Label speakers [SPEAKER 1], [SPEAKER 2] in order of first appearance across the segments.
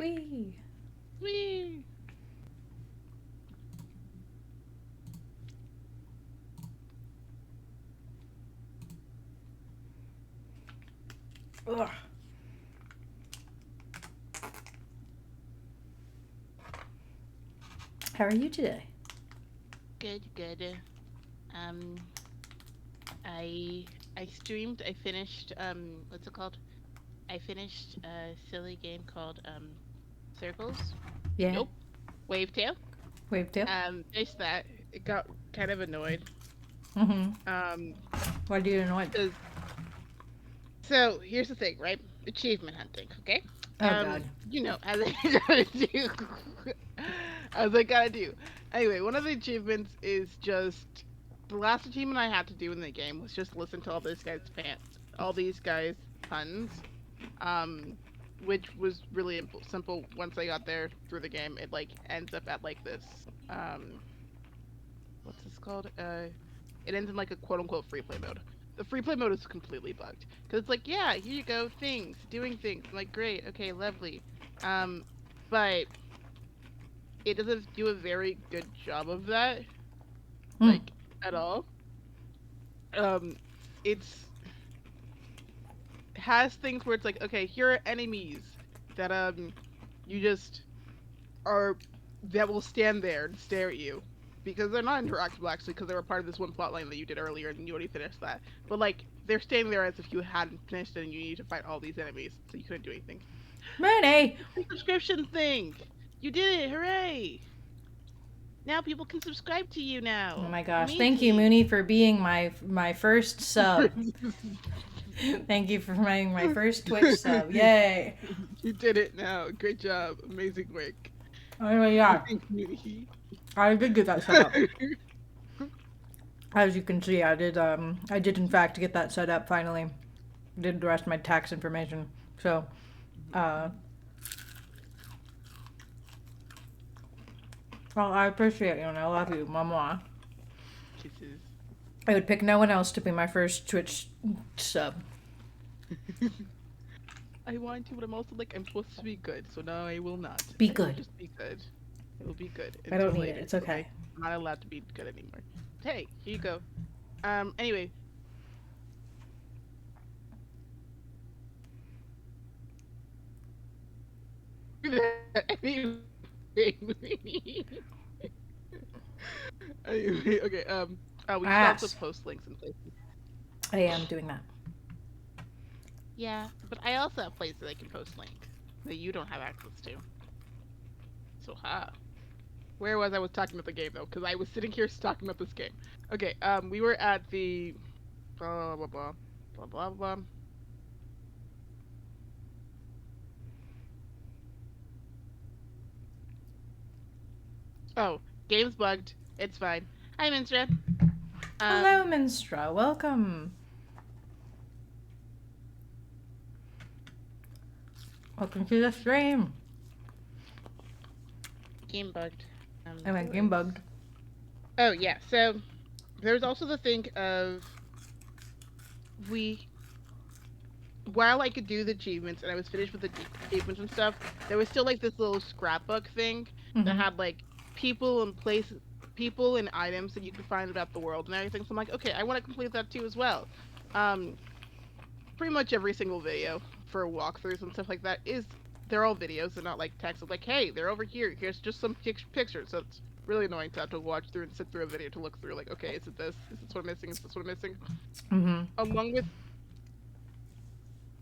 [SPEAKER 1] Whee!
[SPEAKER 2] Whee!
[SPEAKER 1] Ugh. How are you today?
[SPEAKER 2] Good, good. Um, I I streamed. I finished. What's it called? I finished a silly game called Circles.
[SPEAKER 1] Yeah.
[SPEAKER 2] Nope. Wavetail.
[SPEAKER 1] Wave tail?
[SPEAKER 2] Finished that. It got kind of annoyed.
[SPEAKER 1] Mm-hmm.
[SPEAKER 2] Um,
[SPEAKER 1] Why do you know it?
[SPEAKER 2] 'cause- so here's the thing, right? Achievement hunting. Okay.
[SPEAKER 1] Oh god.
[SPEAKER 2] As I gotta do, as I gotta do. Anyway, one of the achievements is just the last achievement I had to do in the game was just listen to all these guys' puns, um, which was really simple. Once I got there through the game, it like ends up at like this, um, what's this called? It ends in like a quote unquote free play mode. The free play mode is completely bugged because it's like, yeah, here you go, doing things. I'm like, great, okay, lovely. Um, but it doesn't do a very good job of that,
[SPEAKER 1] Mm.
[SPEAKER 2] like at all. Um, it's has things where it's like, okay, here are enemies that you just are that will stand there and stare at you because they're not interactable actually because they were part of this one plot line that you did earlier and you already finished that. But like they're standing there as if you hadn't finished it and you need to fight all these enemies, so you couldn't do anything.
[SPEAKER 1] Mooney!
[SPEAKER 2] The subscription thing, you did it! Hooray! Now people can subscribe to you
[SPEAKER 1] Oh
[SPEAKER 2] now.
[SPEAKER 1] my gosh. Thank you,
[SPEAKER 2] Amazing.
[SPEAKER 1] Mooney, for being my first sub. Thank you for my first Twitch sub. Yay!
[SPEAKER 2] You did it now. Great job. Amazing work.
[SPEAKER 1] Oh my god.
[SPEAKER 2] Amazing community.
[SPEAKER 1] I did get that set up. As you can see, I did in fact get that set up finally. Did the rest of my tax information. So, uh, well, I appreciate you and I love you, Mama.
[SPEAKER 2] Kisses.
[SPEAKER 1] I would pick no one else to be my first Twitch sub.
[SPEAKER 2] I want to, but I'm also like I'm supposed to be good, so no, I will not.
[SPEAKER 1] Be
[SPEAKER 2] I will
[SPEAKER 1] good.
[SPEAKER 2] just be good. It will be good
[SPEAKER 1] I
[SPEAKER 2] until
[SPEAKER 1] don't need it.
[SPEAKER 2] later.
[SPEAKER 1] It's okay.
[SPEAKER 2] I'm not allowed to be good anymore. Hey, here you go. Anyway. Anyway. Anyway, okay. We should also
[SPEAKER 1] Ass.
[SPEAKER 2] post links and places.
[SPEAKER 1] I am doing that.
[SPEAKER 2] Yeah, but I also have places I can post links that you don't have access to. So, where was I was talking about the game though? Because I was sitting here talking about this game. Okay, we were at the blah blah blah blah blah blah. Oh, game's bugged. It's fine. Hi, Minstra.
[SPEAKER 1] Hello, Minstra. Welcome. Welcome to the stream.
[SPEAKER 2] Game bugged.
[SPEAKER 1] I went game bugged.
[SPEAKER 2] Oh yeah, so there's also the thing of we while I could do the achievements and I was finished with the achievements and stuff, there was still like this little scrapbook thing that had like people and places, people and items that you could find about the world and everything. So I'm like, okay, I want to complete that too as well. Um, Pretty much every single video for walkthroughs and stuff like that is they're all videos. They're not like text. It's like, hey, they're over here. Here's just some pictures. So it's really annoying to have to watch through and sit through a video to look through. Like, okay, is it this? Is this what I'm missing? Is this what I'm missing?
[SPEAKER 1] Mm-hmm.
[SPEAKER 2] Along with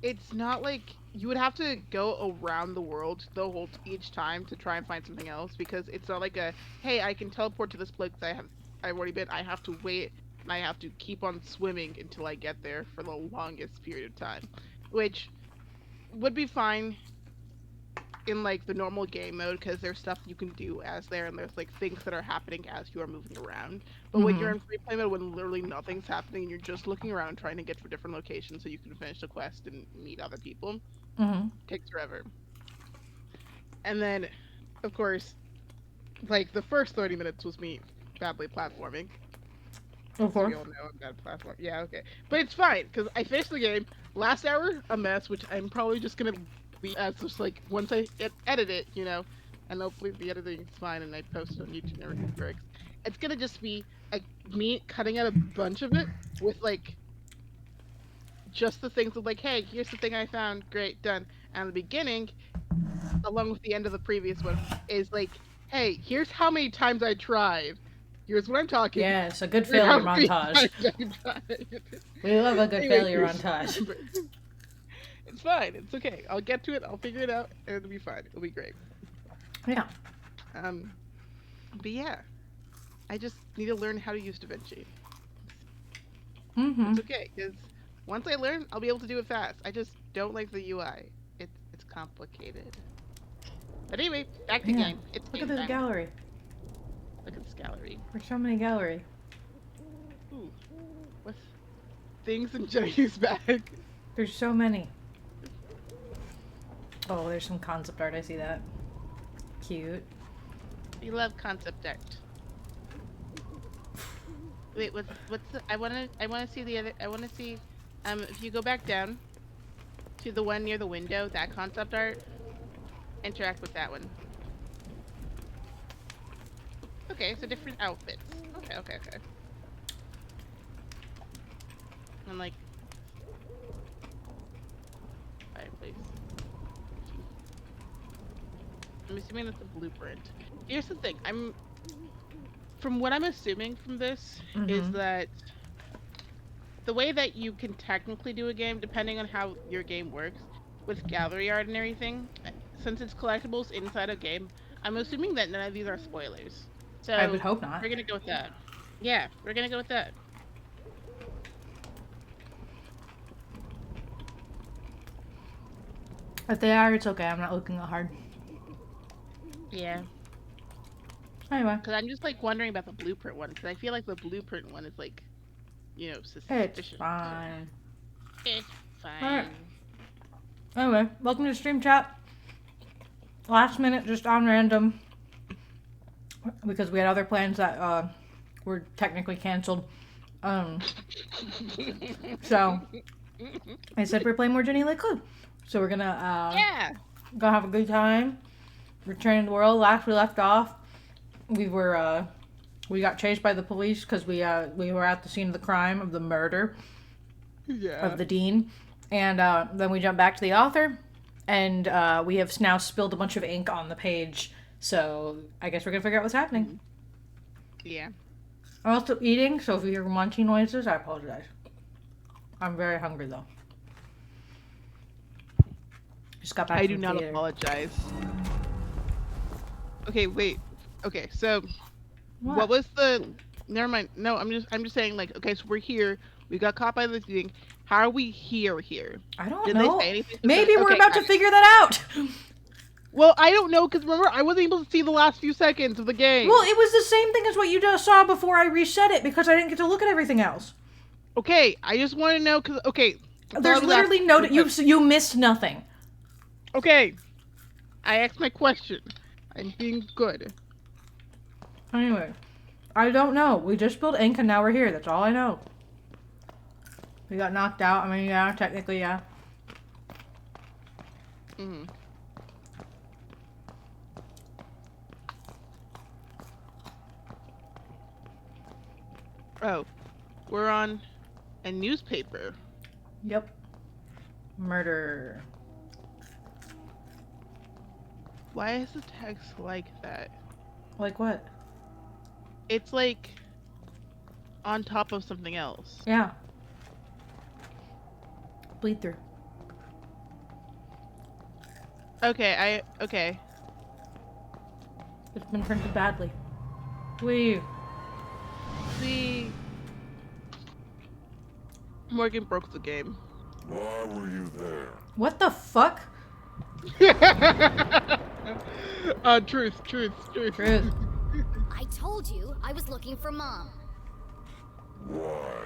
[SPEAKER 2] it's not like you would have to go around the world the whole each time to try and find something else because it's not like a hey I can teleport to this place I've already been. I have to wait and I have to keep on swimming until I get there for the longest period of time, which would be fine in like the normal game mode because there's stuff you can do as there and there's like things that are happening as you are moving around. But when you're in free play mode, when literally nothing's happening and you're just looking around trying to get to different locations so you can finish the quest and meet other people, takes forever. And then, of course, like the first 30 minutes was me badly platforming.
[SPEAKER 1] Of
[SPEAKER 2] So
[SPEAKER 1] course.
[SPEAKER 2] we all know I'm bad platform. Yeah, okay, but it's fine because I finished the game. Last hour, a mess, which I'm probably just gonna As just like once I edit it, and hopefully the editing's fine and I post it on YouTube and everything works. It's gonna just be me cutting out a bunch of it with like just the things of like, hey, here's the thing I found, great, done. And the beginning, along with the end of the previous one, is like, hey, here's how many times I tried. Here's what I'm talking.
[SPEAKER 1] Yes, a good failure montage. We love a good failure montage.
[SPEAKER 2] It's fine. It's okay. I'll get to it. I'll figure it out, and it'll be fine. It'll be great.
[SPEAKER 1] Yeah.
[SPEAKER 2] But yeah, I just need to learn how to use DaVinci.
[SPEAKER 1] Mm-hmm.
[SPEAKER 2] It's okay, because once I learn, I'll be able to do it fast. I just don't like the UI. It's complicated. But anyway, back to game.
[SPEAKER 1] Look at this gallery.
[SPEAKER 2] Look at this gallery.
[SPEAKER 1] There's so many gallery.
[SPEAKER 2] Ooh. What's things in Jenny's bag?
[SPEAKER 1] There's so many. Oh, there's some concept art. I see that. Cute.
[SPEAKER 2] We love concept art. Wait, what's the? I wanna see the other. I wanna see. If you go back down to the one near the window, that concept art. Interact with that one. Okay, so different outfits. Okay. And like fireplace. I'm assuming that's a blueprint. Here's the thing. From what I'm assuming from this is that the way that you can technically do a game, depending on how your game works, with gallery art and everything, since it's collectibles inside a game, I'm assuming that none of these are spoilers. So
[SPEAKER 1] I would hope not.
[SPEAKER 2] We're gonna go with that. Yeah, we're gonna go with that.
[SPEAKER 1] If they are, it's okay. I'm not looking that hard.
[SPEAKER 2] Yeah.
[SPEAKER 1] Anyway.
[SPEAKER 2] Because I'm just like wondering about the blueprint one, because I feel like the blueprint one is like, suspicious.
[SPEAKER 1] It's fine.
[SPEAKER 2] It's fine.
[SPEAKER 1] Alright. Anyway, welcome to stream chat. Last minute, just on random. Because we had other plans that were technically canceled. So I said we're playing more Jenny LeClue. So we're gonna go have a good time. Return to the world. Last we left off, we got chased by the police because we were at the scene of the crime of the murder of the dean, and then we jumped back to the author, and we have now spilled a bunch of ink on the page. So I guess we're gonna figure out what's happening.
[SPEAKER 2] Yeah.
[SPEAKER 1] I'm also eating, so if you hear munching noises, I apologize. I'm very hungry though. Just got back.
[SPEAKER 2] I do not apologize. Okay, wait. Okay, so what was the? Never mind. No, I'm just saying. Like, okay, so we're here. We got caught by the thing. How are we here?
[SPEAKER 1] I don't
[SPEAKER 2] Did
[SPEAKER 1] know.
[SPEAKER 2] They say anything?
[SPEAKER 1] Maybe we're about to figure that out.
[SPEAKER 2] Well, I don't know, because remember, I wasn't able to see the last few seconds of the game.
[SPEAKER 1] Well, it was the same thing as what you just saw before I reset it, because I didn't get to look at everything else.
[SPEAKER 2] Okay, I just want to know, because, okay.
[SPEAKER 1] There's literally no... You missed nothing.
[SPEAKER 2] Okay. I asked my question. I'm being good.
[SPEAKER 1] Anyway, I don't know. We just spilled ink and now we're here. That's all I know. We got knocked out. I mean, yeah, technically, yeah.
[SPEAKER 2] Mm-hmm. Oh, we're on a newspaper.
[SPEAKER 1] Yep. Murder.
[SPEAKER 2] Why is the text like that?
[SPEAKER 1] Like what?
[SPEAKER 2] It's like on top of something else.
[SPEAKER 1] Yeah. Bleed through.
[SPEAKER 2] Okay,
[SPEAKER 1] It's been printed badly. Weee.
[SPEAKER 2] See, Morgan broke the game.
[SPEAKER 3] Why were you there?
[SPEAKER 1] What the fuck?
[SPEAKER 2] Truth.
[SPEAKER 4] I told you I was looking for Mom.
[SPEAKER 3] Why?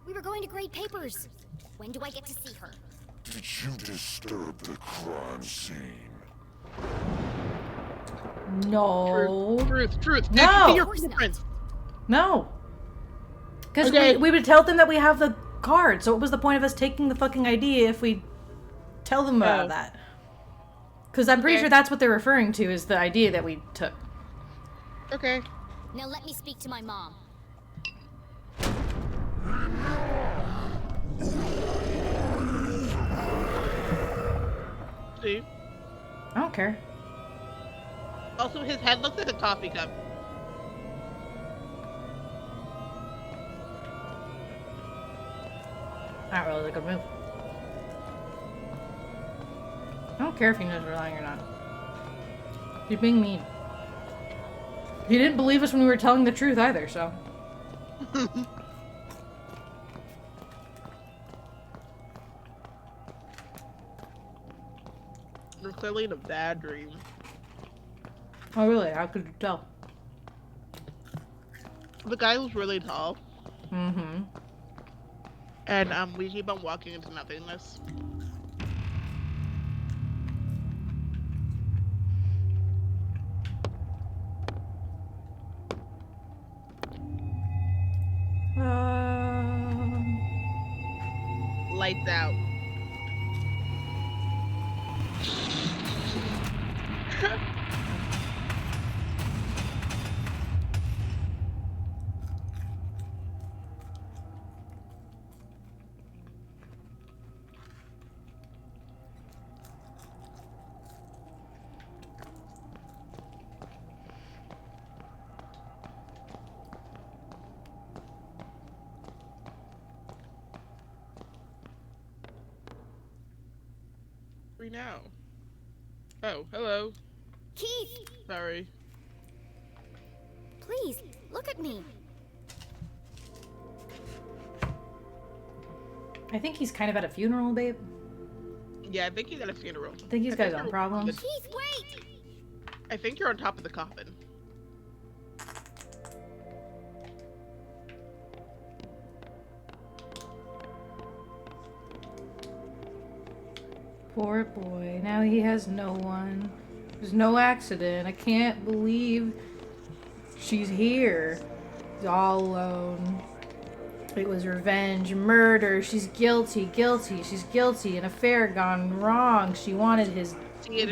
[SPEAKER 4] We were going to grade papers. When do I get to see her?
[SPEAKER 3] Did you disturb the crime scene?
[SPEAKER 1] No.
[SPEAKER 2] Truth.
[SPEAKER 1] No.
[SPEAKER 2] See your
[SPEAKER 4] Of course not.
[SPEAKER 2] fingerprints.
[SPEAKER 1] No. Because
[SPEAKER 2] Okay.
[SPEAKER 1] we would tell them that we have the card, so what was the point of us taking the fucking ID if we tell them about that? Because I'm pretty sure that's what they're referring to, is the idea that we took.
[SPEAKER 2] Okay.
[SPEAKER 4] Now let me speak to my mom.
[SPEAKER 2] See?
[SPEAKER 1] I don't care.
[SPEAKER 2] Also, his head looks like a coffee cup.
[SPEAKER 1] Not really a good move. I don't care if he knows we're lying or not. He's being mean. He didn't believe us when we were telling the truth either, so.
[SPEAKER 2] You're clearly in a bad dream.
[SPEAKER 1] Oh, really? How could you tell?
[SPEAKER 2] The guy was really tall.
[SPEAKER 1] Mm-hmm.
[SPEAKER 2] And we keep on walking into nothingness. Lights out. Free now. Oh, hello.
[SPEAKER 4] Keith!
[SPEAKER 2] Sorry.
[SPEAKER 4] Please, look at me.
[SPEAKER 1] I think he's kind of at a funeral, babe.
[SPEAKER 2] Yeah, I think he's at a funeral.
[SPEAKER 1] I think he's got his own problems.
[SPEAKER 4] Keith, wait!
[SPEAKER 2] I think you're on top of the coffin.
[SPEAKER 1] Poor boy. Now he has no one. There's no accident. I can't believe she's here. He's all alone. It was revenge, murder. She's guilty, guilty. She's guilty. An affair gone wrong. She wanted his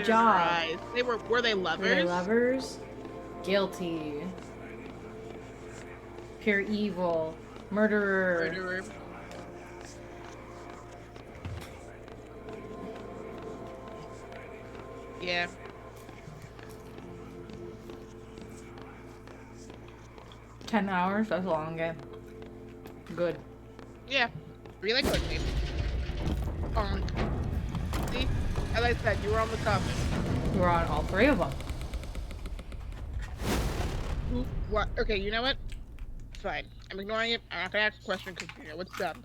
[SPEAKER 1] job.
[SPEAKER 2] Were they lovers?
[SPEAKER 1] Were they lovers? Guilty. Pure evil. Murderer.
[SPEAKER 2] Murderer. Yeah.
[SPEAKER 1] $10 hours? That's a long game. Good.
[SPEAKER 2] Yeah. Really good game. See? As I said, you were on the coffin.
[SPEAKER 1] We're on all three of them.
[SPEAKER 2] What? Okay, you know what? It's fine. I'm ignoring it. I'm not gonna ask a question because you know it's done.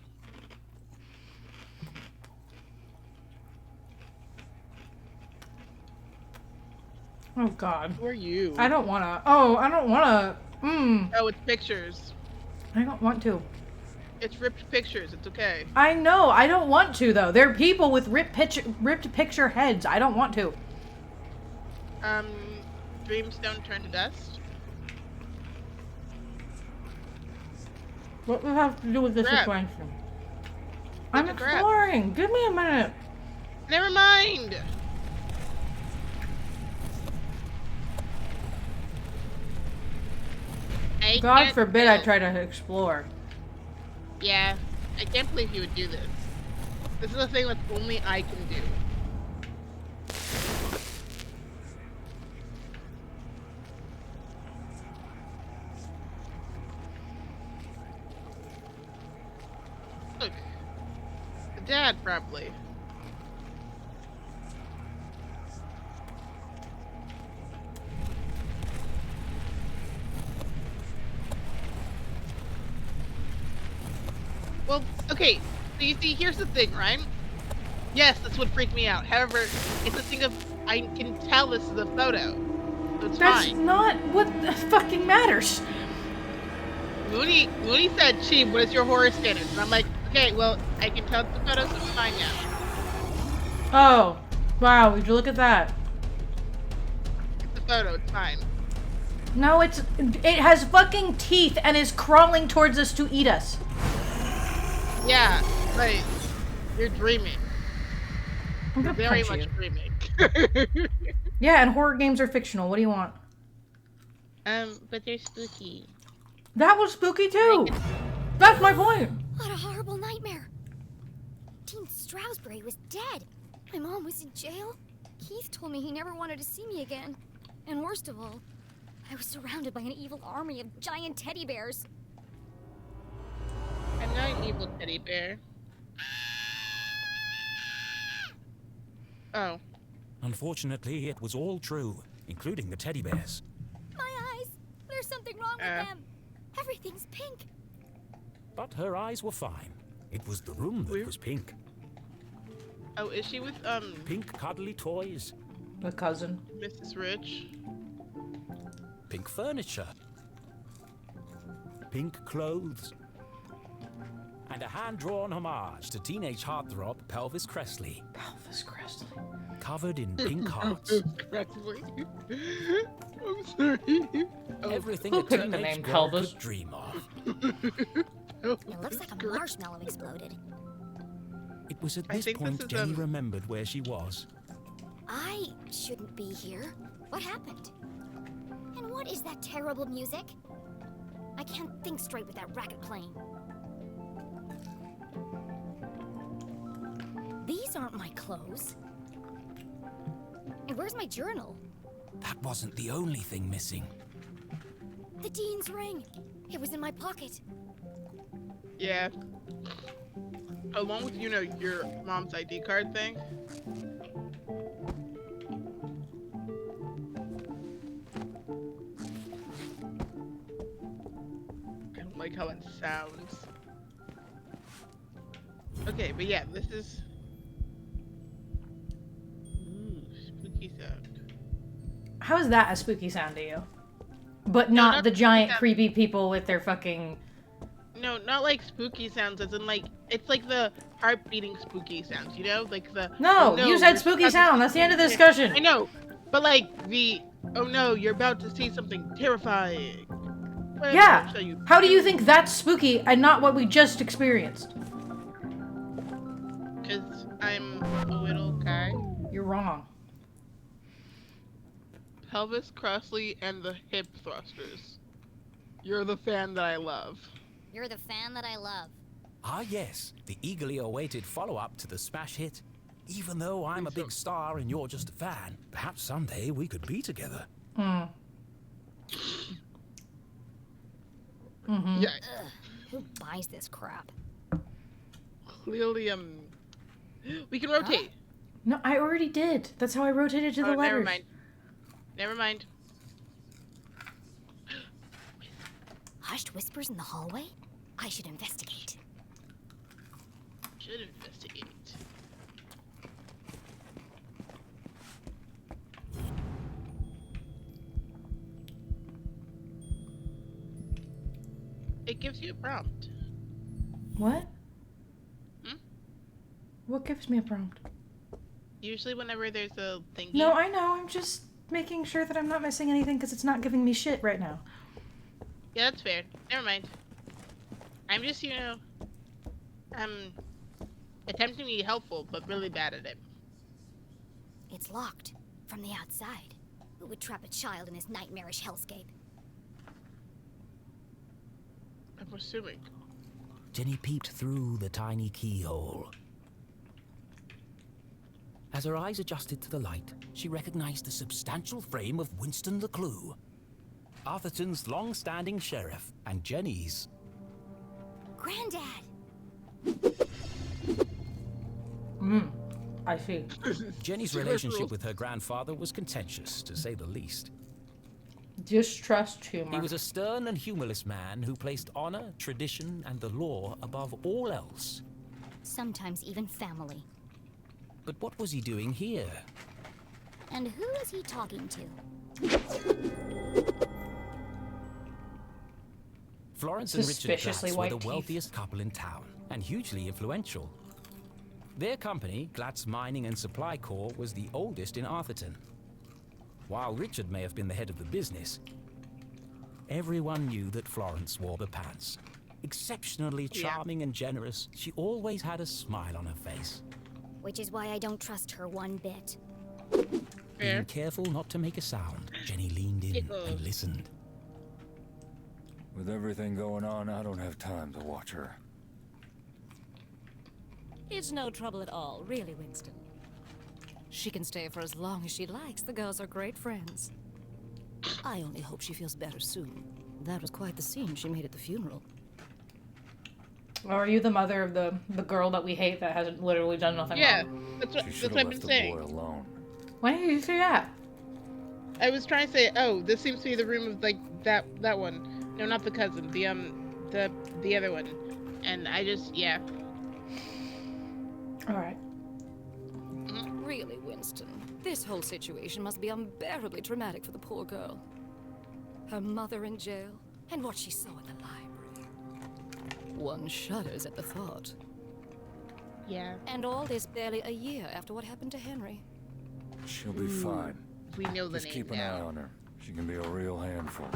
[SPEAKER 1] Oh God.
[SPEAKER 2] Who are you?
[SPEAKER 1] I don't wanna. Oh, I don't wanna.
[SPEAKER 2] Oh, it's pictures.
[SPEAKER 1] I don't want to.
[SPEAKER 2] It's ripped pictures. It's okay.
[SPEAKER 1] I know. I don't want to though. They're people with ripped picture heads. I don't want to.
[SPEAKER 2] Dreams don't turn to dust.
[SPEAKER 1] What does that have to do with this
[SPEAKER 2] Grab.
[SPEAKER 1] situation?
[SPEAKER 2] Take
[SPEAKER 1] I'm
[SPEAKER 2] a grab.
[SPEAKER 1] exploring. Give me a minute.
[SPEAKER 2] Never mind.
[SPEAKER 1] God forbid I try to explore.
[SPEAKER 2] Yeah, I can't believe you would do this. This is a thing that only I can do. Look. The dad, probably. Well, okay, so you see, here's the thing, right? Yes, that's what freaked me out. However, it's a thing of, I can tell this is a photo. So it's
[SPEAKER 1] That's
[SPEAKER 2] fine.
[SPEAKER 1] not what fucking matters.
[SPEAKER 2] Mooney said, Chief, what is your horror standards? And I'm like, okay, well, I can tell it's a photo, so it's fine now.
[SPEAKER 1] Oh, wow, would you look at that?
[SPEAKER 2] It's a photo, it's fine.
[SPEAKER 1] No, it has fucking teeth and is crawling towards us to eat us.
[SPEAKER 2] Yeah, right. You're dreaming.
[SPEAKER 1] I'm gonna
[SPEAKER 2] Very
[SPEAKER 1] punch
[SPEAKER 2] much
[SPEAKER 1] you.
[SPEAKER 2] dreaming.
[SPEAKER 1] Yeah, and horror games are fictional. What do you want?
[SPEAKER 2] But they're spooky.
[SPEAKER 1] That was spooky too. That's my point.
[SPEAKER 4] What a horrible nightmare. Dean Stroudsbury was dead. My mom was in jail. Keith told me he never wanted to see me again. And worst of all, I was surrounded by an evil army of giant teddy bears.
[SPEAKER 2] I'm not an evil teddy bear. Oh.
[SPEAKER 5] Unfortunately, it was all true, including the teddy bears.
[SPEAKER 4] My eyes! There's something wrong with them. Everything's pink.
[SPEAKER 5] But her eyes were fine. It was the room that was pink.
[SPEAKER 2] Oh, is she with,
[SPEAKER 5] Pink cuddly toys.
[SPEAKER 1] The cousin.
[SPEAKER 2] Mrs. Rich?
[SPEAKER 5] Pink furniture. Pink clothes. And a hand-drawn homage to teenage heartthrob Pelvis Cressley.
[SPEAKER 1] Pelvis Cressley.
[SPEAKER 5] Covered in pink hearts.
[SPEAKER 2] Cressley? I'm sorry.
[SPEAKER 5] Everything
[SPEAKER 1] Who
[SPEAKER 5] a
[SPEAKER 1] picked the
[SPEAKER 5] teenage
[SPEAKER 1] name
[SPEAKER 5] girl
[SPEAKER 1] Pelvis?
[SPEAKER 5] could dream of.
[SPEAKER 4] It looks like a marshmallow exploded.
[SPEAKER 5] It was at
[SPEAKER 2] I
[SPEAKER 5] this
[SPEAKER 2] think this
[SPEAKER 5] point
[SPEAKER 2] is,
[SPEAKER 5] Jenny remembered where she was.
[SPEAKER 4] I shouldn't be here. What happened? And what is that terrible music? I can't think straight with that racket playing. These aren't my clothes. And where's my journal?
[SPEAKER 5] That wasn't the only thing missing.
[SPEAKER 4] The Dean's ring. It was in my pocket.
[SPEAKER 2] Yeah. Along with, you know, your mom's ID card thing. I don't like how it sounds. Okay, but yeah, this is... Ooh, spooky sound.
[SPEAKER 1] How is that a spooky sound to you? But not the giant creepy people with their fucking...
[SPEAKER 2] No, not like spooky sounds, as in like, it's like the heart beating spooky sounds, you know? Like the...
[SPEAKER 1] No,
[SPEAKER 2] oh,
[SPEAKER 1] you said spooky sound. That's the end of the discussion.
[SPEAKER 2] I know, but like the... Oh no, you're about to see something terrifying. Whatever,
[SPEAKER 1] Yeah.
[SPEAKER 2] I'll show you.
[SPEAKER 1] How do you think that's spooky and not what we just experienced?
[SPEAKER 2] Because I'm a little guy.
[SPEAKER 1] You're wrong.
[SPEAKER 2] Pelvis Crossley and the hip thrusters. You're the fan that I love.
[SPEAKER 4] You're the fan that I love.
[SPEAKER 5] Ah yes, the eagerly awaited follow-up to the smash hit. Even though I'm a big star and you're just a fan, perhaps someday we could be together.
[SPEAKER 1] Mm. Mm-hmm.
[SPEAKER 2] Yeah,
[SPEAKER 4] Ugh, who buys this crap?
[SPEAKER 2] clearly, we can rotate.
[SPEAKER 1] No, I already did. That's how I rotated to the letters.
[SPEAKER 2] Never mind. Never mind.
[SPEAKER 4] Hushed whispers in the hallway? I should investigate.
[SPEAKER 2] Should investigate. It gives you a prompt.
[SPEAKER 1] What?
[SPEAKER 2] Hmm?
[SPEAKER 1] What gives me a prompt?
[SPEAKER 2] Usually whenever there's a thingy.
[SPEAKER 1] No, I know. I'm just making sure that I'm not missing anything because it's not giving me shit right now.
[SPEAKER 2] Yeah, that's fair. Never mind. I'm just, you know, attempting to be helpful, but really bad at it.
[SPEAKER 4] It's locked from the outside. Who would trap a child in this nightmarish hellscape?
[SPEAKER 2] I'm assuming.
[SPEAKER 5] Jenny peeped through the tiny keyhole. As her eyes adjusted to the light, she recognized the substantial frame of Winston LeClue, Arthurton's long-standing sheriff, and Jenny's.
[SPEAKER 4] Granddad!
[SPEAKER 1] I see.
[SPEAKER 5] Jenny's relationship with her grandfather was contentious, to say the least.
[SPEAKER 1] Distrust humor.
[SPEAKER 5] He was a stern and humorless man who placed honor, tradition, and the law above all else.
[SPEAKER 4] Sometimes even family.
[SPEAKER 5] But what was he doing here?
[SPEAKER 4] And who is he talking to?
[SPEAKER 5] Florence and Richard
[SPEAKER 1] Suspiciously
[SPEAKER 5] Glatz were
[SPEAKER 1] white
[SPEAKER 5] the
[SPEAKER 1] teeth.
[SPEAKER 5] wealthiest couple in town, and hugely influential. Their company, Glatz Mining and Supply Corp., was the oldest in Arthurton. While Richard may have been the head of the business, everyone knew that Florence wore the pants. Exceptionally charming and generous, she always had a smile on her face.
[SPEAKER 4] Which is why I don't trust her one bit.
[SPEAKER 5] Being careful not to make a sound, Jenny leaned in and listened.
[SPEAKER 3] With everything going on, I don't have time to watch her.
[SPEAKER 6] It's no trouble at all, really, Winston. She can stay for as long as she likes. The girls are great friends. I only hope she feels better soon. That was quite the scene she made at the funeral.
[SPEAKER 1] Or are you the mother of the girl that we hate that hasn't literally done nothing wrong?
[SPEAKER 2] That's what I've been saying.
[SPEAKER 3] Boy alone.
[SPEAKER 1] Why did you say that?
[SPEAKER 2] I was trying to say, oh, this seems to be the room of like that one. No, not the cousin. The other one. And I just
[SPEAKER 1] All right.
[SPEAKER 6] Really, Winston, this whole situation must be unbearably traumatic for the poor girl. Her mother in jail, and what she saw in the library. One shudders at the thought.
[SPEAKER 2] Yeah.
[SPEAKER 6] And all this barely a year after what happened to Henry.
[SPEAKER 3] She'll be fine.
[SPEAKER 2] We know the
[SPEAKER 3] Just
[SPEAKER 2] name
[SPEAKER 3] keep an eye
[SPEAKER 2] now.
[SPEAKER 3] on her. She can be a real handful.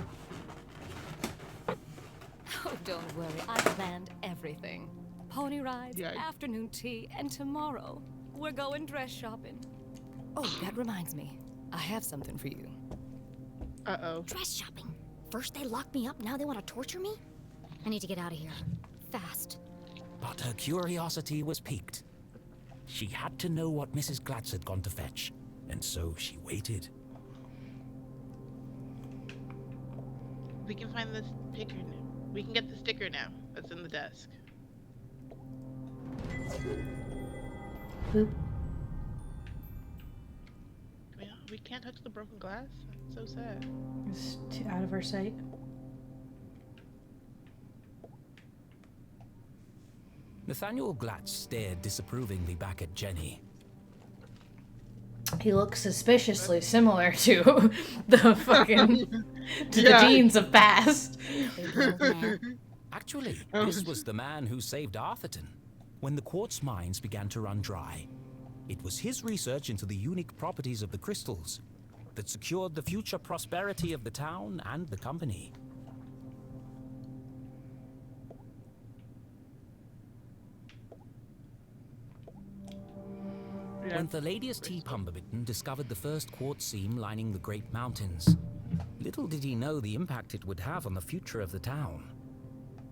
[SPEAKER 6] Oh, don't worry, I planned everything. Pony rides, afternoon tea, and tomorrow we're going dress shopping. Oh, that reminds me. I have something for you.
[SPEAKER 2] Uh-oh.
[SPEAKER 4] Dress shopping. First they locked me up, now they want to torture me? I need to get out of here. Fast.
[SPEAKER 5] But her curiosity was piqued. She had to know what Mrs. Glatz had gone to fetch, and so she waited.
[SPEAKER 2] We can find this sticker now. We can get the sticker now. That's in the desk.
[SPEAKER 1] Boop.
[SPEAKER 2] We can't touch the broken glass? That's so sad.
[SPEAKER 1] It's out of our sight.
[SPEAKER 5] Nathaniel Glatz stared disapprovingly back at Jenny.
[SPEAKER 1] He looks suspiciously similar to the fucking the deans of past.
[SPEAKER 5] Actually, this was the man who saved Arthurton when the quartz mines began to run dry. It was his research into the unique properties of the crystals that secured the future prosperity of the town and the company. When Thalladius T. Pumberbitten discovered the first quartz seam lining the Great Mountains, little did he know the impact it would have on the future of the town.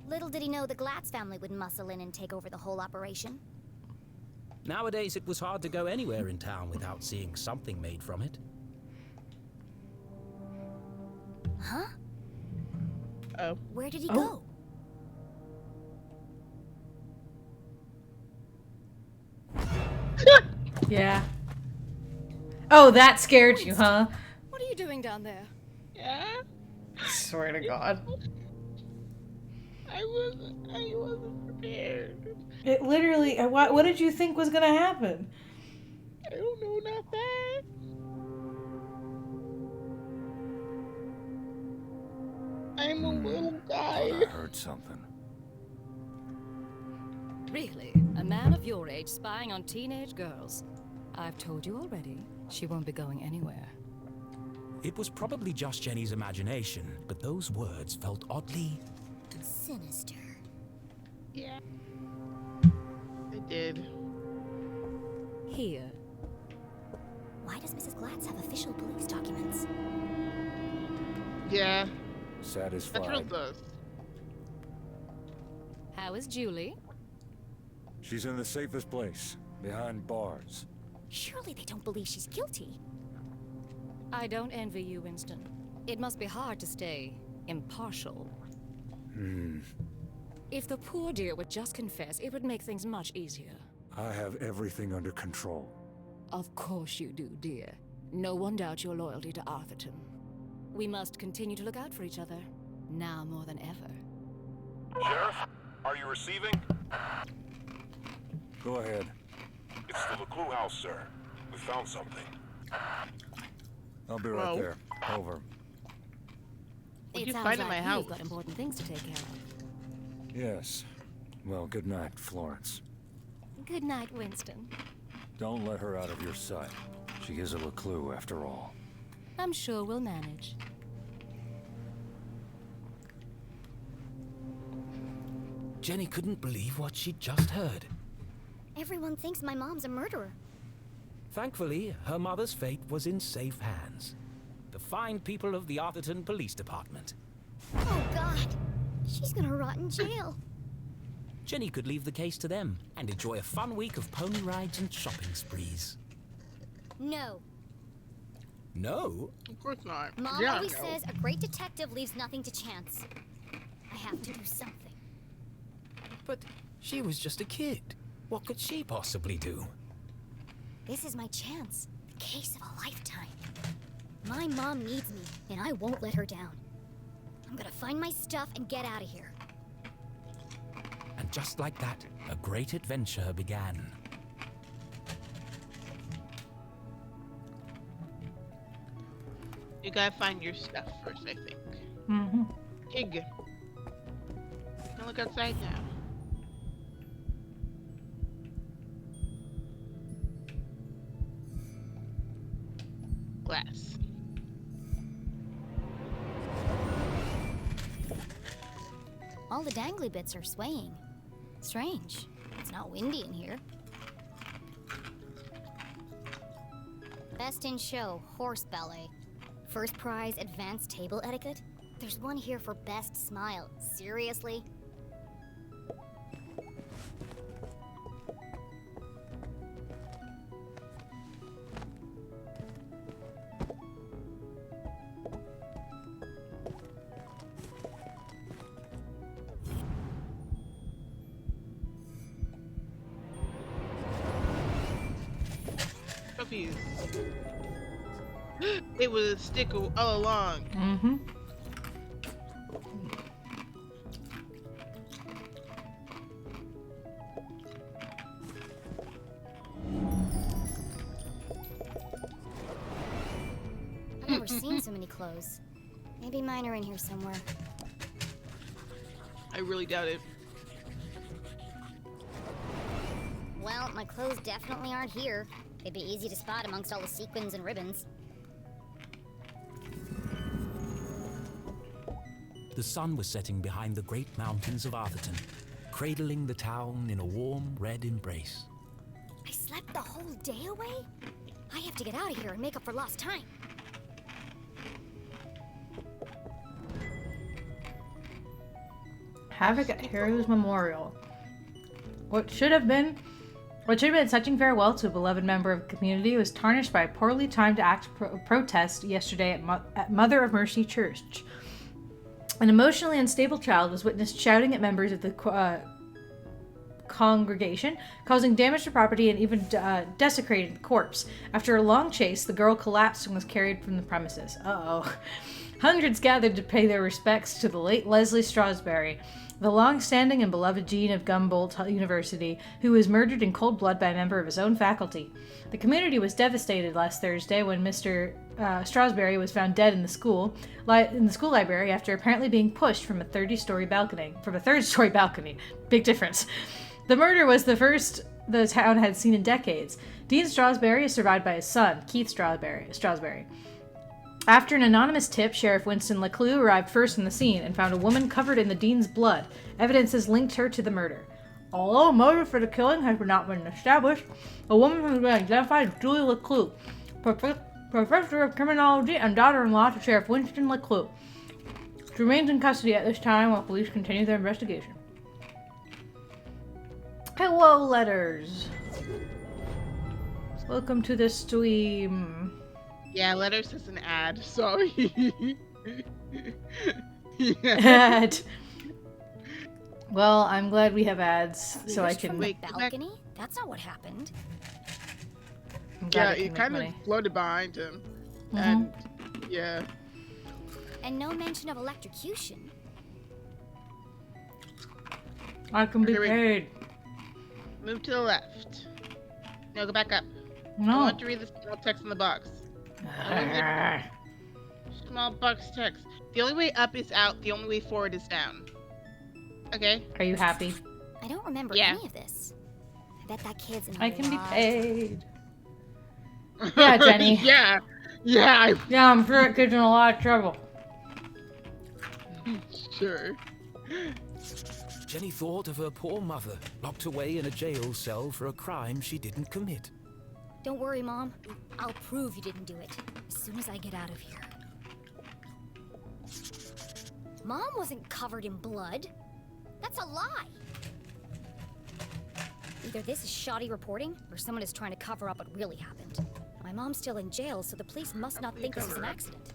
[SPEAKER 4] Little did he know the Glatz family would muscle in and take over the whole operation.
[SPEAKER 5] Nowadays, it was hard to go anywhere in town without seeing something made from it.
[SPEAKER 4] Huh?
[SPEAKER 2] Oh.
[SPEAKER 4] Where did he go?
[SPEAKER 1] Yeah. Oh, that scared you, huh?
[SPEAKER 6] What are you doing down there?
[SPEAKER 2] Yeah?
[SPEAKER 1] I swear to God.
[SPEAKER 2] I wasn't prepared.
[SPEAKER 1] It literally, what did you think was gonna happen?
[SPEAKER 2] I don't know, not that. I'm a little guy.
[SPEAKER 3] I heard something.
[SPEAKER 6] Really? A man of your age spying on teenage girls? I've told you already, she won't be going anywhere.
[SPEAKER 5] It was probably just Jenny's imagination, but those words felt oddly
[SPEAKER 4] sinister.
[SPEAKER 2] Yeah. I did.
[SPEAKER 6] Here.
[SPEAKER 4] Why does Mrs. Glatz have official police documents?
[SPEAKER 2] Yeah.
[SPEAKER 3] Satisfied.
[SPEAKER 2] That's real does.
[SPEAKER 6] How is Julie?
[SPEAKER 3] She's in the safest place, behind bars.
[SPEAKER 4] Surely they don't believe she's guilty.
[SPEAKER 6] I don't envy you, Winston. It must be hard to stay impartial. If the poor dear would just confess, it would make things much easier.
[SPEAKER 3] I have everything under control.
[SPEAKER 6] Of course you do, dear. No one doubts your loyalty to Arthurton. We must continue to look out for each other, now more than ever.
[SPEAKER 7] Sheriff, are you receiving?
[SPEAKER 3] Go ahead.
[SPEAKER 7] It's the LeClue house, sir. We found something.
[SPEAKER 3] I'll be right there. Over.
[SPEAKER 2] What'd you
[SPEAKER 6] It sounds
[SPEAKER 2] find in
[SPEAKER 6] like
[SPEAKER 2] my house?
[SPEAKER 6] you've got important things to take care of.
[SPEAKER 3] Yes. Well, good night, Florence.
[SPEAKER 6] Good night, Winston.
[SPEAKER 3] Don't let her out of your sight. She is a LeClue, after all.
[SPEAKER 6] I'm sure we'll manage.
[SPEAKER 5] Jenny couldn't believe what she'd just heard.
[SPEAKER 4] Everyone thinks my mom's a murderer.
[SPEAKER 5] Thankfully, her mother's fate was in safe hands. The fine people of the Arthurton Police Department.
[SPEAKER 4] Oh, God. She's gonna rot in jail.
[SPEAKER 5] Jenny could leave the case to them and enjoy a fun week of pony rides and shopping sprees.
[SPEAKER 4] No.
[SPEAKER 5] No?
[SPEAKER 2] Of course not.
[SPEAKER 4] Mom
[SPEAKER 2] Yeah,
[SPEAKER 4] always
[SPEAKER 2] no.
[SPEAKER 4] says a great detective leaves nothing to chance. I have to do something.
[SPEAKER 5] But she was just a kid. What could she possibly do?
[SPEAKER 4] This is my chance. The case of a lifetime. My mom needs me, and I won't let her down. I'm gonna find my stuff and get out of here.
[SPEAKER 5] And just like that, a great adventure began.
[SPEAKER 2] You gotta find your stuff first, I think.
[SPEAKER 1] Mm-hmm.
[SPEAKER 2] Pig. You can look outside now. Glass.
[SPEAKER 4] All the dangly bits are swaying. Strange. It's not windy in here. Best in show, horse ballet. First prize, advanced table etiquette. There's one here for best smile. Seriously?
[SPEAKER 2] Trophies. It was a stick all along.
[SPEAKER 1] Mm-hmm.
[SPEAKER 4] I've never seen so many clothes. Maybe mine are in here somewhere.
[SPEAKER 2] I really doubt it.
[SPEAKER 4] Well, my clothes definitely aren't here. They'd be easy to spot amongst all the sequins and ribbons.
[SPEAKER 5] The sun was setting behind the great mountains of Arthurton, cradling the town in a warm red embrace.
[SPEAKER 4] I slept the whole day away? I have to get out of here and make up for lost time.
[SPEAKER 1] Havoc at Heroes Memorial. What should have been such farewell to a beloved member of the community was tarnished by a poorly timed act protest yesterday at Mother of Mercy Church. An emotionally unstable child was witnessed shouting at members of the congregation, causing damage to property and even desecrating the corpse. After a long chase, the girl collapsed and was carried from the premises. Uh-oh. Hundreds gathered to pay their respects to the late Leslie Strasberry, the long-standing and beloved dean of Gumboldt University, who was murdered in cold blood by a member of his own faculty. The community was devastated last Thursday when Mr. Strasberry was found dead in the school library after apparently being pushed from a third story balcony. Big difference. The murder was the first the town had seen in decades. Dean Strasberry is survived by his son, Keith Strasberry. After an anonymous tip, Sheriff Winston LeClue arrived first on the scene and found a woman covered in the dean's blood. Evidence has linked her to the murder. Although motive for the killing has not been established, a woman has been identified as Julie LeClue, Professor of Criminology and daughter-in-law to Sheriff Winston LeClue. She remains in custody at this time while police continue their investigation. Hello, letters. Welcome to the stream.
[SPEAKER 2] Yeah, letters is an ad. Sorry.
[SPEAKER 1] Ad. Well, I'm glad we have ads, so I can.
[SPEAKER 4] From the balcony? That's not what happened.
[SPEAKER 2] Yeah, it kind of floated behind him, and yeah.
[SPEAKER 4] And no mention of electrocution.
[SPEAKER 1] I can be paid.
[SPEAKER 2] Move to the left. No, go back up.
[SPEAKER 1] No.
[SPEAKER 2] I want to read the small text in the box. Small box text. The only way up is out. The only way forward is down. Okay.
[SPEAKER 1] Are you happy?
[SPEAKER 4] I don't remember any of this. I bet that kid's in a
[SPEAKER 1] I can be
[SPEAKER 4] lot.
[SPEAKER 1] paid. Yeah, Jenny.
[SPEAKER 2] Yeah.
[SPEAKER 1] Yeah, I'm sure that kid's in a lot of trouble.
[SPEAKER 2] Sure.
[SPEAKER 5] Jenny thought of her poor mother, locked away in a jail cell for a crime she didn't commit.
[SPEAKER 4] Don't worry, Mom. I'll prove you didn't do it as soon as I get out of here. Mom wasn't covered in blood. That's a lie. Either this is shoddy reporting, or someone is trying to cover up what really happened. My mom's still in jail, so the police must not think this is an accident.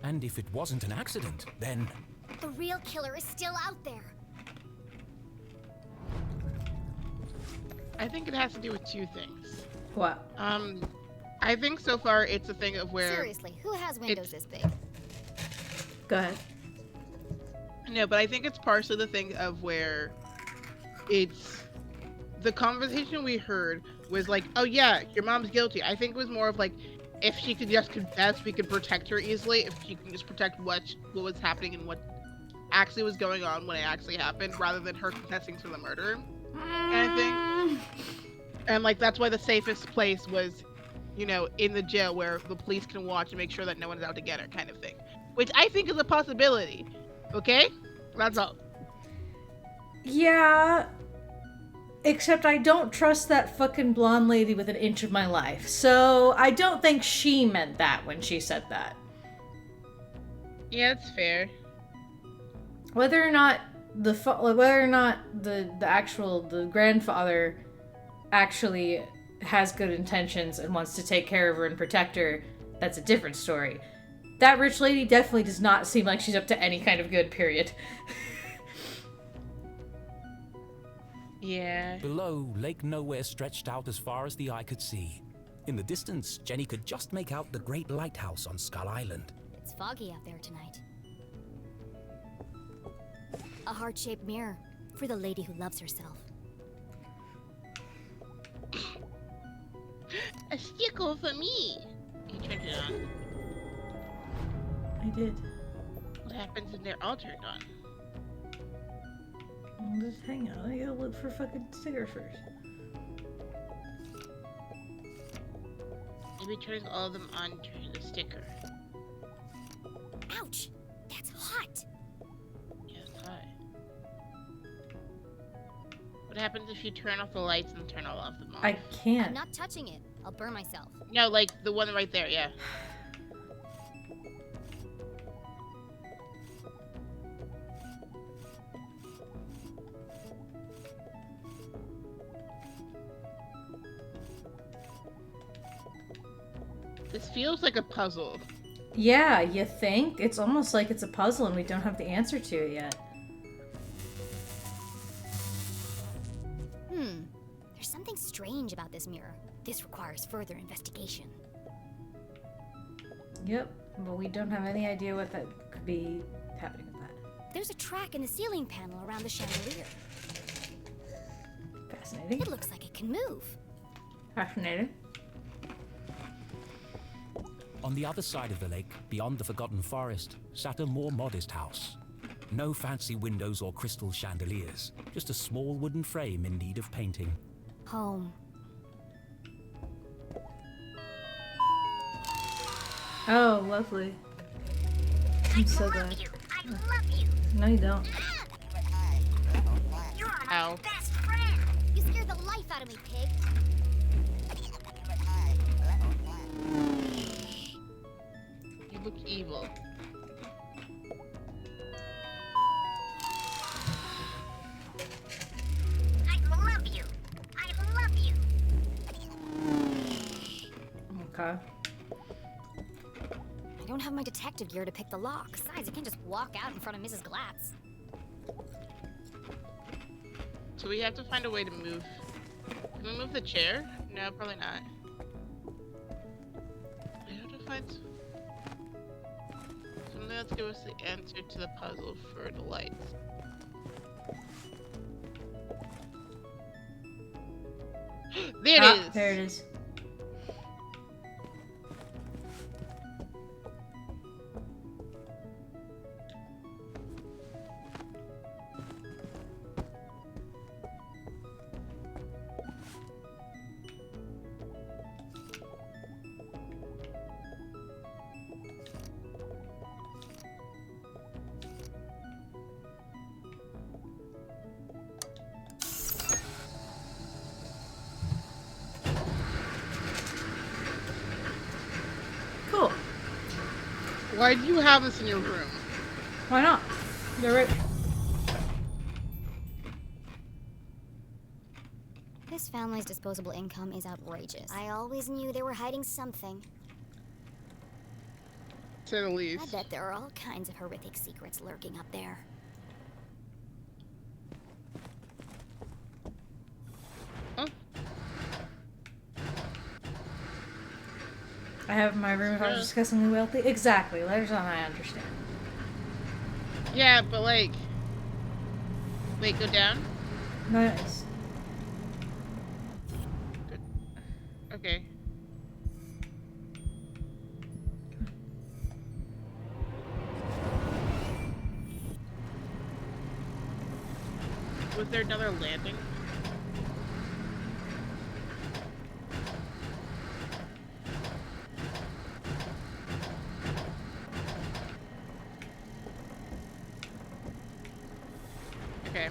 [SPEAKER 5] And if it wasn't an accident, then...
[SPEAKER 4] The real killer is still out there.
[SPEAKER 2] I think it has to do with two things.
[SPEAKER 1] What?
[SPEAKER 2] I think so far it's a thing of where...
[SPEAKER 4] Seriously, who has windows this big?
[SPEAKER 1] Go ahead.
[SPEAKER 2] No, but I think it's partially the thing of where it's... The conversation we heard was like, oh yeah, your mom's guilty. I think it was more of like, if she could just confess, we could protect her easily. If she can just protect what was happening and what actually was going on when it actually happened, rather than her confessing to the murder. And I think, and like that's why the safest place was, you know, in the jail where the police can watch and make sure that no one's out to get her, kind of thing. Which I think is a possibility. Okay, that's all.
[SPEAKER 1] Yeah. Except I don't trust that fucking blonde lady with an inch of my life. So I don't think she meant that when she said that.
[SPEAKER 2] Yeah, it's fair.
[SPEAKER 1] Whether or not the grandfather actually has good intentions and wants to take care of her and protect her, that's a different story. That rich lady definitely does not seem like she's up to any kind of good, period.
[SPEAKER 2] Yeah.
[SPEAKER 5] Below, Lake Nowhere stretched out as far as the eye could see. In the distance, Jenny could just make out the great lighthouse on Skull Island.
[SPEAKER 4] It's foggy out there tonight. A heart-shaped mirror for the lady who loves herself.
[SPEAKER 2] A stickle for me. You turned it on.
[SPEAKER 1] I did.
[SPEAKER 2] What happens when they're all turned on?
[SPEAKER 1] Well, just hang out. I gotta look for fucking stickers first.
[SPEAKER 2] Maybe turning all of them on turns the sticker.
[SPEAKER 4] Ouch! That's hot!
[SPEAKER 2] Yeah, it's hot. What happens if you turn off the lights and turn all of them off?
[SPEAKER 1] I can't.
[SPEAKER 4] I'm not touching it. I'll burn myself.
[SPEAKER 2] No, like the one right there, yeah. This feels like a puzzle.
[SPEAKER 1] Yeah, you think? It's almost like it's a puzzle and we don't have the answer to it yet.
[SPEAKER 4] There's something strange about this mirror. This requires further investigation.
[SPEAKER 1] Yep, but we don't have any idea what that could be happening with that.
[SPEAKER 4] There's a track in the ceiling panel around the chandelier.
[SPEAKER 1] Fascinating.
[SPEAKER 4] It looks like it can move.
[SPEAKER 1] Fascinating.
[SPEAKER 5] On the other side of the lake, beyond the Forgotten Forest, sat a more modest house. No fancy windows or crystal chandeliers, just a small wooden frame in need of painting.
[SPEAKER 4] Home.
[SPEAKER 1] Oh, lovely. I'm so glad.
[SPEAKER 4] I love you.
[SPEAKER 1] No, you don't.
[SPEAKER 4] You're
[SPEAKER 2] Ow.
[SPEAKER 4] my best friend. You scared the life out of me, pig.
[SPEAKER 2] You look evil.
[SPEAKER 4] I love you. I love you.
[SPEAKER 1] Okay.
[SPEAKER 4] I don't have my detective gear to pick the lock. Besides, I can't just walk out in front of Mrs. Glatz.
[SPEAKER 2] So we have to find a way to move. Can we move the chair? No, probably not. We have to find something that's give us the answer to the puzzle for the lights. There it is!
[SPEAKER 1] There it is.
[SPEAKER 2] Why do you have this in your room?
[SPEAKER 1] Why not? They're rich.
[SPEAKER 4] This family's disposable income is outrageous. I always knew they were hiding something.
[SPEAKER 2] To say the least.
[SPEAKER 4] I bet there are all kinds of horrific secrets lurking up there.
[SPEAKER 2] Huh?
[SPEAKER 1] I have in my room if I was disgustingly wealthy. Exactly. Letters on, I understand.
[SPEAKER 2] Yeah, but like... Wait, go down?
[SPEAKER 1] Nice.
[SPEAKER 2] Okay. Was there another landing? Okay.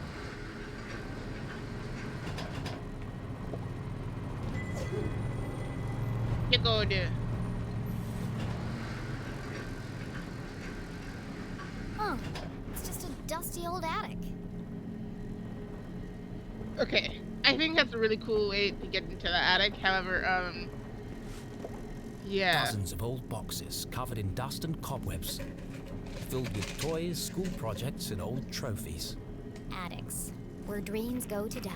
[SPEAKER 2] You go there.
[SPEAKER 4] Oh, it's just a dusty old attic.
[SPEAKER 2] Okay. I think that's a really cool way to get into the attic. However, yeah.
[SPEAKER 5] Dozens of old boxes covered in dust and cobwebs, filled with toys, school projects, and old trophies.
[SPEAKER 4] Attics, where dreams go to die.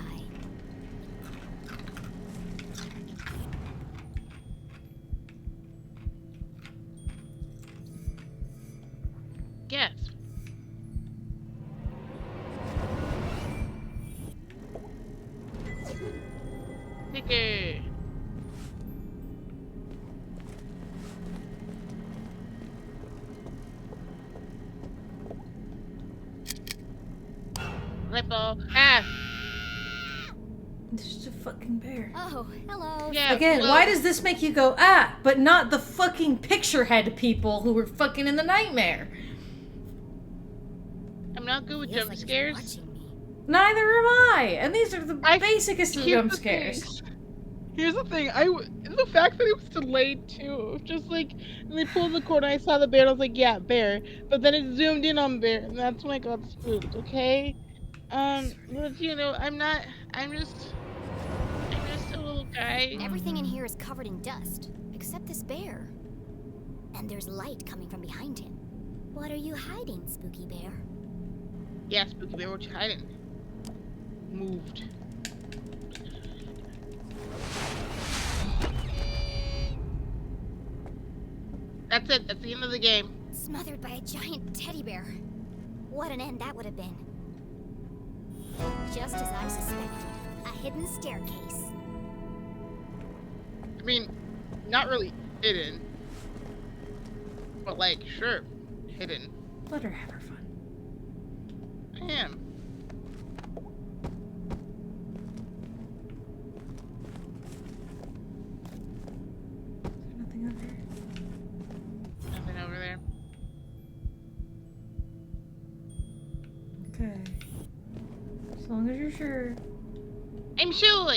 [SPEAKER 2] Yes. Sticker. Ripple. Ah.
[SPEAKER 1] It's just a fucking bear.
[SPEAKER 4] Oh, hello.
[SPEAKER 2] Yeah.
[SPEAKER 1] Again,
[SPEAKER 2] well,
[SPEAKER 1] why does this make you go, ah, but not the fucking picture head people who were fucking in the nightmare?
[SPEAKER 2] I'm not good with
[SPEAKER 4] Feels
[SPEAKER 2] jump
[SPEAKER 4] like he's
[SPEAKER 2] scares.
[SPEAKER 4] watching me.
[SPEAKER 1] Neither am I. And these are the basicest of
[SPEAKER 2] Here's
[SPEAKER 1] jump
[SPEAKER 2] the
[SPEAKER 1] scares.
[SPEAKER 2] thing. Here's the thing. The fact that it was delayed too. Just like when they pulled the cord, and I saw the bear. And I was like, yeah, bear. But then it zoomed in on bear, and that's when I got spooked. Okay. But you know, I'm just a little guy.
[SPEAKER 4] Everything in here is covered in dust, except this bear. And there's light coming from behind him. What are you hiding, Spooky Bear?
[SPEAKER 2] Yeah, spooky bear, what you hiding? Moved. That's it. That's the end of the game.
[SPEAKER 4] Smothered by a giant teddy bear. What an end that would have been. Just as I suspected, a hidden staircase.
[SPEAKER 2] I mean, not really hidden. But like, sure, hidden.
[SPEAKER 1] Let her have her fun.
[SPEAKER 2] I am.
[SPEAKER 1] Is there nothing over here?
[SPEAKER 2] Nothing over there.
[SPEAKER 1] Okay. As long as you're sure.
[SPEAKER 2] I'm sure.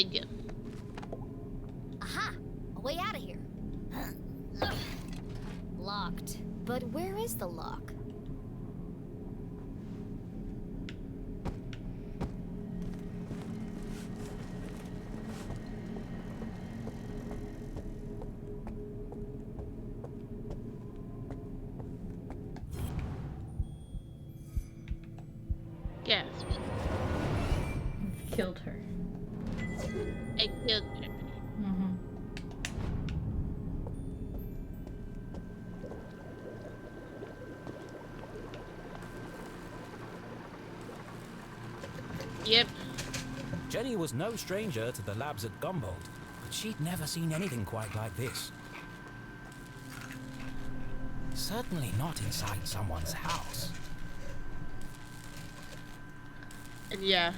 [SPEAKER 4] Aha! A way out of here. Locked. But where is the lock?
[SPEAKER 2] Yes.
[SPEAKER 1] You've killed her.
[SPEAKER 2] I killed her.
[SPEAKER 1] Mm-hmm.
[SPEAKER 2] Yep.
[SPEAKER 5] Jenny was no stranger to the labs at Gumboldt, but she'd never seen anything quite like this. Certainly not inside someone's house.
[SPEAKER 2] And yeah,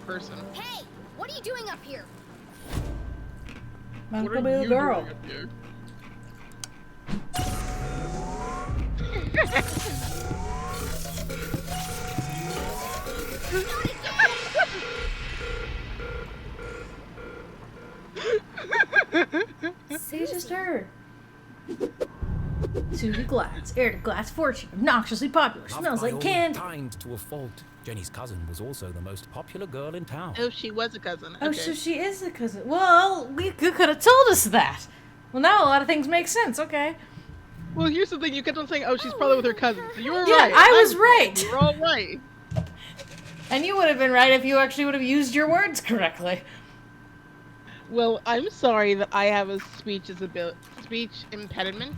[SPEAKER 2] person.
[SPEAKER 4] Hey! What are you doing up here?
[SPEAKER 1] Might
[SPEAKER 2] What
[SPEAKER 1] as
[SPEAKER 2] are
[SPEAKER 1] well be
[SPEAKER 2] you
[SPEAKER 1] the girl.
[SPEAKER 2] doing up here?
[SPEAKER 1] See, it's just her. Susie Glass, heir to Glass fortune, obnoxiously popular, smells like candy.
[SPEAKER 5] Kind to a fault. Jenny's cousin was also the most popular girl in town.
[SPEAKER 2] Oh, she was a cousin.
[SPEAKER 1] Oh,
[SPEAKER 2] Okay.
[SPEAKER 1] so she is a cousin. Well, you could have told us that. Well, now a lot of things make sense. Okay.
[SPEAKER 2] Well, here's the thing. You kept on saying, "Oh, she's probably with her cousin." So you were
[SPEAKER 1] Yeah,
[SPEAKER 2] right.
[SPEAKER 1] I was right.
[SPEAKER 2] You're all right.
[SPEAKER 1] And you would have been right if you actually would have used your words correctly.
[SPEAKER 2] Well, I'm sorry that I have a speech impediment.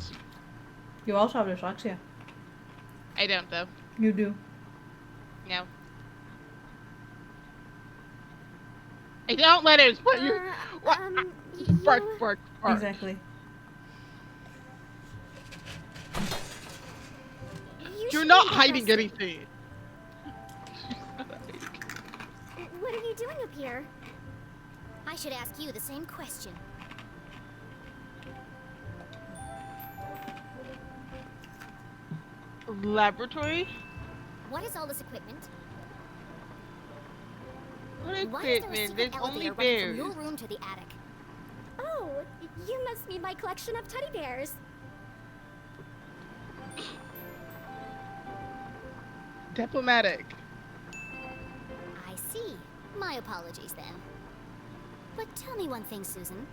[SPEAKER 1] You also have dyslexia.
[SPEAKER 2] I don't, though.
[SPEAKER 1] You do.
[SPEAKER 2] No. I don't let it. What you? What? Bark, bark, bark.
[SPEAKER 1] Exactly.
[SPEAKER 2] You're not hiding anything.
[SPEAKER 4] What are you doing up here? I should ask you the same question.
[SPEAKER 2] Laboratory?
[SPEAKER 4] What is all this equipment?
[SPEAKER 2] What
[SPEAKER 4] Why is there a
[SPEAKER 2] equipment?
[SPEAKER 4] secret
[SPEAKER 2] There's only
[SPEAKER 4] elevator running from
[SPEAKER 2] bears.
[SPEAKER 4] your room to the attic? Oh, you must mean my collection of teddy bears.
[SPEAKER 2] Diplomatic.
[SPEAKER 4] I see. My apologies then. But tell me one thing, Susan.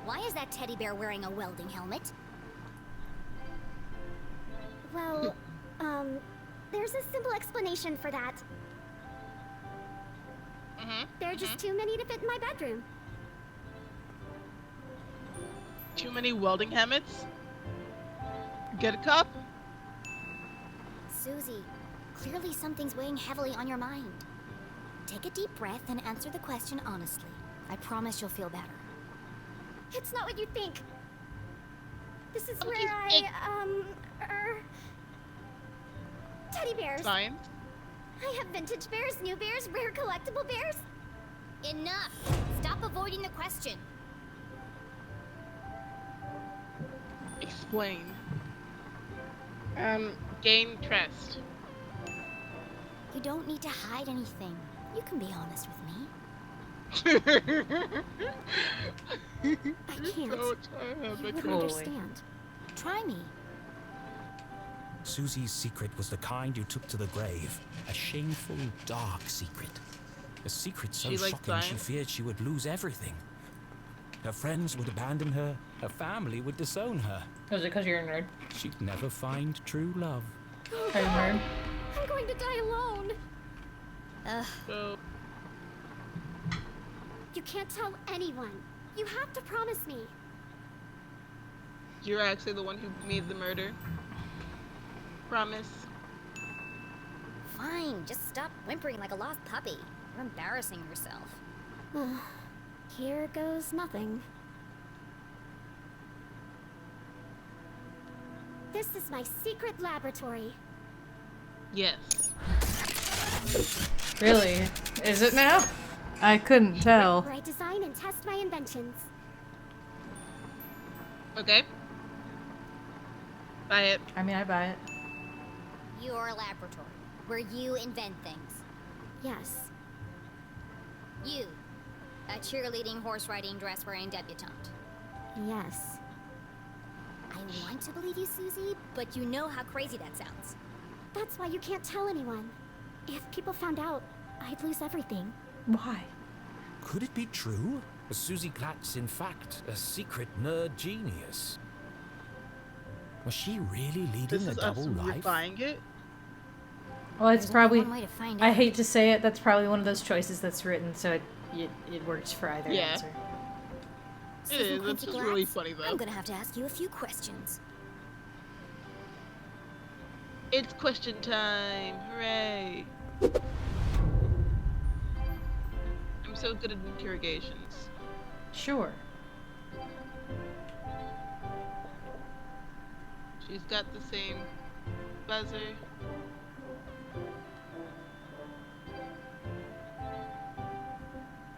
[SPEAKER 4] Why is that teddy bear wearing a welding helmet? Well, there's a simple explanation for that. There are just too many to fit in my bedroom.
[SPEAKER 2] Too many welding helmets? Get a cup?
[SPEAKER 4] Susie, clearly something's weighing heavily on your mind. Take a deep breath and answer the question honestly. I promise you'll feel better. It's not what you think. This is where teddy bears.
[SPEAKER 2] Science?
[SPEAKER 4] I have vintage bears, new bears, rare collectible bears. Enough! Stop avoiding the question.
[SPEAKER 2] Explain. Gain trust.
[SPEAKER 4] You don't need to hide anything. You can be honest with me. I can't. You wouldn't understand. Try me.
[SPEAKER 5] Susie's secret was the kind you took to the grave. A shameful, dark secret. A secret so
[SPEAKER 2] She likes
[SPEAKER 5] shocking she
[SPEAKER 2] science?
[SPEAKER 5] feared she would lose everything. Her friends would abandon her. Her family would disown her.
[SPEAKER 1] Was it because you're a nerd?
[SPEAKER 5] She'd never find true love.
[SPEAKER 1] Are you a nerd?
[SPEAKER 4] I'm going to die alone.
[SPEAKER 2] So,
[SPEAKER 4] You can't tell anyone. You have to promise me.
[SPEAKER 2] you're actually the one who made the murder. Promise.
[SPEAKER 4] Fine, just stop whimpering like a lost puppy. You're embarrassing yourself. Here goes nothing. This is my secret laboratory.
[SPEAKER 2] Yes.
[SPEAKER 1] Really? Is it now? I couldn't tell.
[SPEAKER 4] Where I design and test my inventions.
[SPEAKER 2] Okay. Buy it.
[SPEAKER 1] I mean, I buy it.
[SPEAKER 4] Your laboratory, where you invent things. Yes. You, a cheerleading, horse-riding, dress-wearing debutante. Yes. I want to believe you, Susie, but you know how crazy that sounds. That's why you can't tell anyone. If people found out, I'd lose everything.
[SPEAKER 1] Why?
[SPEAKER 5] Could it be true? Was Susie Glatz, in fact, a secret nerd genius? Was she really leading
[SPEAKER 2] This
[SPEAKER 5] a
[SPEAKER 2] is us
[SPEAKER 5] double life?
[SPEAKER 2] buying it.
[SPEAKER 1] Well, it's
[SPEAKER 4] There's
[SPEAKER 1] probably.
[SPEAKER 4] only one way to find
[SPEAKER 1] I
[SPEAKER 4] out.
[SPEAKER 1] hate to say it. That's probably one of those choices that's written, so it works for either
[SPEAKER 2] Yeah.
[SPEAKER 1] answer.
[SPEAKER 2] It
[SPEAKER 4] Susan
[SPEAKER 2] is. It's
[SPEAKER 4] Quincy
[SPEAKER 2] just really
[SPEAKER 4] Glatz,
[SPEAKER 2] funny though.
[SPEAKER 4] I'm gonna have to ask you a few questions.
[SPEAKER 2] It's question time. Hooray. I'm so good at interrogations.
[SPEAKER 1] Sure.
[SPEAKER 2] She's got the same buzzer.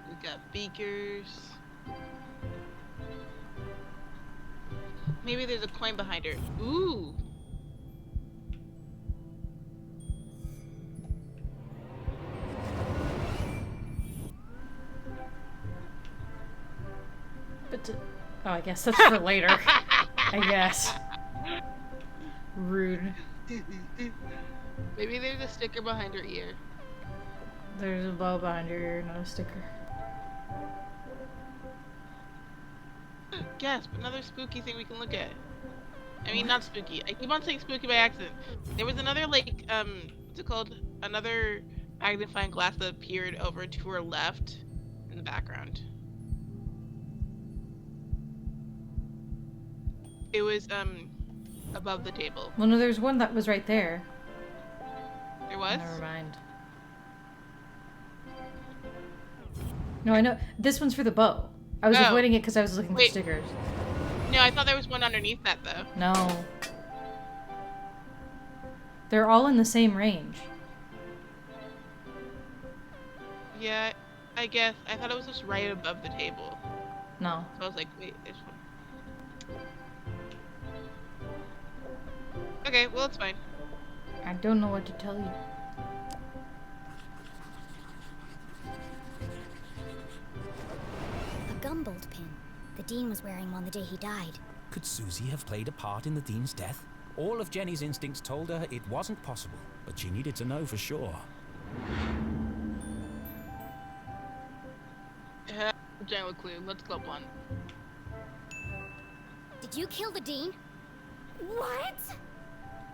[SPEAKER 2] We got beakers. Maybe there's a coin behind her. Ooh.
[SPEAKER 1] But oh, I guess that's for later. I guess. Rude.
[SPEAKER 2] Maybe there's a sticker behind her ear.
[SPEAKER 1] There's a bow behind your ear, not a sticker.
[SPEAKER 2] Gasp, another spooky thing we can look at. I mean, not spooky. I keep on saying spooky by accident. There was another, like, what's it called? Another magnifying glass that appeared over to her left in the background. It was, above the table.
[SPEAKER 1] Well, no, there's one that was right there.
[SPEAKER 2] There was?
[SPEAKER 1] Never mind. No, I know. This one's for the bow. I was avoiding it because I was looking for stickers.
[SPEAKER 2] No, I thought there was one underneath that, though.
[SPEAKER 1] No. They're all in the same range.
[SPEAKER 2] Yeah, I guess. I thought it was just right above the table.
[SPEAKER 1] No.
[SPEAKER 2] So I was like, wait, there's one. Okay, well, it's fine.
[SPEAKER 1] I don't know what to tell you.
[SPEAKER 4] A gumbolt pin. The Dean was wearing one the day he died.
[SPEAKER 5] Could Susie have played a part in the Dean's death? All of Jenny's instincts told her it wasn't possible, but she needed to know for sure.
[SPEAKER 2] General clue. Let's club one.
[SPEAKER 4] Did you kill the Dean? What?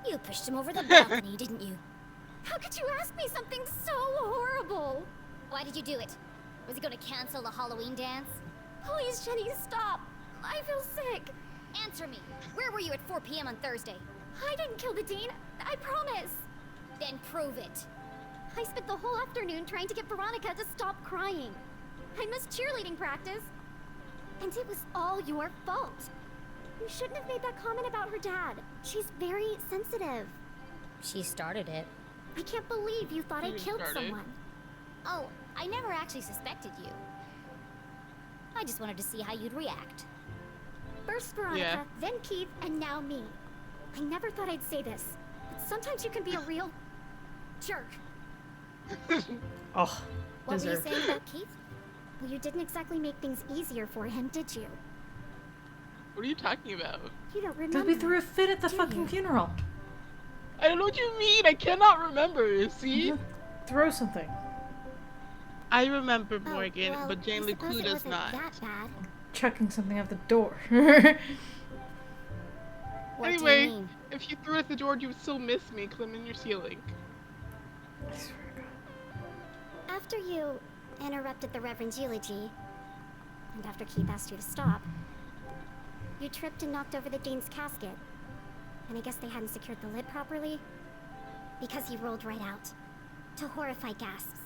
[SPEAKER 4] You pushed him over the balcony, didn't you? How could you ask me something so horrible? Why did you do it? Was he going to cancel the Halloween dance? Please, Jenny, stop. I feel sick. Answer me. Where were you at 4 p.m. on Thursday? I didn't kill the Dean. I promise. Then prove it. I spent the whole afternoon trying to get Veronica to stop crying. I missed cheerleading practice. And it was all your fault. You shouldn't have made that comment about her dad. She's very sensitive. She started it. I can't believe you thought I killed someone. Oh, I never actually suspected you. I just wanted to see how you'd react. First Veronica, then Keith, and now me. I never thought I'd say this, but sometimes you can be a real jerk.
[SPEAKER 1] Oh,
[SPEAKER 4] what were you saying about Keith? Well, you didn't exactly make things easier for him, did you?
[SPEAKER 2] What are you talking about?
[SPEAKER 4] You don't remember.
[SPEAKER 1] Because we threw a fit at the fucking funeral.
[SPEAKER 2] I don't know what you mean. I cannot remember. See?
[SPEAKER 1] Throw something.
[SPEAKER 2] I remember Morgan, but Jane LeClue does not.
[SPEAKER 4] That bad.
[SPEAKER 1] Chucking something out the door.
[SPEAKER 2] Anyway, if you threw it at the door, you would still miss me because I'm in your ceiling.
[SPEAKER 1] I swear to God.
[SPEAKER 4] After you interrupted the Reverend's eulogy, and after Keith asked you to stop, you tripped and knocked over the Dean's casket. And I guess they hadn't secured the lid properly, because he rolled right out, to horrified gasps,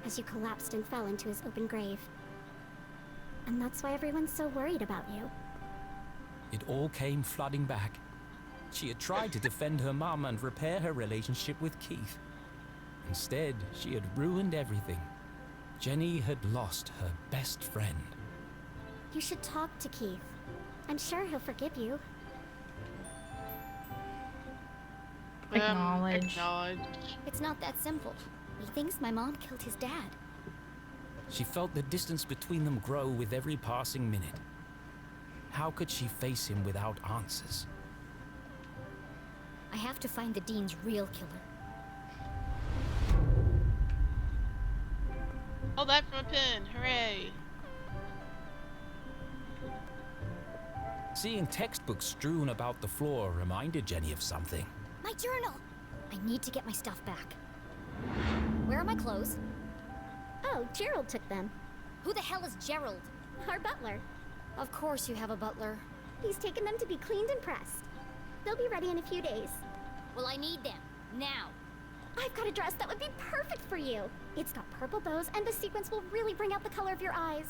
[SPEAKER 4] as you collapsed and fell into his open grave. And that's why everyone's so worried about you.
[SPEAKER 5] It all came flooding back. She had tried to defend her mum and repair her relationship with Keith. Instead, she had ruined everything. Jenny had lost her best friend.
[SPEAKER 4] You should talk to Keith. I'm sure he'll forgive you.
[SPEAKER 1] Acknowledge.
[SPEAKER 4] It's not that simple. He thinks my mom killed his dad.
[SPEAKER 5] She felt the distance between them grow with every passing minute. How could she face him without answers?
[SPEAKER 4] I have to find the Dean's real killer.
[SPEAKER 2] All that from a pin. Hooray.
[SPEAKER 5] Seeing textbooks strewn about the floor reminded Jenny of something.
[SPEAKER 4] My journal! I need to get my stuff back. Where are my clothes? Oh, Gerald took them. Who the hell is Gerald? Our butler. Of course you have a butler. He's taken them to be cleaned and pressed. They'll be ready in a few days. Well, I need them. Now. I've got a dress that would be perfect for you. It's got purple bows, and the sequins will really bring out the color of your eyes.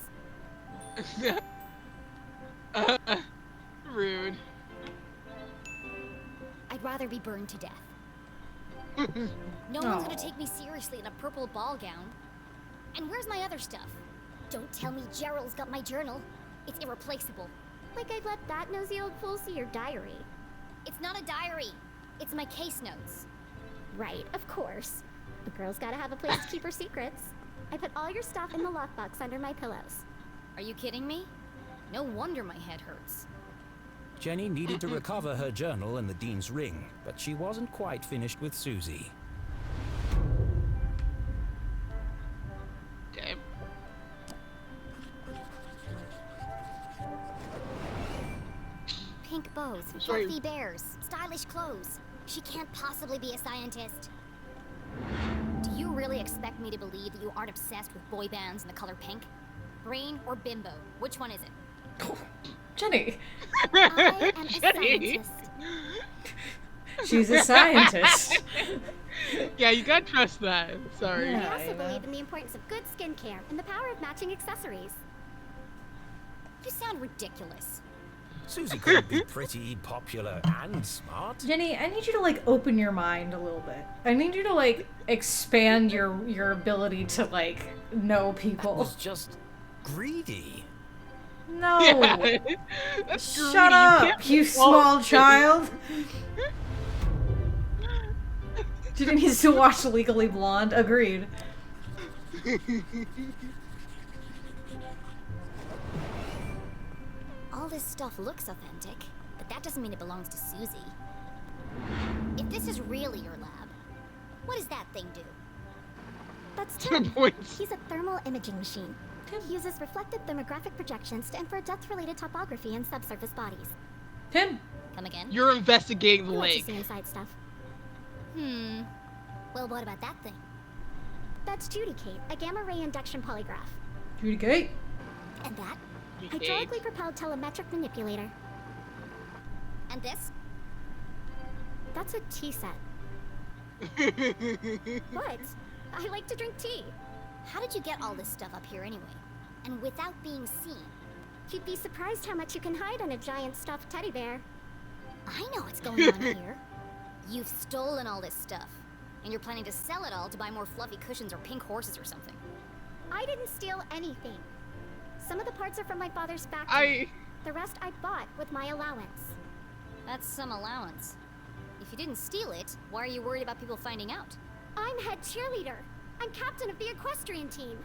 [SPEAKER 2] Rude.
[SPEAKER 4] I'd rather be burned to death. No one's gonna take me seriously in a purple ball gown. And where's my other stuff? Don't tell me Gerald's got my journal. It's irreplaceable. Like I'd let that nosy old fool see your diary. It's not a diary. It's my case notes. Right, of course. A girl's gotta have a place to keep her secrets. I put all your stuff in the lockbox under my pillows. Are you kidding me? No wonder my head hurts.
[SPEAKER 5] Jenny needed to recover her journal and the Dean's ring, but she wasn't quite finished with Susie.
[SPEAKER 2] Okay.
[SPEAKER 4] Pink bows,
[SPEAKER 2] Sorry.
[SPEAKER 4] fluffy bears, stylish clothes. She can't possibly be a scientist. Do you really expect me to believe that you aren't obsessed with boy bands and the color pink? Brain or bimbo? Which one is it?
[SPEAKER 1] Jenny.
[SPEAKER 4] I am a
[SPEAKER 2] Jenny.
[SPEAKER 4] scientist.
[SPEAKER 1] She's a scientist.
[SPEAKER 2] Yeah, you gotta trust that. Sorry.
[SPEAKER 1] Yeah.
[SPEAKER 4] I also
[SPEAKER 1] you know.
[SPEAKER 4] believe in the importance of good skincare and the power of matching accessories. You sound ridiculous.
[SPEAKER 5] Susie couldn't be pretty, popular, and smart.
[SPEAKER 1] Jenny, I need you to like open your mind a little bit. I need you to like expand your ability to like know
[SPEAKER 5] That
[SPEAKER 1] people.
[SPEAKER 5] was just greedy.
[SPEAKER 1] No.
[SPEAKER 2] Yeah. That's greedy.
[SPEAKER 1] Shut up,
[SPEAKER 2] can't
[SPEAKER 1] you
[SPEAKER 2] be
[SPEAKER 1] small
[SPEAKER 2] false.
[SPEAKER 1] child. Jenny needs to watch Legally Blonde. Agreed.
[SPEAKER 4] All this stuff looks authentic, but that doesn't mean it belongs to Susie. If this is really your lab, what does that thing do? That's Tim.
[SPEAKER 2] Points.
[SPEAKER 4] He's a thermal imaging machine. He uses reflected thermographic projections to infer depth-related topography in subsurface bodies.
[SPEAKER 1] Tim.
[SPEAKER 4] Come again?
[SPEAKER 2] You're investigating the
[SPEAKER 4] He lets you
[SPEAKER 2] lake.
[SPEAKER 4] see inside stuff. Well, what about that thing? That's Judy Kate, a gamma-ray induction polygraph.
[SPEAKER 1] Judy Gate.
[SPEAKER 4] And that?
[SPEAKER 2] Okay.
[SPEAKER 4] Hydraulically propelled telemetric manipulator. And this? That's a tea set. What? I like to drink tea. How did you get all this stuff up here anyway? And without being seen? You'd be surprised how much you can hide on a giant stuffed teddy bear. I know what's going on here. You've stolen all this stuff. And you're planning to sell it all to buy more fluffy cushions or pink horses or something. I didn't steal anything. Some of the parts are from my father's factory. The rest I bought with my allowance. That's some allowance. If you didn't steal it, why are you worried about people finding out? I'm head cheerleader. I'm captain of the equestrian team.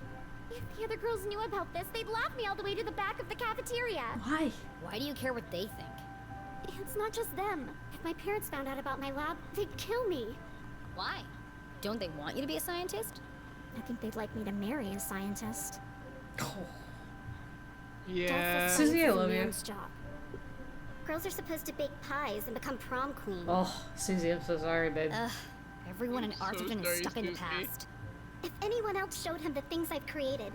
[SPEAKER 4] If the other girls knew about this, they'd laugh me all the way to the back of the cafeteria.
[SPEAKER 1] Why?
[SPEAKER 4] Why do you care what they think? It's not just them. If my parents found out about my lab, they'd kill me. Why? Don't they want you to be a scientist? I think they'd like me to marry a scientist.
[SPEAKER 2] Yeah.
[SPEAKER 1] Susie, I love you.
[SPEAKER 4] Job. Girls are supposed to bake pies and become prom queen.
[SPEAKER 1] Oh, Susie, I'm so sorry, babe.
[SPEAKER 4] Ugh, everyone in
[SPEAKER 2] I'm so
[SPEAKER 4] Arthurton is
[SPEAKER 2] sorry,
[SPEAKER 4] stuck in the
[SPEAKER 2] Susie.
[SPEAKER 4] past. If anyone else showed him the things I've created,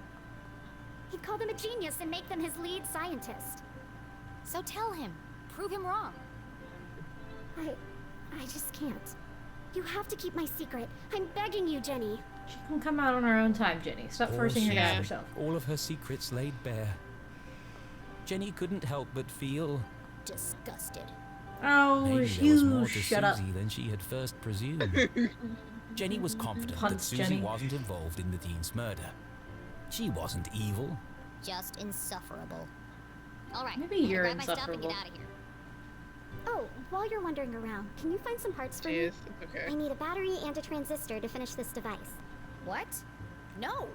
[SPEAKER 4] he'd call them a genius and make them his lead scientist. So tell him. Prove him wrong. I just can't. You have to keep my secret. I'm begging you, Jenny.
[SPEAKER 1] She can come out on her own time, Jenny. Stop forcing her
[SPEAKER 2] Yeah.
[SPEAKER 1] down yourself.
[SPEAKER 5] All of her secrets laid bare. Jenny couldn't help but feel
[SPEAKER 4] Disgusted.
[SPEAKER 1] Oh,
[SPEAKER 5] maybe there was more
[SPEAKER 1] you
[SPEAKER 5] to
[SPEAKER 1] shut up.
[SPEAKER 5] Susie than she had first presumed. Jenny was confident that
[SPEAKER 1] Punts,
[SPEAKER 5] Susie
[SPEAKER 1] Jenny.
[SPEAKER 5] wasn't involved in the Dean's murder. She wasn't evil.
[SPEAKER 4] Just insufferable. All right.
[SPEAKER 1] Maybe
[SPEAKER 4] I'm gonna
[SPEAKER 1] you're
[SPEAKER 4] grab my stuff and get
[SPEAKER 1] insufferable.
[SPEAKER 4] out of here. Oh, while you're wandering around, can you find some parts for me?
[SPEAKER 2] Jeez, it's okay.
[SPEAKER 4] I need a battery and a transistor to finish this device. What? No.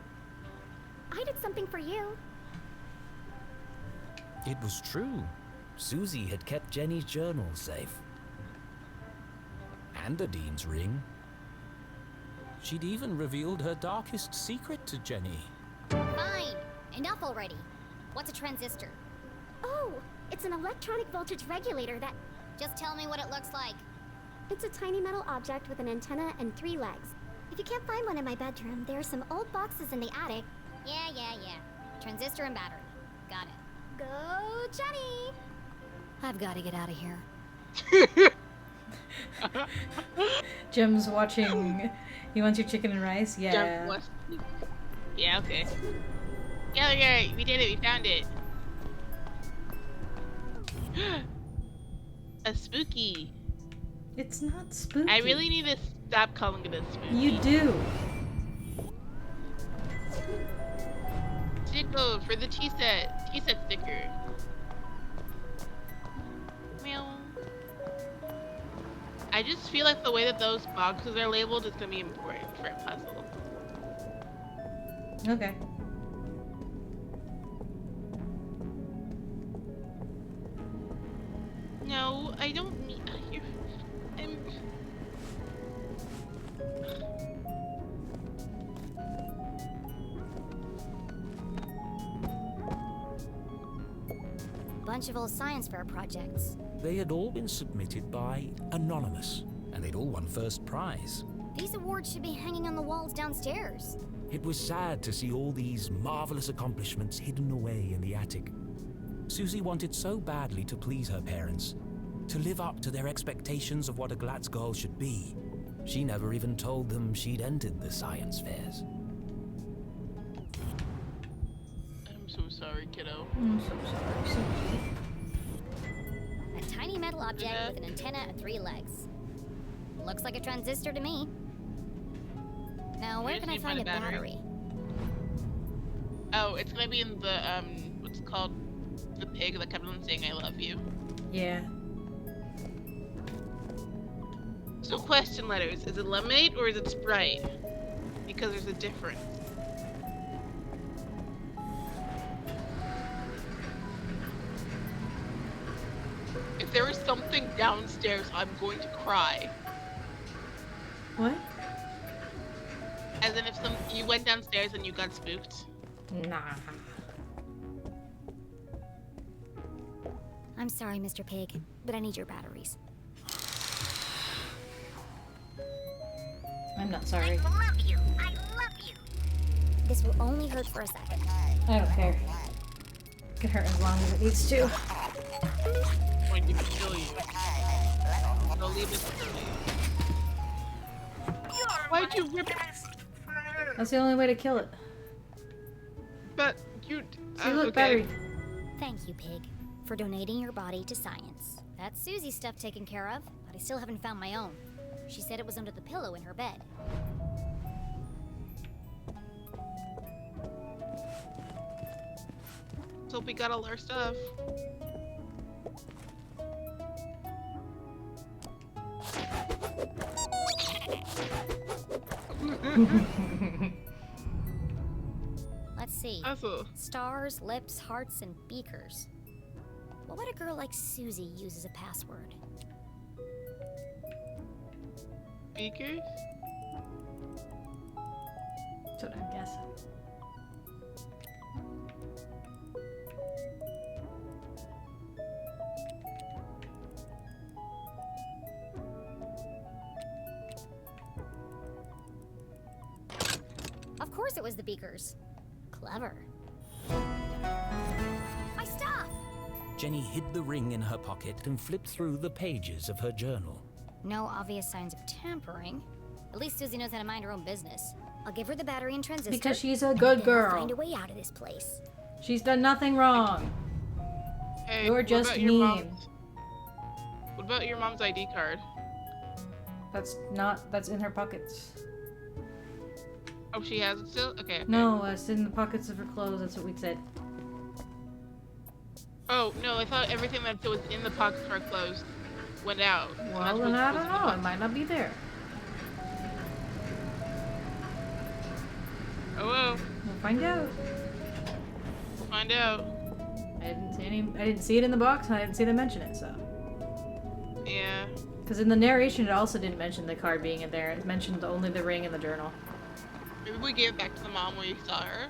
[SPEAKER 4] I did something for you.
[SPEAKER 5] It was true. Susie had kept Jenny's journal safe. And the Dean's ring. She'd even revealed her darkest secret to Jenny.
[SPEAKER 4] Fine. Enough already. What's a transistor? Oh, it's an electronic voltage regulator that... Just tell me what it looks like. It's a tiny metal object with an antenna and 3 legs. If you can't find one in my bedroom, there are some old boxes in the attic. Yeah. Transistor and battery. Got it. Go, Jenny! I've got to get out of here.
[SPEAKER 1] Jim's watching. He wants your chicken and rice? Yeah.
[SPEAKER 2] Yeah, okay. Yeah, we did it. We found it. A spooky.
[SPEAKER 1] It's not spooky.
[SPEAKER 2] I really need to stop calling it a spooky.
[SPEAKER 1] You do.
[SPEAKER 2] Sticker for the tea set sticker. Meow. I just feel like the way that those boxes are labeled is gonna be important for a puzzle.
[SPEAKER 1] Okay.
[SPEAKER 2] No, I don't mean. I'm.
[SPEAKER 4] Bunch of old science fair projects.
[SPEAKER 5] They had all been submitted by Anonymous, and they'd all won first prize.
[SPEAKER 4] These awards should be hanging on the walls downstairs.
[SPEAKER 5] It was sad to see all these marvelous accomplishments hidden away in the attic. Susie wanted so badly to please her parents, to live up to their expectations of what a Glatz girl should be. She never even told them she'd entered the science fairs.
[SPEAKER 2] I'm so sorry, kiddo.
[SPEAKER 1] I'm so sorry, Susie.
[SPEAKER 4] A tiny metal object with an antenna and 3 legs. Looks like a transistor to me. Now, where can I find a battery?
[SPEAKER 2] Oh, it's gonna be in the, what's it called? The pig that kept on saying I love you.
[SPEAKER 1] Yeah.
[SPEAKER 2] So question letters, is it lemonade or is it Sprite? Because there's a difference. If there is something downstairs, I'm going to cry.
[SPEAKER 1] What?
[SPEAKER 2] As in if you went downstairs and you got spooked.
[SPEAKER 1] Nah.
[SPEAKER 4] I'm sorry, Mr. Pig, but I need your batteries.
[SPEAKER 1] I'm not sorry.
[SPEAKER 4] I love you. I love you. This will only hurt for a second.
[SPEAKER 1] I don't care. It can hurt as long as it needs to.
[SPEAKER 2] I'm going to kill you. I'll leave this to you. Why'd you rip it?
[SPEAKER 1] That's the only way to kill it.
[SPEAKER 2] But you.
[SPEAKER 1] See, look,
[SPEAKER 2] okay.
[SPEAKER 1] battery.
[SPEAKER 4] Thank you, Pig, for donating your body to science. That's Susie's stuff taken care of, but I still haven't found my own. She said it was under the pillow in her bed.
[SPEAKER 2] Let's hope we got all our stuff.
[SPEAKER 4] Let's see.
[SPEAKER 2] Also,
[SPEAKER 4] Stars, lips, hearts, and beakers. What would a girl like Susie use as a password?
[SPEAKER 2] speakers?
[SPEAKER 1] That's what I'm guessing.
[SPEAKER 4] Of course it was the beakers. Clever. My stuff!
[SPEAKER 5] Jenny hid the ring in her pocket and flipped through the pages of her journal.
[SPEAKER 4] No obvious signs of tampering. At least Susie knows how to mind her own business. I'll give her the battery and transistor.
[SPEAKER 1] Because she's a good
[SPEAKER 4] then
[SPEAKER 1] girl.
[SPEAKER 4] I'll find a way out of this place.
[SPEAKER 1] She's done nothing wrong.
[SPEAKER 2] Hey,
[SPEAKER 1] You're
[SPEAKER 2] what
[SPEAKER 1] just
[SPEAKER 2] about your
[SPEAKER 1] mean.
[SPEAKER 2] What about your mom's ID card?
[SPEAKER 1] That's in her pockets.
[SPEAKER 2] Oh, she has it still? Okay.
[SPEAKER 1] No, it's in the pockets of her clothes. That's what we said.
[SPEAKER 2] Oh, no, I thought everything that was in the pockets of her clothes went out.
[SPEAKER 1] Well, then I don't know. It might not be there.
[SPEAKER 2] Oh, well.
[SPEAKER 1] We'll find out.
[SPEAKER 2] We'll find out.
[SPEAKER 1] I didn't see it in the box, and I didn't see them mention it, so.
[SPEAKER 2] Yeah.
[SPEAKER 1] Because in the narration, it also didn't mention the card being in there. It mentioned only the ring and the journal.
[SPEAKER 2] Maybe we gave it back to the mom when you saw her.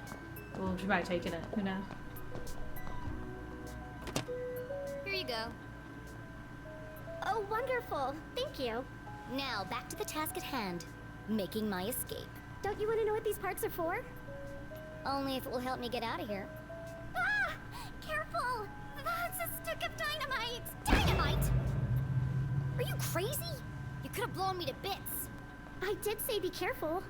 [SPEAKER 1] Well, she might have taken it. Who knows?
[SPEAKER 4] Here you go.
[SPEAKER 8] Oh, wonderful. Thank you.
[SPEAKER 4] Now, back to the task at hand. Making my escape.
[SPEAKER 8] Don't you want to know what these parks are for?
[SPEAKER 4] Only if it will help me get out of here.
[SPEAKER 8] Ah! Careful! That's a stick of dynamite!
[SPEAKER 4] Dynamite? Are you crazy? You could have blown me to bits.
[SPEAKER 8] I did say be careful.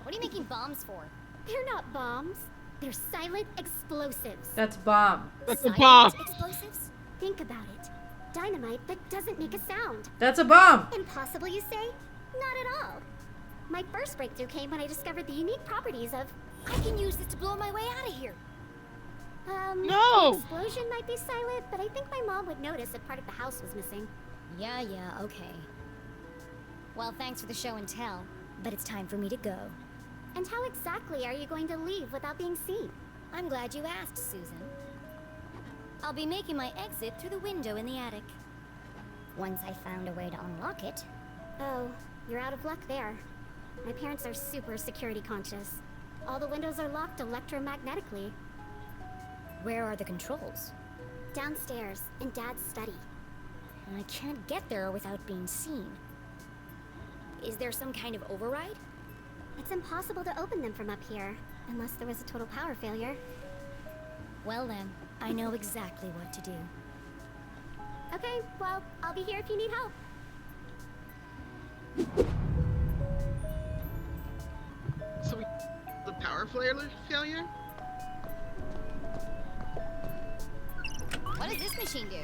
[SPEAKER 4] What are you making bombs for?
[SPEAKER 8] They're not bombs. They're silent explosives.
[SPEAKER 1] That's bomb.
[SPEAKER 2] That's a
[SPEAKER 4] Silent
[SPEAKER 2] bomb!
[SPEAKER 4] explosives?
[SPEAKER 8] Think about it. Dynamite that doesn't make a sound.
[SPEAKER 1] That's a bomb!
[SPEAKER 8] Impossible, you say? Not at all. My first breakthrough came when I discovered the unique properties of...
[SPEAKER 4] I can use this to blow my way out of here.
[SPEAKER 2] No!
[SPEAKER 8] The explosion might be silent, but I think my mom would notice if part of the house was missing.
[SPEAKER 4] Yeah, okay. Well, thanks for the show and tell, but it's time for me to go.
[SPEAKER 8] And how exactly are you going to leave without being seen?
[SPEAKER 4] I'm glad you asked, Susan. I'll be making my exit through the window in the attic.
[SPEAKER 8] Once I found a way to unlock it. Oh, you're out of luck there. My parents are super security conscious. All the windows are locked electromagnetically.
[SPEAKER 4] Where are the controls?
[SPEAKER 8] Downstairs, in Dad's study.
[SPEAKER 4] I can't get there without being seen. Is there some kind of override?
[SPEAKER 8] It's impossible to open them from up here, unless there was a total power failure.
[SPEAKER 4] Well then, I know exactly what to do.
[SPEAKER 8] Okay, well, I'll be here if you need help.
[SPEAKER 2] So the power failure?
[SPEAKER 4] What does this machine do?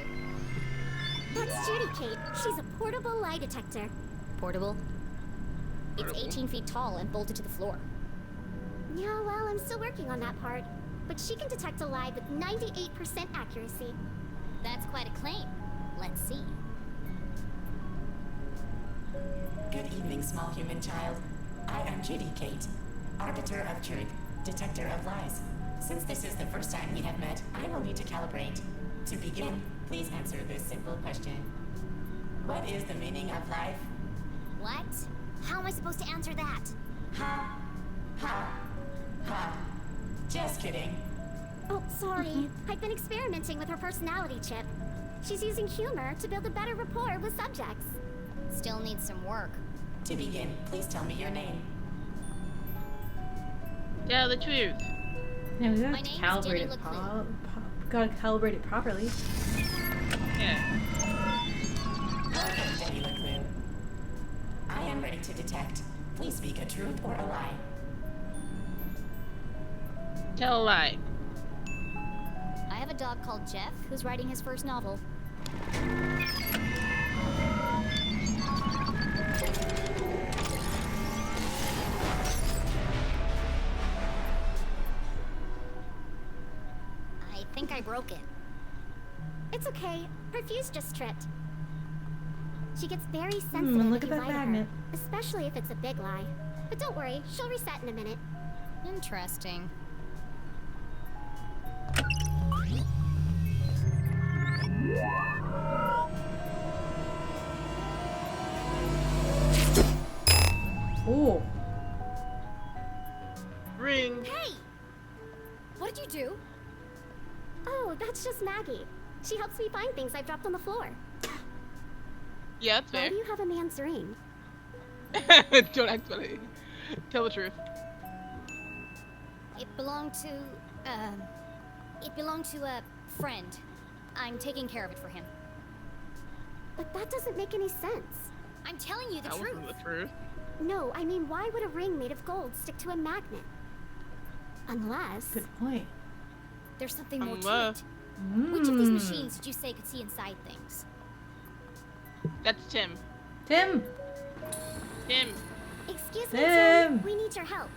[SPEAKER 8] That's Judy, Kate. She's a portable lie detector.
[SPEAKER 4] Portable? It's 18 feet tall and bolted to the floor.
[SPEAKER 8] Yeah, well, I'm still working on that part. But she can detect a lie with 98% accuracy.
[SPEAKER 4] That's quite a claim. Let's see.
[SPEAKER 9] Good evening, small human child. I am Judy, Kate, arbiter of truth, detector of lies. Since this is the first time we have met, I will need to calibrate. To begin, please answer this simple question. What is the meaning of life?
[SPEAKER 8] What? How am I supposed to answer that?
[SPEAKER 9] Ha! Ha! Ha! Just kidding.
[SPEAKER 8] Oh, sorry. I've been experimenting with her personality chip. She's using humor to build a better rapport with subjects.
[SPEAKER 4] Still needs some work.
[SPEAKER 9] To begin, please tell me your name.
[SPEAKER 2] Tell the truth.
[SPEAKER 1] Yeah, we
[SPEAKER 4] My
[SPEAKER 1] gotta
[SPEAKER 4] name's
[SPEAKER 1] calibrate
[SPEAKER 4] Jenny
[SPEAKER 1] it.
[SPEAKER 4] LeClue.
[SPEAKER 1] Gotta calibrate it properly.
[SPEAKER 2] Yeah.
[SPEAKER 9] Welcome, Jenny LeClue. I am ready to detect. Please speak a truth or a lie.
[SPEAKER 2] Tell a lie.
[SPEAKER 4] I have a dog called Jeff who's writing his first novel. I think I broke it.
[SPEAKER 8] It's okay. Her fuse just tripped. She gets very sensitive
[SPEAKER 1] Look
[SPEAKER 8] if
[SPEAKER 1] at
[SPEAKER 8] you
[SPEAKER 1] that
[SPEAKER 8] lie to her,
[SPEAKER 1] magnet.
[SPEAKER 8] especially if it's a big lie. But don't worry, she'll reset in a minute.
[SPEAKER 4] Interesting.
[SPEAKER 1] Oh.
[SPEAKER 2] Ring.
[SPEAKER 4] Hey! What did you do?
[SPEAKER 8] Oh, that's just Maggie. She helps me find things I've dropped on the floor.
[SPEAKER 2] Yeah, that's
[SPEAKER 8] Why
[SPEAKER 2] fair.
[SPEAKER 8] do you have a man's ring?
[SPEAKER 2] Don't act funny. Tell the truth.
[SPEAKER 4] It belonged to a friend. I'm taking care of it for him.
[SPEAKER 8] But that doesn't make any sense.
[SPEAKER 4] I'm telling you the
[SPEAKER 2] That
[SPEAKER 4] truth.
[SPEAKER 2] wasn't the truth.
[SPEAKER 8] No, I mean, why would a ring made of gold stick to a magnet? Unless...
[SPEAKER 1] Good point.
[SPEAKER 4] There's something more to
[SPEAKER 2] Unless-
[SPEAKER 4] it. Which of these machines did you say could see inside things?
[SPEAKER 2] That's Tim.
[SPEAKER 1] Tim!
[SPEAKER 2] Tim.
[SPEAKER 8] Excuse me,
[SPEAKER 1] Tim!
[SPEAKER 8] Tim. We need your help.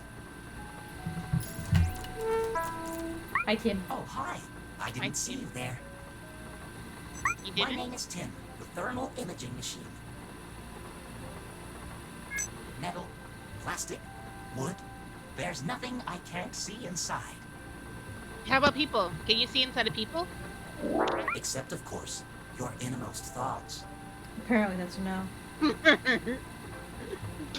[SPEAKER 1] Hi, Tim.
[SPEAKER 10] Oh, hi. I didn't see you there.
[SPEAKER 2] You
[SPEAKER 10] My
[SPEAKER 2] didn't?
[SPEAKER 10] name is Tim, the thermal imaging machine. Metal, plastic, wood. There's nothing I can't see inside.
[SPEAKER 2] How about people? Can you see inside of people?
[SPEAKER 10] Except, of course, your innermost thoughts.
[SPEAKER 1] Apparently that's a no.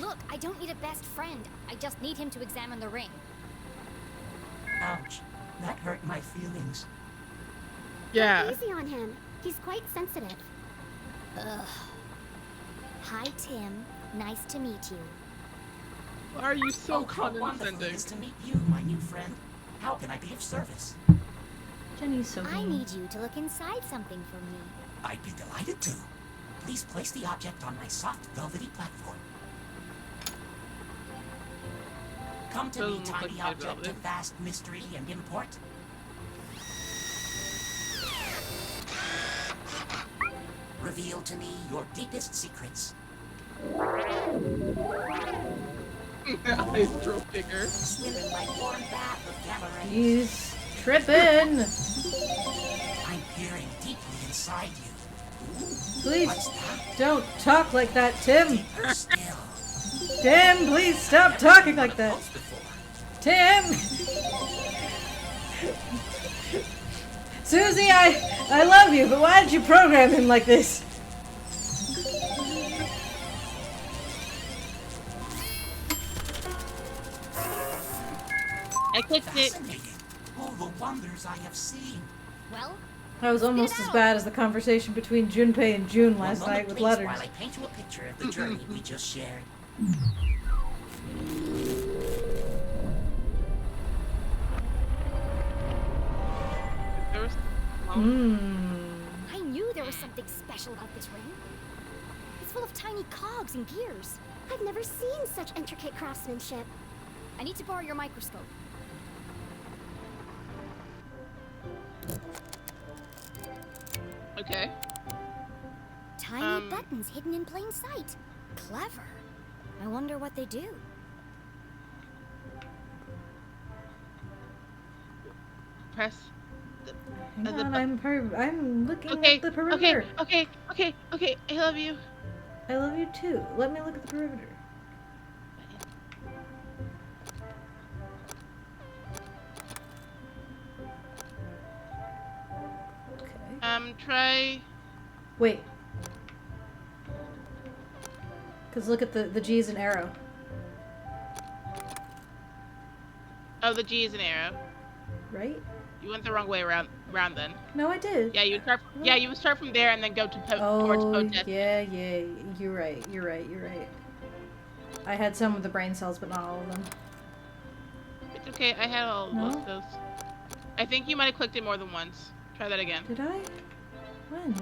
[SPEAKER 4] Look, I don't need a best friend. I just need him to examine the ring.
[SPEAKER 10] Ouch. That hurt my feelings.
[SPEAKER 2] Yeah.
[SPEAKER 8] Easy on him. He's quite sensitive.
[SPEAKER 4] Ugh. Hi, Tim. Nice to meet you.
[SPEAKER 2] Why are you so
[SPEAKER 10] How wonderful it
[SPEAKER 2] condescending?
[SPEAKER 10] is to meet you, my new friend. How can I be of service?
[SPEAKER 1] Jenny's so
[SPEAKER 4] I
[SPEAKER 1] mean.
[SPEAKER 4] need you to look inside something for me.
[SPEAKER 10] I'd be delighted to. Please place the object on my soft, velvety platform. Come to me,
[SPEAKER 2] Doesn't look
[SPEAKER 10] tiny
[SPEAKER 2] like
[SPEAKER 10] object
[SPEAKER 2] velvet.
[SPEAKER 10] of vast mystery and import. Reveal to me your deepest secrets.
[SPEAKER 2] Eyes throw bigger.
[SPEAKER 10] Swim in my warm bath of gamma rays.
[SPEAKER 1] He's tripping!
[SPEAKER 10] I'm peering deeply inside you.
[SPEAKER 1] Please
[SPEAKER 10] What's that?
[SPEAKER 1] don't talk like that, Tim!
[SPEAKER 10] Deeper still.
[SPEAKER 1] Tim, please stop talking like that!
[SPEAKER 10] Close before.
[SPEAKER 1] Tim! Susie, I love you, but why did you program him like this?
[SPEAKER 2] I clicked it.
[SPEAKER 10] Fascinating. All the wonders I have seen.
[SPEAKER 4] Well,
[SPEAKER 1] That was almost as bad as the conversation between Junpei and June last
[SPEAKER 10] One
[SPEAKER 1] night
[SPEAKER 10] moment,
[SPEAKER 1] with
[SPEAKER 10] please,
[SPEAKER 1] letters.
[SPEAKER 10] while I paint you a picture of the journey we just shared.
[SPEAKER 2] There was
[SPEAKER 4] I knew there was something special about this ring. It's full of tiny cogs and gears.
[SPEAKER 8] I've never seen such intricate craftsmanship.
[SPEAKER 4] I need to borrow your microscope.
[SPEAKER 2] okay.
[SPEAKER 4] Tiny buttons hidden in plain sight. Clever. I wonder what they do.
[SPEAKER 2] Press.
[SPEAKER 1] Hang on, I'm looking at the
[SPEAKER 2] Okay,
[SPEAKER 1] perimeter.
[SPEAKER 2] okay. I love you.
[SPEAKER 1] I love you too. Let me look at the perimeter. Okay.
[SPEAKER 2] Try.
[SPEAKER 1] Wait. Cause look at the G is an arrow.
[SPEAKER 2] Oh, the G is an arrow.
[SPEAKER 1] Right?
[SPEAKER 2] You went the wrong way around then.
[SPEAKER 1] No, I did.
[SPEAKER 2] Yeah, you would start. Yeah, you would start from there and then go to towards
[SPEAKER 1] Oh,
[SPEAKER 2] Potest.
[SPEAKER 1] yeah. You're right. I had some of the brain cells, but not all of them.
[SPEAKER 2] It's okay. I had all of those. I think you might have clicked it more than once. Try that again.
[SPEAKER 1] Did I? When?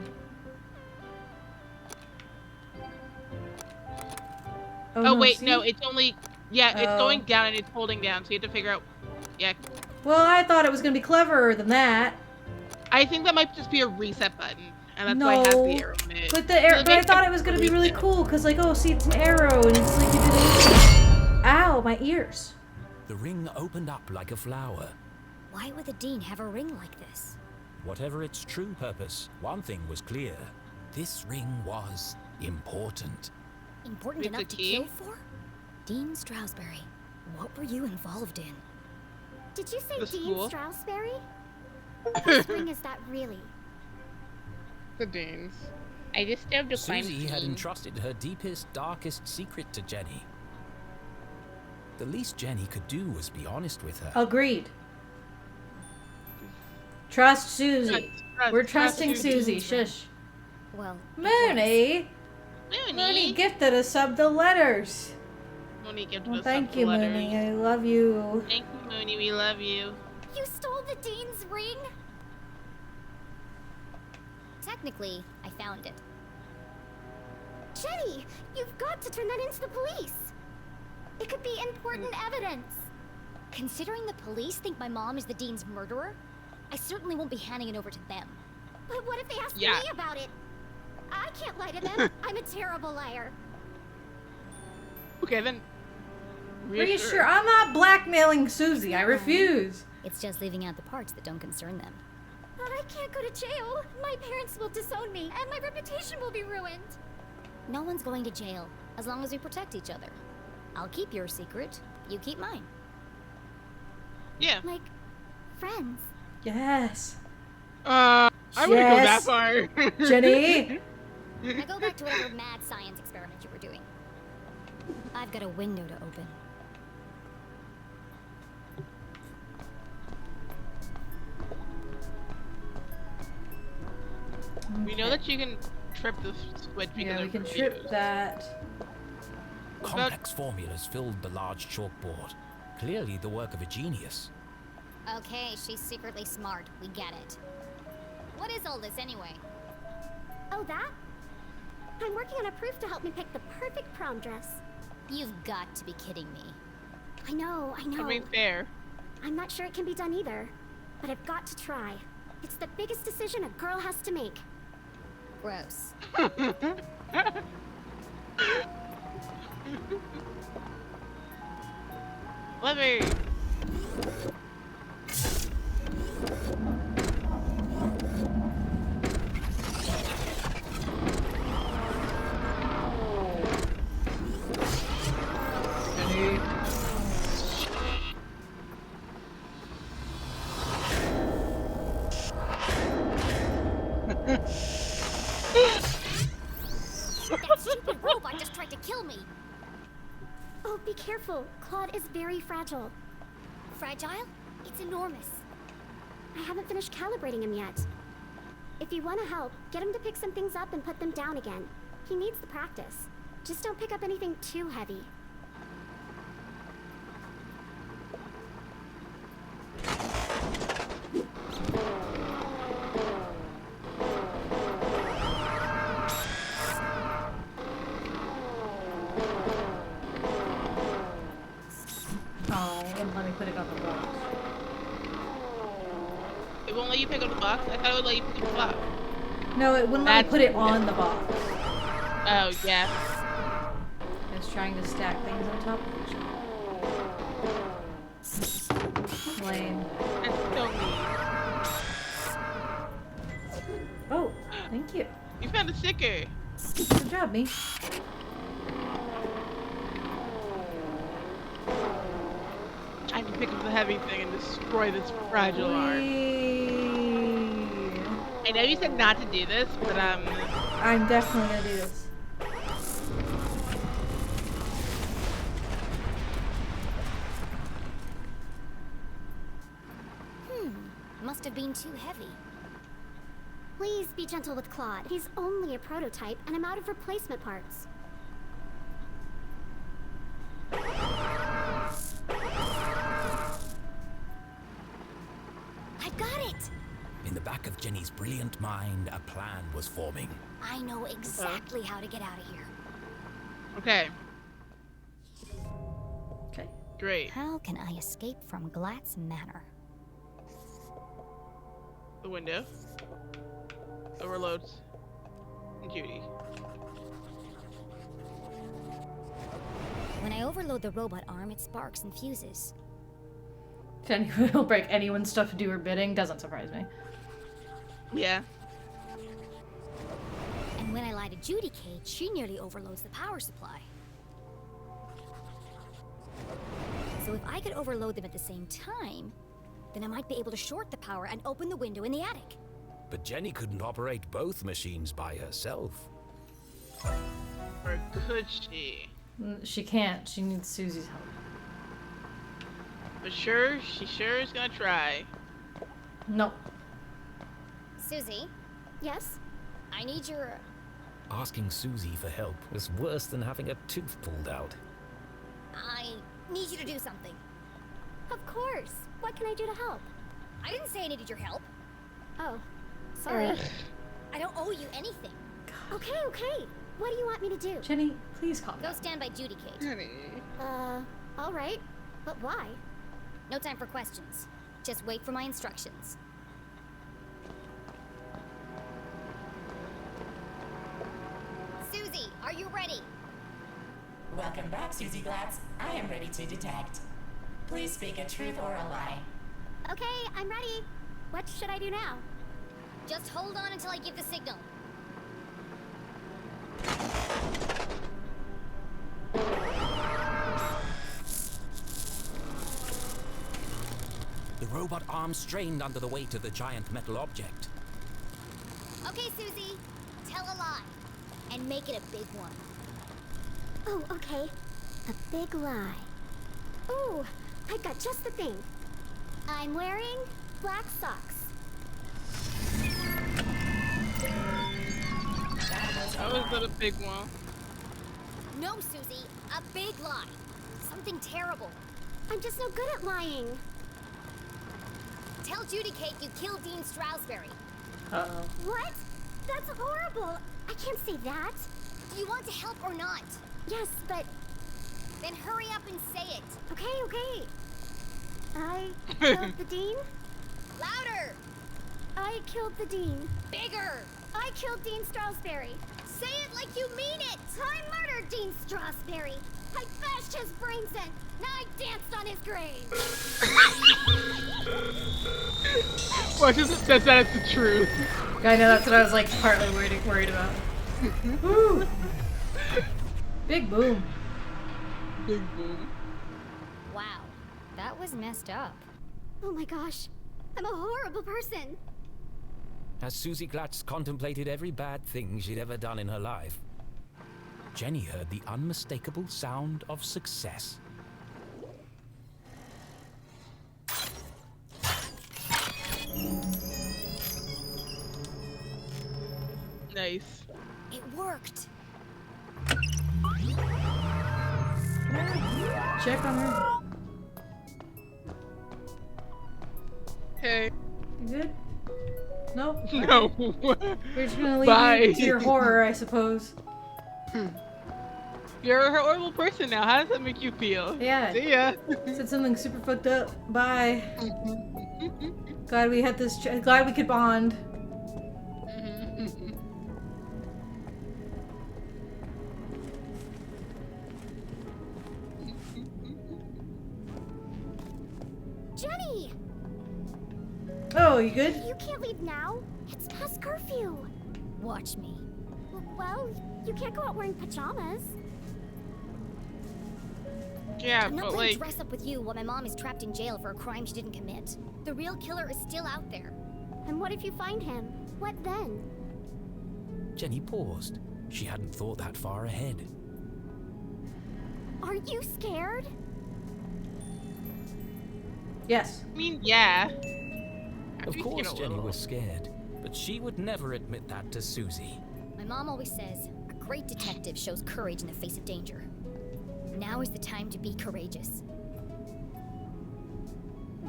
[SPEAKER 2] Oh wait,
[SPEAKER 1] see?
[SPEAKER 2] no. It's only. Yeah, it's going down and it's holding down. So you have to figure out. Yeah.
[SPEAKER 1] Well, I thought it was gonna be cleverer than that.
[SPEAKER 2] I think that might just be a reset button, and that's why it has the arrow in it.
[SPEAKER 1] But I thought it was gonna be really cool, cause like, oh, see, it's an arrow, and it's like you did it. Ow, my ears.
[SPEAKER 5] The ring opened up like a flower.
[SPEAKER 4] Why would the Dean have a ring like this?
[SPEAKER 5] Whatever its true purpose, one thing was clear. This ring was important.
[SPEAKER 4] Important
[SPEAKER 2] It's a
[SPEAKER 4] enough to
[SPEAKER 2] key?
[SPEAKER 4] kill for? Dean Stroudsbury, what were you involved in?
[SPEAKER 8] Did you say
[SPEAKER 2] The
[SPEAKER 8] Dean
[SPEAKER 2] school?
[SPEAKER 8] Stroudsbury? Whose ring is that really?
[SPEAKER 2] The Deans. I disturbed a crime
[SPEAKER 5] Susie had
[SPEAKER 2] scene.
[SPEAKER 5] entrusted her deepest, darkest secret to Jenny. The least Jenny could do was be honest with her.
[SPEAKER 1] Agreed. Trust Susie. We're trusting
[SPEAKER 2] trust
[SPEAKER 1] Susie. Shush.
[SPEAKER 4] Well,
[SPEAKER 1] Mooney.
[SPEAKER 2] Mooney.
[SPEAKER 1] Mooney gifted us sub the letters.
[SPEAKER 2] Mooney gifted
[SPEAKER 1] Well,
[SPEAKER 2] us
[SPEAKER 1] thank
[SPEAKER 2] some
[SPEAKER 1] you,
[SPEAKER 2] letters.
[SPEAKER 1] Mooney. I love you.
[SPEAKER 2] Thank you, Mooney. We love you.
[SPEAKER 8] You stole the Dean's ring?
[SPEAKER 4] technically, I found it.
[SPEAKER 8] Jenny, you've got to turn that into the police. It could be important evidence.
[SPEAKER 4] Considering the police think my mom is the Dean's murderer, I certainly won't be handing it over to them.
[SPEAKER 8] But what if they ask
[SPEAKER 2] Yeah.
[SPEAKER 8] me about it? I can't lie to them. I'm a terrible liar.
[SPEAKER 2] Okay, then.
[SPEAKER 1] Reassure. I'm not blackmailing Susie. I refuse.
[SPEAKER 4] It's just leaving out the parts that don't concern them.
[SPEAKER 8] But I can't go to jail. My parents will disown me, and my reputation will be ruined.
[SPEAKER 4] No one's going to jail, as long as we protect each other. I'll keep your secret, you keep mine.
[SPEAKER 2] Yeah.
[SPEAKER 8] Like, friends.
[SPEAKER 1] Yes.
[SPEAKER 2] I wouldn't go that far.
[SPEAKER 1] Jenny.
[SPEAKER 4] Now go back to whatever mad science experiment you were doing. I've got a window to open.
[SPEAKER 2] We know that you can trip the switch because
[SPEAKER 1] Yeah, we
[SPEAKER 2] of
[SPEAKER 1] can
[SPEAKER 2] reviews.
[SPEAKER 1] trip that.
[SPEAKER 5] Complex formulas filled the large chalkboard. Clearly the work of a genius.
[SPEAKER 4] Okay, she's secretly smart. We get it. What is all this anyway?
[SPEAKER 8] Oh, that? I'm working on a proof to help me pick the perfect prom dress.
[SPEAKER 4] You've got to be kidding me.
[SPEAKER 8] I know.
[SPEAKER 2] I mean, fair.
[SPEAKER 8] I'm not sure it can be done either. But I've got to try. It's the biggest decision a girl has to make.
[SPEAKER 4] Gross.
[SPEAKER 2] Lever.
[SPEAKER 4] That stupid robot just tried to kill me.
[SPEAKER 8] Oh, be careful. Claude is very fragile.
[SPEAKER 4] Fragile? It's enormous.
[SPEAKER 8] I haven't finished calibrating him yet. If you want to help, get him to pick some things up and put them down again. He needs the practice. Just don't pick up anything too heavy.
[SPEAKER 1] Oh, it wouldn't let me put it on the box.
[SPEAKER 2] It won't let you pick up the box? I thought it would let you pick up the box.
[SPEAKER 1] No, it wouldn't let me put it on the box.
[SPEAKER 2] Oh, yeah.
[SPEAKER 1] It's trying to stack things on top of each other. Lame.
[SPEAKER 2] That's so mean.
[SPEAKER 1] Oh, thank you.
[SPEAKER 2] You found a sticker.
[SPEAKER 1] Good job, me.
[SPEAKER 2] I can pick up the heavy thing and destroy this fragile arm. I know you said not to do this, but
[SPEAKER 1] I'm definitely gonna do this.
[SPEAKER 4] Must have been too heavy.
[SPEAKER 8] Please be gentle with Claude. He's only a prototype, and I'm out of replacement parts.
[SPEAKER 4] I've got it!
[SPEAKER 5] In the back of Jenny's brilliant mind, a plan was forming.
[SPEAKER 4] I know exactly how to get out of here.
[SPEAKER 2] Okay.
[SPEAKER 1] Okay.
[SPEAKER 2] Great.
[SPEAKER 4] How can I escape from Glatz Manor?
[SPEAKER 2] The window. Overloads. And Judy.
[SPEAKER 4] When I overload the robot arm, it sparks and fuses.
[SPEAKER 1] Jenny will break anyone's stuff to do her bidding. Doesn't surprise me.
[SPEAKER 2] Yeah.
[SPEAKER 4] And when I lie to Judy Kate, she nearly overloads the power supply. So if I could overload them at the same time, then I might be able to short the power and open the window in the attic.
[SPEAKER 5] But Jenny couldn't operate both machines by herself.
[SPEAKER 2] Or could she?
[SPEAKER 1] She can't. She needs Susie's help.
[SPEAKER 2] But sure, she sure is gonna try.
[SPEAKER 1] No.
[SPEAKER 4] Susie?
[SPEAKER 8] Yes?
[SPEAKER 4] I need your...
[SPEAKER 5] Asking Susie for help was worse than having a tooth pulled out.
[SPEAKER 4] I need you to do something.
[SPEAKER 8] Of course. What can I do to help?
[SPEAKER 4] I didn't say I needed your help.
[SPEAKER 8] Oh, sorry.
[SPEAKER 4] I don't owe you anything.
[SPEAKER 8] Okay, okay. What do you want me to do?
[SPEAKER 1] Jenny, please calm
[SPEAKER 4] Go
[SPEAKER 1] down.
[SPEAKER 4] stand by Judy Kate.
[SPEAKER 2] Jenny.
[SPEAKER 8] All right. But why?
[SPEAKER 4] No time for questions. Just wait for my instructions. Susie, are you ready?
[SPEAKER 9] Welcome back, Susie Glatz. I am ready to detect. Please speak a truth or a lie.
[SPEAKER 8] Okay, I'm ready. What should I do now?
[SPEAKER 4] Just hold on until I give the signal.
[SPEAKER 5] The robot arm strained under the weight of the giant metal object.
[SPEAKER 4] Okay, Susie. Tell a lie. And make it a big one.
[SPEAKER 8] Oh, okay. A big lie. Ooh, I've got just the thing. I'm wearing black socks.
[SPEAKER 2] That was not a big one.
[SPEAKER 4] No, Susie. A big lie. Something terrible.
[SPEAKER 8] I'm just no good at lying.
[SPEAKER 4] Tell Judy Kate you killed Dean Stroudsbury.
[SPEAKER 1] Uh-oh.
[SPEAKER 8] What? That's horrible. I can't say that.
[SPEAKER 4] Do you want to help or not?
[SPEAKER 8] Yes, but...
[SPEAKER 4] Then hurry up and say it.
[SPEAKER 8] Okay, okay. I killed the Dean.
[SPEAKER 4] Louder!
[SPEAKER 8] I killed the Dean.
[SPEAKER 4] Bigger!
[SPEAKER 8] I killed Dean Stroudsbury.
[SPEAKER 4] Say it like you mean it!
[SPEAKER 8] I murdered Dean Stroudsbury. I bashed his brains in. Now I danced on his grave.
[SPEAKER 2] Well, just says that it's the truth.
[SPEAKER 1] I know, that's what I was like partly worried about. Woo. Big boom.
[SPEAKER 2] Big boom.
[SPEAKER 4] Wow, that was messed up.
[SPEAKER 8] Oh my gosh. I'm a horrible person.
[SPEAKER 5] As Susie Glatz contemplated every bad thing she'd ever done in her life, Jenny heard the unmistakable sound of success.
[SPEAKER 2] Nice.
[SPEAKER 4] It worked.
[SPEAKER 1] Check on her.
[SPEAKER 2] Hey.
[SPEAKER 1] You good? Nope.
[SPEAKER 2] No.
[SPEAKER 1] We're just gonna leave
[SPEAKER 2] Bye.
[SPEAKER 1] you to your horror, I suppose.
[SPEAKER 2] You're a horrible person now. How does that make you feel?
[SPEAKER 1] Yeah.
[SPEAKER 2] See ya.
[SPEAKER 1] Said something super fucked up. Bye. Glad we had this. Glad we could bond.
[SPEAKER 8] Jenny!
[SPEAKER 1] Oh, you good?
[SPEAKER 8] You can't leave now. It's past curfew.
[SPEAKER 4] Watch me.
[SPEAKER 8] Well, you can't go out wearing pajamas.
[SPEAKER 2] Yeah,
[SPEAKER 4] I'm not
[SPEAKER 2] but
[SPEAKER 4] going to
[SPEAKER 2] like,
[SPEAKER 4] dress up with you while my mom is trapped in jail for a crime she didn't commit. The real killer is still out there.
[SPEAKER 8] And what if you find him? What then?
[SPEAKER 5] Jenny paused. She hadn't thought that far ahead.
[SPEAKER 8] Aren't you scared?
[SPEAKER 1] Yes.
[SPEAKER 2] I mean, yeah.
[SPEAKER 5] Of course Jenny was scared, but she would never admit that to Susie.
[SPEAKER 4] My mom always says, a great detective shows courage in the face of danger. Now is the time to be courageous.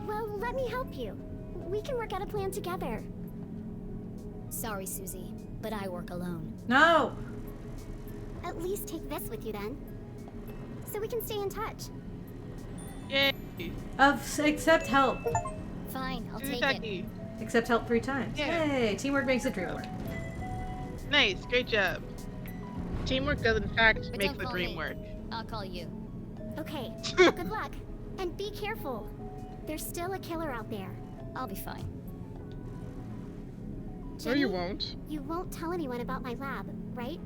[SPEAKER 8] Well, let me help you. We can work out a plan together.
[SPEAKER 4] Sorry, Susie, but I work alone.
[SPEAKER 1] No.
[SPEAKER 8] At least take this with you then. So we can stay in touch.
[SPEAKER 2] Yay.
[SPEAKER 1] Accept help.
[SPEAKER 4] Fine, I'll take
[SPEAKER 2] Kentucky.
[SPEAKER 4] it.
[SPEAKER 1] Accept help 3 times.
[SPEAKER 2] Yeah.
[SPEAKER 1] Hey, teamwork makes the dream work.
[SPEAKER 2] Nice, great job. Teamwork does in fact
[SPEAKER 4] But
[SPEAKER 2] make
[SPEAKER 4] don't
[SPEAKER 2] the
[SPEAKER 4] call
[SPEAKER 2] dream
[SPEAKER 4] me.
[SPEAKER 2] work.
[SPEAKER 4] I'll call you.
[SPEAKER 8] Okay, good luck. And be careful. There's still a killer out there.
[SPEAKER 4] I'll be fine.
[SPEAKER 2] No, you
[SPEAKER 8] Jenny,
[SPEAKER 2] won't.
[SPEAKER 8] You won't tell anyone about my lab, right?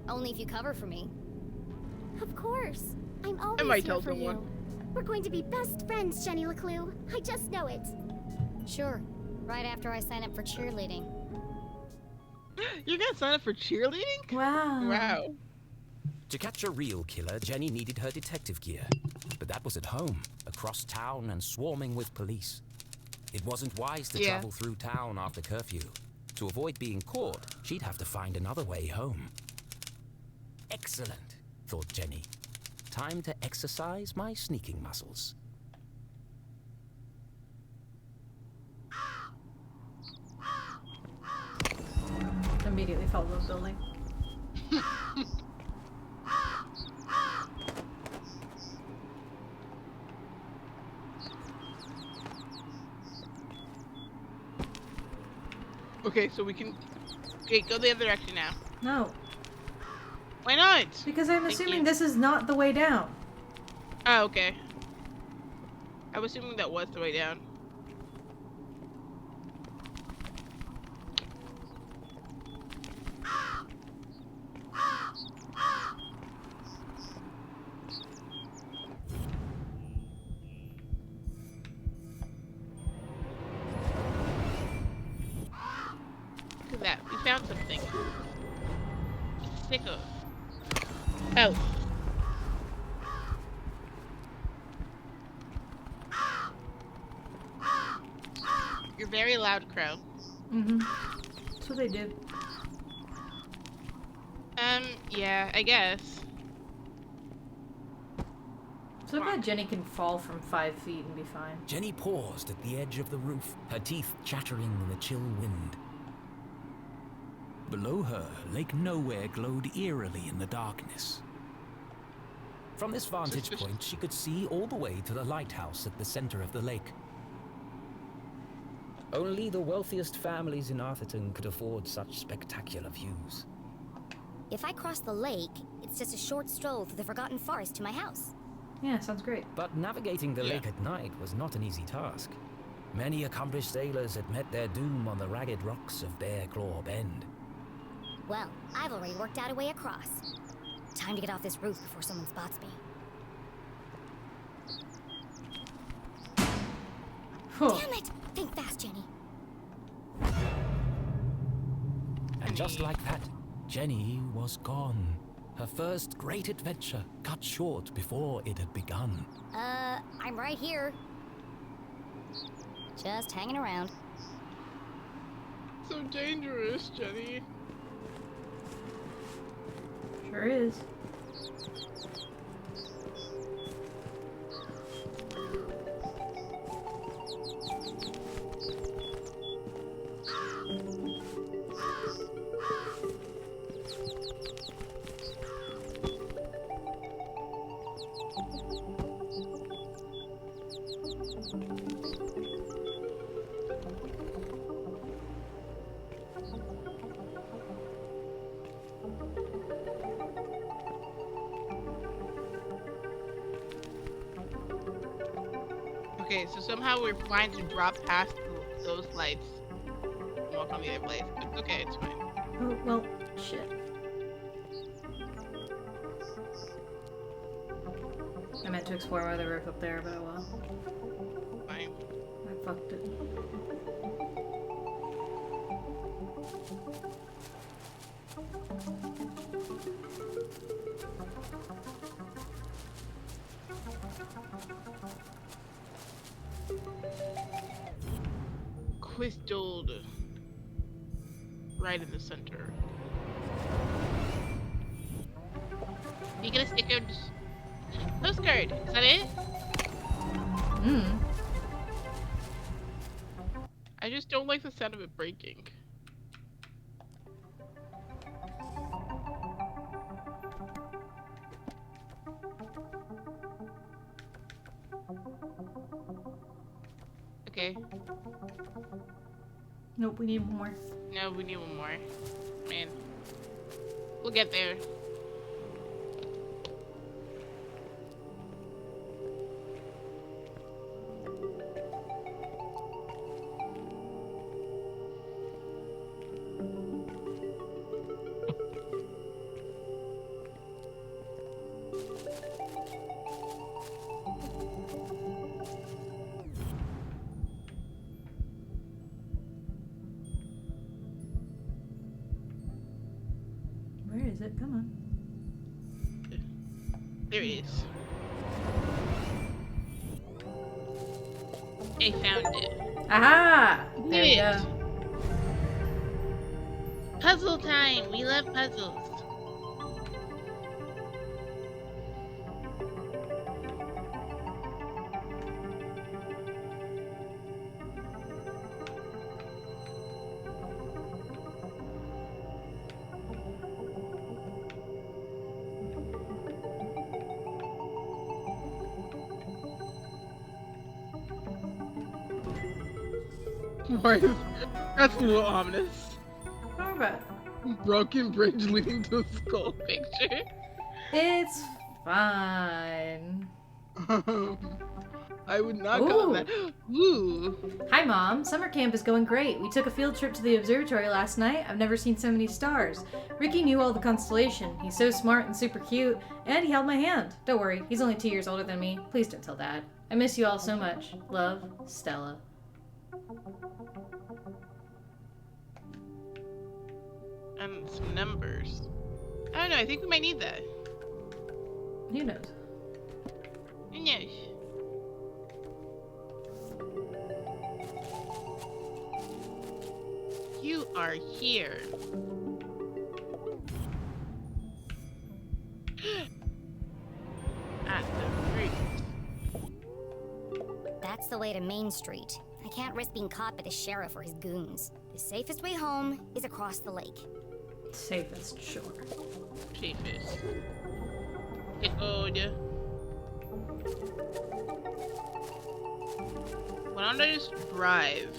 [SPEAKER 4] Only if you cover for me.
[SPEAKER 8] Of course. I'm always
[SPEAKER 2] might
[SPEAKER 8] here
[SPEAKER 2] tell
[SPEAKER 8] for
[SPEAKER 2] someone.
[SPEAKER 8] you. We're going to be best friends, Jenny LeClue. I just know it.
[SPEAKER 4] Sure. Right after I sign up for cheerleading.
[SPEAKER 2] You're gonna sign up for cheerleading?
[SPEAKER 1] Wow.
[SPEAKER 2] Wow.
[SPEAKER 5] To catch a real killer, Jenny needed her detective gear. But that was at home, across town and swarming with police. It wasn't wise to travel through town after curfew. To avoid being caught, she'd have to find another way home. Excellent, thought Jenny. Time to exercise my sneaking muscles.
[SPEAKER 1] Immediately fell to the building.
[SPEAKER 2] Okay, so we can go the other direction now.
[SPEAKER 1] No.
[SPEAKER 2] Why not?
[SPEAKER 1] Because I'm assuming this is not the way down.
[SPEAKER 2] Oh, okay. I was assuming that was the way down. Look at that. We found something. Sicko. Oh. You're very loud, Crow.
[SPEAKER 1] Mm-hmm. That's what they do.
[SPEAKER 2] Yeah, I guess.
[SPEAKER 1] So bad Jenny can fall from 5 feet and be fine.
[SPEAKER 5] Jenny paused at the edge of the roof, her teeth chattering in the chill wind. Below her, Lake Nowhere glowed eerily in the darkness. From this vantage point, she could see all the way to the lighthouse at the center of the lake. Only the wealthiest families in Arthurton could afford such spectacular views.
[SPEAKER 4] If I cross the lake, it's just a short stroll through the Forgotten Forest to my house.
[SPEAKER 1] Yeah, sounds great.
[SPEAKER 5] But navigating the lake at night was not an easy task. Many accomplished sailors had met their doom on the ragged rocks of Bear Claw Bend.
[SPEAKER 4] Well, I've already worked out a way across. Time to get off this roof before someone spots me. Damn it! Think fast, Jenny.
[SPEAKER 5] And just like that, Jenny was gone. Her first great adventure cut short before it had begun.
[SPEAKER 4] I'm right here. Just hanging around.
[SPEAKER 2] So dangerous, Jenny.
[SPEAKER 1] Sure is.
[SPEAKER 2] Okay, so somehow we're fine to drop past those lights and walk on the other place. It's okay, it's fine.
[SPEAKER 1] Oh, well, shit. I meant to explore my other roof up there, but oh well.
[SPEAKER 2] Fine.
[SPEAKER 1] I fucked it.
[SPEAKER 2] Crystalled. Right in the center. You get a sticker postcard. Is that it?
[SPEAKER 1] Hmm.
[SPEAKER 2] I just don't like the sound of it breaking. Okay.
[SPEAKER 1] Nope, we need one more.
[SPEAKER 2] No, we need one more. Man. We'll get there.
[SPEAKER 1] Where is it? Come on.
[SPEAKER 2] There it is. I found it.
[SPEAKER 1] Aha! There we
[SPEAKER 2] It.
[SPEAKER 1] go.
[SPEAKER 2] Puzzle time! We love puzzles. That's a little ominous.
[SPEAKER 1] How about?
[SPEAKER 2] Broken bridge leading to the skull picture.
[SPEAKER 1] It's fine.
[SPEAKER 2] I would not call that. Ooh.
[SPEAKER 1] Hi, Mom. Summer camp is going great. We took a field trip to the observatory last night. I've never seen so many stars. Ricky knew all the constellation. He's so smart and super cute. And he held my hand. Don't worry, he's only 2 years older than me. Please don't tell Dad. I miss you all so much. Love, Stella.
[SPEAKER 2] And some numbers. I don't know, I think we might need that.
[SPEAKER 1] Who knows?
[SPEAKER 2] Who knows? You are here. At the root.
[SPEAKER 8] That's the way to Main Street. I can't risk being caught by the sheriff or his goons. The safest way home is across the lake.
[SPEAKER 1] Safest, sure.
[SPEAKER 2] Safest. Get old. Why don't I just drive?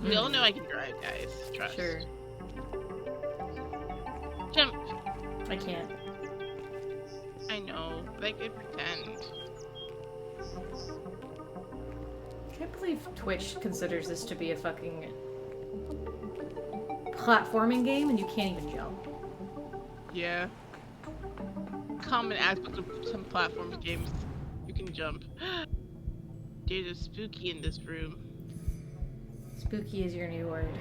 [SPEAKER 2] We all know I can drive, guys. Trust.
[SPEAKER 1] Sure.
[SPEAKER 2] Jump.
[SPEAKER 1] I can't.
[SPEAKER 2] I know, but I could pretend.
[SPEAKER 1] I can't believe Twitch considers this to be a fucking platforming game and you can't even jump.
[SPEAKER 2] Yeah. Common aspect of some platform games. You can jump. There's a spooky in this room.
[SPEAKER 1] Spooky is your new word.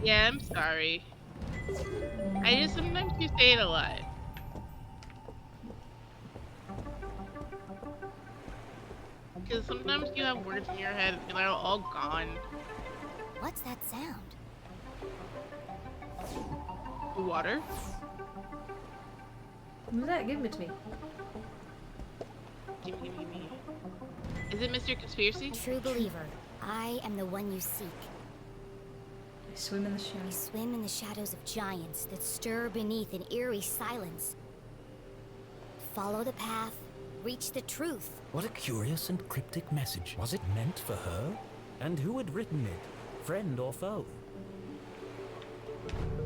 [SPEAKER 2] Yeah, I'm sorry. I just sometimes you say it a lot. Because sometimes you have words in your head and they're all gone.
[SPEAKER 8] What's that sound?
[SPEAKER 2] the water.
[SPEAKER 1] Who's that? Give it to me.
[SPEAKER 2] Gimme. Is it Mr. Conspiracy?
[SPEAKER 8] True believer, I am the one you seek.
[SPEAKER 1] I swim in the
[SPEAKER 8] I
[SPEAKER 1] shadows.
[SPEAKER 8] swim in the shadows of giants that stir beneath an eerie silence. Follow the path, reach the truth.
[SPEAKER 5] What a curious and cryptic message. Was it meant for her? And who had written it? Friend or foe?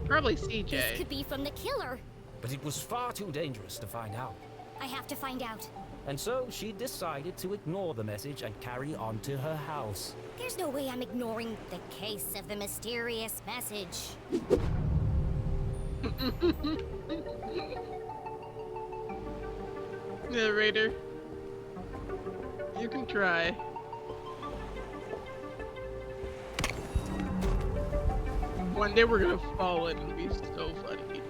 [SPEAKER 2] Probably
[SPEAKER 8] This
[SPEAKER 2] CJ.
[SPEAKER 8] could be from the killer.
[SPEAKER 5] But it was far too dangerous to find out.
[SPEAKER 8] I have to find out.
[SPEAKER 5] And so she decided to ignore the message and carry on to her house.
[SPEAKER 8] There's no way I'm ignoring the case of the mysterious message.
[SPEAKER 2] Narrator. You can try. One day we're gonna fall in and be so funny.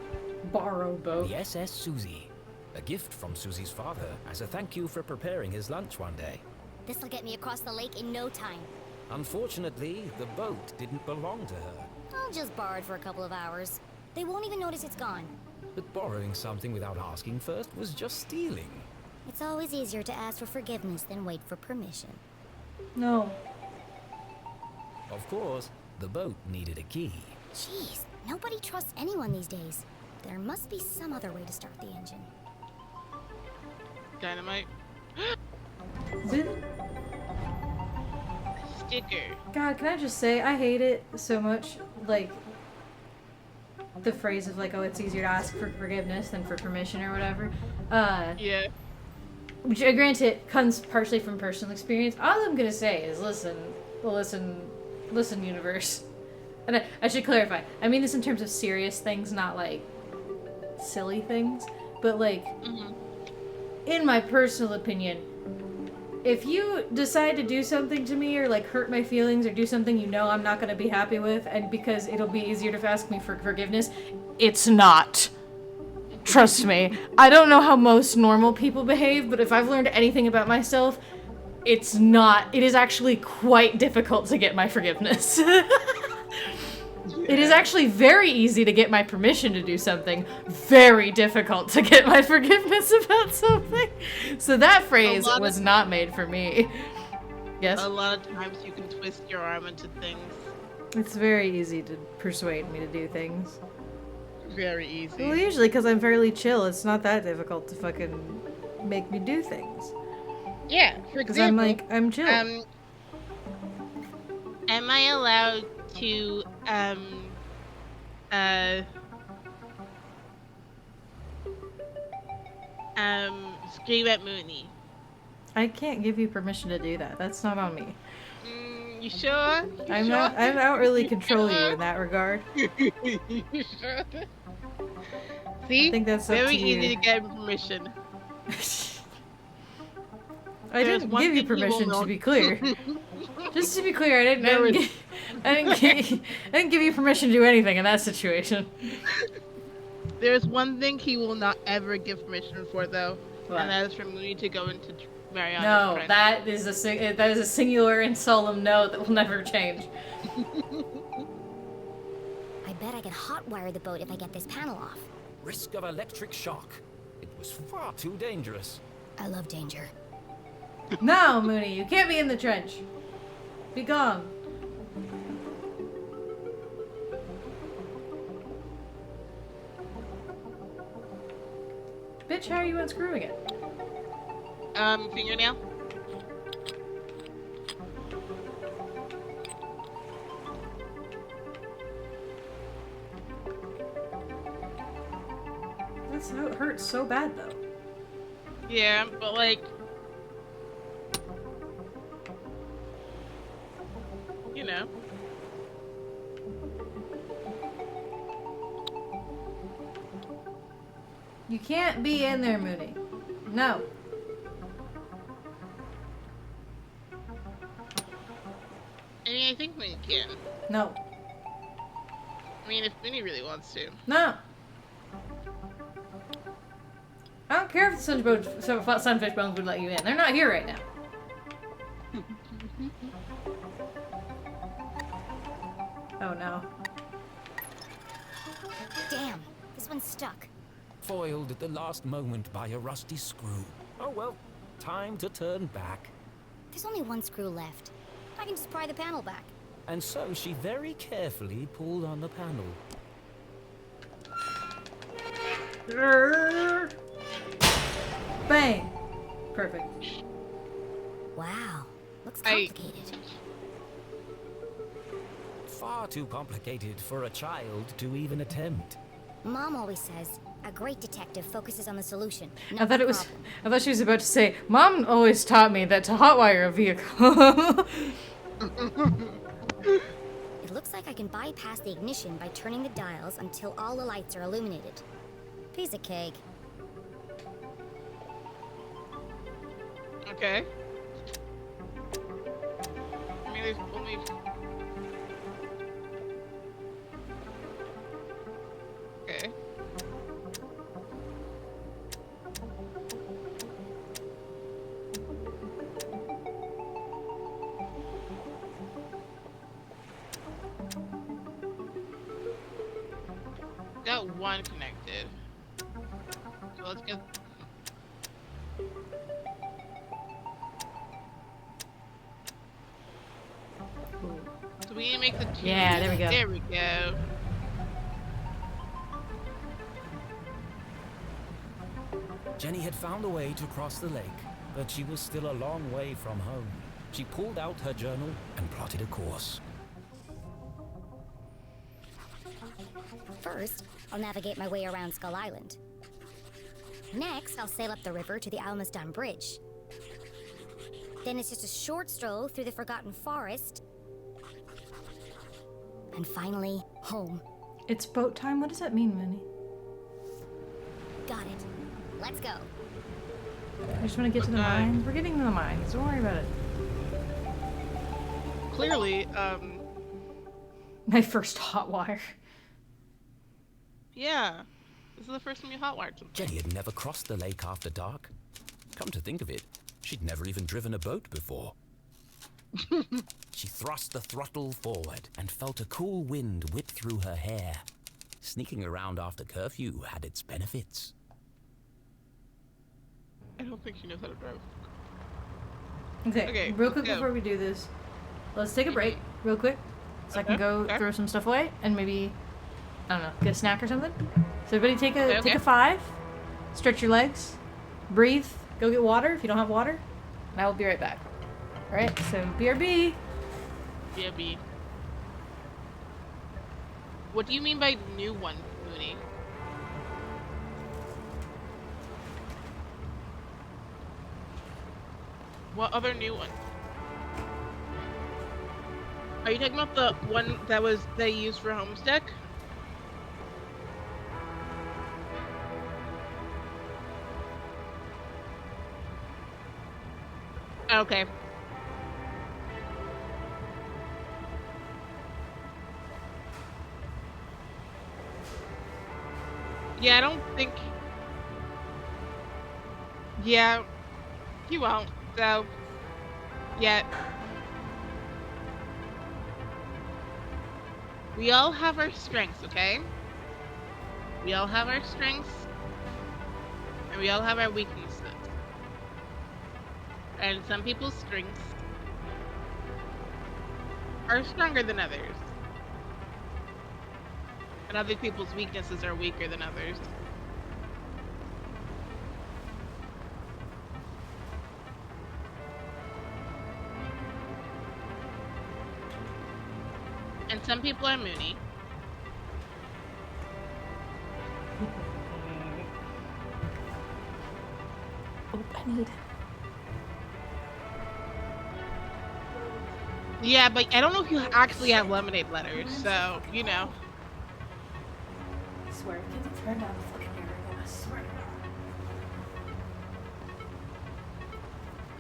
[SPEAKER 1] Borrow boat.
[SPEAKER 5] The SS Susie. A gift from Susie's father as a thank you for preparing his lunch one day.
[SPEAKER 8] This'll get me across the lake in no time.
[SPEAKER 5] Unfortunately, the boat didn't belong to her.
[SPEAKER 8] I'll just borrow it for a couple of hours. They won't even notice it's gone.
[SPEAKER 5] But borrowing something without asking first was just stealing.
[SPEAKER 8] It's always easier to ask for forgiveness than wait for permission.
[SPEAKER 1] No.
[SPEAKER 5] Of course, the boat needed a key.
[SPEAKER 8] Jeez, nobody trusts anyone these days. There must be some other way to start the engine.
[SPEAKER 2] Dynamite. Sticker.
[SPEAKER 1] God, can I just say, I hate it so much, like, the phrase of, like, oh, it's easier to ask for forgiveness than for permission or whatever.
[SPEAKER 2] Yeah.
[SPEAKER 1] Which, granted, comes partially from personal experience. All I'm gonna say is, listen, universe. And I should clarify, I mean this in terms of serious things, not, like, silly things. But, like, in my personal opinion, if you decide to do something to me or like hurt my feelings or do something you know I'm not going to be happy with, and because it'll be easier to ask me for forgiveness, it's not. Trust me. I don't know how most normal people behave, but if I've learned anything about myself, it's not. It is actually quite difficult to get my forgiveness. It is actually very easy to get my permission to do something, very difficult to get my forgiveness about something. So that phrase was not made for me. Yes?
[SPEAKER 2] A lot of times you can twist your arm into things.
[SPEAKER 1] It's very easy to persuade me to do things.
[SPEAKER 2] Very easy.
[SPEAKER 1] Well, usually because I'm fairly chill, it's not that difficult to fucking make me do things.
[SPEAKER 2] Yeah, for
[SPEAKER 1] Because I'm
[SPEAKER 2] example,
[SPEAKER 1] like, I'm chill.
[SPEAKER 2] am I allowed to, scream at Mooney?
[SPEAKER 1] I can't give you permission to do that. That's not on me.
[SPEAKER 2] You sure?
[SPEAKER 1] I don't really control you in that regard.
[SPEAKER 2] You sure? See?
[SPEAKER 1] I think that's up
[SPEAKER 2] very
[SPEAKER 1] to you.
[SPEAKER 2] easy to get permission.
[SPEAKER 1] I didn't give you permission, to be clear. Just to be clear, I didn't give you permission to do anything in that situation.
[SPEAKER 2] There's one thing he will not ever give permission for, though,
[SPEAKER 1] What?
[SPEAKER 2] and that is for Mooney to go into Mariana's
[SPEAKER 1] No,
[SPEAKER 2] friend.
[SPEAKER 1] that is a singular and solemn no that will never change.
[SPEAKER 8] I bet I can hotwire the boat if I get this panel off.
[SPEAKER 5] Risk of electric shock. It was far too dangerous.
[SPEAKER 8] I love danger.
[SPEAKER 1] No, Mooney, you can't be in the trench. Be gone. Bitch, how are you unscrewing it?
[SPEAKER 2] Fingernail?
[SPEAKER 1] That's how it hurts so bad, though.
[SPEAKER 2] Yeah, but like... You know.
[SPEAKER 1] You can't be in there, Mooney. No.
[SPEAKER 2] I mean, I think Mooney can.
[SPEAKER 1] No.
[SPEAKER 2] I mean, if Mooney really wants to.
[SPEAKER 1] No. I don't care if the sunfish bones would let you in. They're not here right now.
[SPEAKER 8] Damn,
[SPEAKER 4] this one's stuck.
[SPEAKER 5] Foiled at the last moment by a rusty screw. Oh well, time to turn back.
[SPEAKER 4] There's only one screw left. I can just pry the panel back.
[SPEAKER 5] And so she very carefully pulled on the panel.
[SPEAKER 1] Bang! Perfect.
[SPEAKER 4] Wow, looks complicated.
[SPEAKER 5] Far too complicated for a child to even attempt.
[SPEAKER 4] Mom always says, a great detective focuses on the solution.
[SPEAKER 1] I thought she was about to say, Mom always taught me that to hotwire a vehicle.
[SPEAKER 4] It looks like I can bypass the ignition by turning the dials until all the lights are illuminated. Piece of cake.
[SPEAKER 2] Okay. I mean, there's only... Okay. Got one connected. So let's get... So we need to make the two.
[SPEAKER 1] Yeah, there we go.
[SPEAKER 2] There we go.
[SPEAKER 5] Jenny had found a way to cross the lake, but she was still a long way from home. She pulled out her journal and plotted a course.
[SPEAKER 4] First, I'll navigate my way around Skull Island. Next, I'll sail up the river to the Almaston Bridge. Then it's just a short stroll through the Forgotten Forest. And finally, home.
[SPEAKER 1] It's boat time? What does that mean, Minnie?
[SPEAKER 4] Got it. Let's go.
[SPEAKER 1] I just want to get to the mines. We're getting to the mines. Don't worry about it.
[SPEAKER 2] Clearly,
[SPEAKER 1] My first hot wire.
[SPEAKER 2] yeah. This is the first time you hotwired something.
[SPEAKER 5] Jenny had never crossed the lake after dark. Come to think of it, she'd never even driven a boat before. She thrust the throttle forward and felt a cool wind whip through her hair. Sneaking around after curfew had its benefits.
[SPEAKER 2] I don't think she knows how to drive.
[SPEAKER 1] Okay, real quick before we do this, let's take a break real quick so I can go throw some stuff away and maybe, I don't know, get a snack or something. So everybody take a 5, stretch your legs, breathe, go get water if you don't have water, and I will be right back. Alright, so BRB.
[SPEAKER 2] BRB. What do you mean by new one, Mooney? What other new one? Are you talking about the one that they used for Homestuck? Okay. Yeah, I don't think... Yeah, you won't, so... Yeah. We all have our strengths, okay? We all have our strengths, and we all have our weaknesses. And some people's strengths are stronger than others. And other people's weaknesses are weaker than others. And some people are Mooney.
[SPEAKER 1] Oh, I need...
[SPEAKER 2] Yeah, but I don't know if you actually have lemonade letters, so, you know.
[SPEAKER 1] I swear, get the turn down the fucking area, I swear to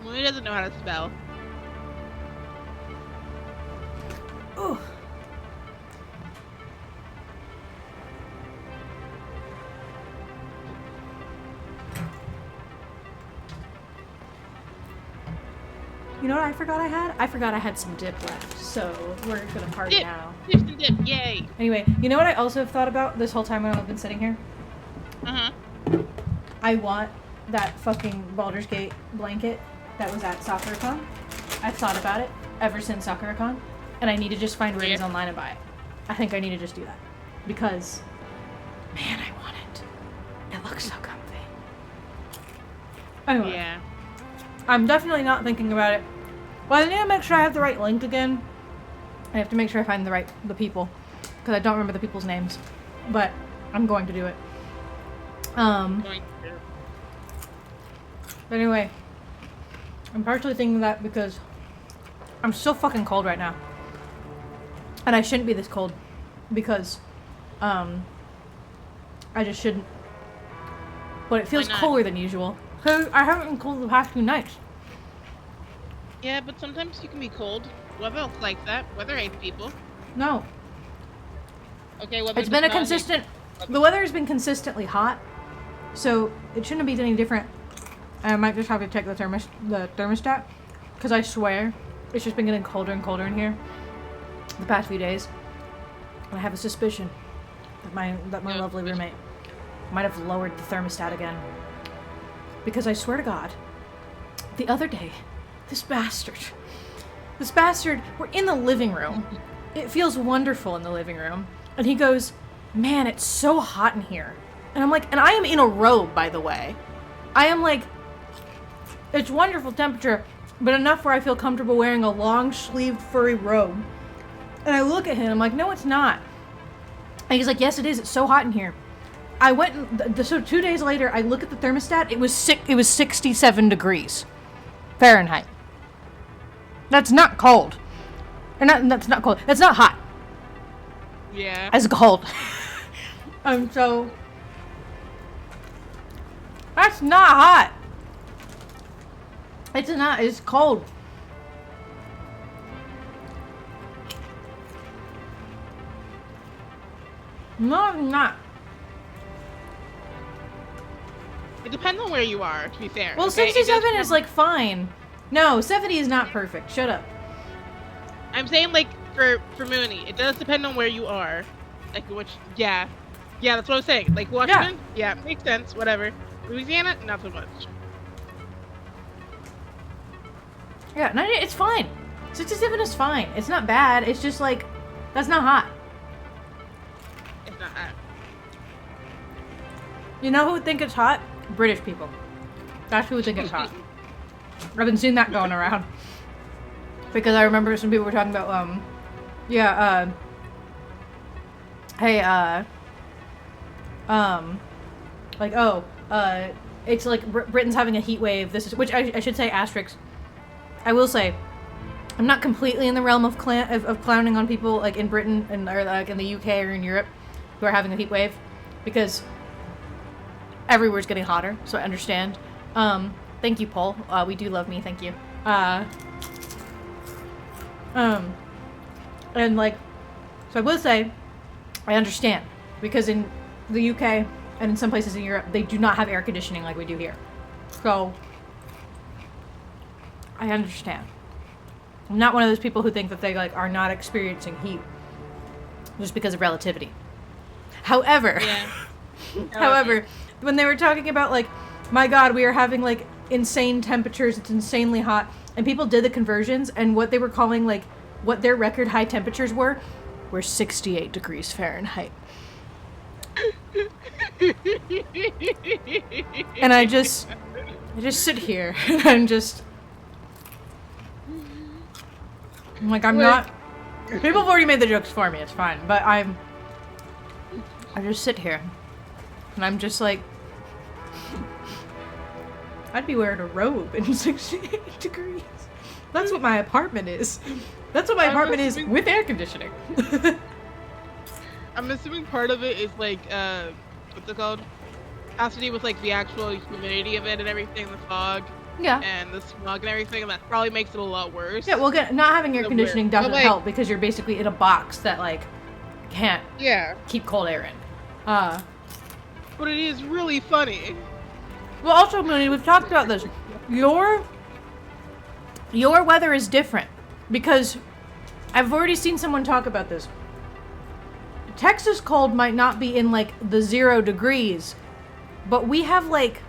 [SPEAKER 1] God.
[SPEAKER 2] Mooney doesn't know how to spell.
[SPEAKER 1] Oh. You know what I forgot I had? I forgot I had some dip left, so we're gonna party now.
[SPEAKER 2] Dip, dip, yay!
[SPEAKER 1] Anyway, you know what I also have thought about this whole time when I've been sitting here? I want that fucking Baldur's Gate blanket that was at SoccerCon. I've thought about it ever since SoccerCon, and I need to just find ratings online and buy it. I think I need to just do that. Because, man, I want it. It looks so comfy. Anyway.
[SPEAKER 2] Yeah.
[SPEAKER 1] I'm definitely not thinking about it. Well, I need to make sure I have the right link again. I have to make sure I find the people. Because I don't remember the people's names. But I'm going to do it. But anyway. I'm partially thinking that because I'm so fucking cold right now. And I shouldn't be this cold. Because, I just shouldn't. But it feels cooler than usual. So I haven't been cold the past 2 nights.
[SPEAKER 2] Yeah, but sometimes you can be cold. Weather's like that. Weather hates people.
[SPEAKER 1] No.
[SPEAKER 2] Okay, weather.
[SPEAKER 1] It's been a consistent. The weather has been consistently hot, so it shouldn't be any different. I might just have to check the thermostat, because I swear it's just been getting colder and colder in here the past few days. And I have a suspicion that my lovely roommate might have lowered the thermostat again. Because I swear to God, the other day, this bastard, we're in the living room. It feels wonderful in the living room. And he goes, man, it's so hot in here. And I'm like, and I am in a robe, by the way. I am like, it's wonderful temperature, but enough where I feel comfortable wearing a long-sleeved furry robe. And I look at him, I'm like, no, it's not. And he's like, yes, it is. It's so hot in here. I went, so 2 days later, I look at the thermostat. It was 67 degrees Fahrenheit. That's not cold. That's not cold. That's not hot.
[SPEAKER 2] Yeah.
[SPEAKER 1] That's cold. So that's not hot. It's not. It's cold. No, it's not.
[SPEAKER 2] It depends on where you are, to be fair.
[SPEAKER 1] Well,
[SPEAKER 2] okay?
[SPEAKER 1] 67 is like fine. No, 70 is not perfect. Shut up.
[SPEAKER 2] I'm saying like for Mooney, it does depend on where you are. Like which, yeah, that's what I'm saying. Like Washington, yeah, makes sense. Whatever. Louisiana, not so much.
[SPEAKER 1] Yeah, no, it's fine. 67 is fine. It's not bad. It's just like, that's not hot.
[SPEAKER 2] It's not hot.
[SPEAKER 1] You know who would think it's hot? British people. That's who would think it's hot. I've been seeing that going around. Because I remember some people were talking about, it's like Britain's having a heat wave. This is, which I should say asterisk. I will say, I'm not completely in the realm of clowning on people like in Britain or like in the UK or in Europe who are having a heat wave, because everywhere's getting hotter, so I understand. Thank you, Paul. We do love me. Thank you. And like, so I will say, I understand, because in the UK and in some places in Europe, they do not have air conditioning like we do here. So, I understand. I'm not one of those people who think that they like are not experiencing heat just because of relativity. However, when they were talking about like, my God, we are having like insane temperatures, it's insanely hot, and people did the conversions, and what they were calling like, what their record high temperatures were 68 degrees Fahrenheit. And I just sit here and I'm like, I'm not, people have already made the jokes for me, it's fine, but I just sit here and I'm just like, I'd be wearing a robe in 68 degrees. That's what my apartment is. That's what my apartment is with air conditioning.
[SPEAKER 2] I'm assuming part of it is like, what's it called? Has to do with like the actual humidity of it and everything, the fog.
[SPEAKER 1] Yeah.
[SPEAKER 2] And the smog and everything, and that probably makes it a lot worse.
[SPEAKER 1] Yeah, well, not having air conditioning doesn't help, because you're basically in a box that like can't keep cold air in.
[SPEAKER 2] But it is really funny.
[SPEAKER 1] Well, also, Mooney, we've talked about this. Your weather is different, because I've already seen someone talk about this. Texas cold might not be in like the 0 degrees, but we have like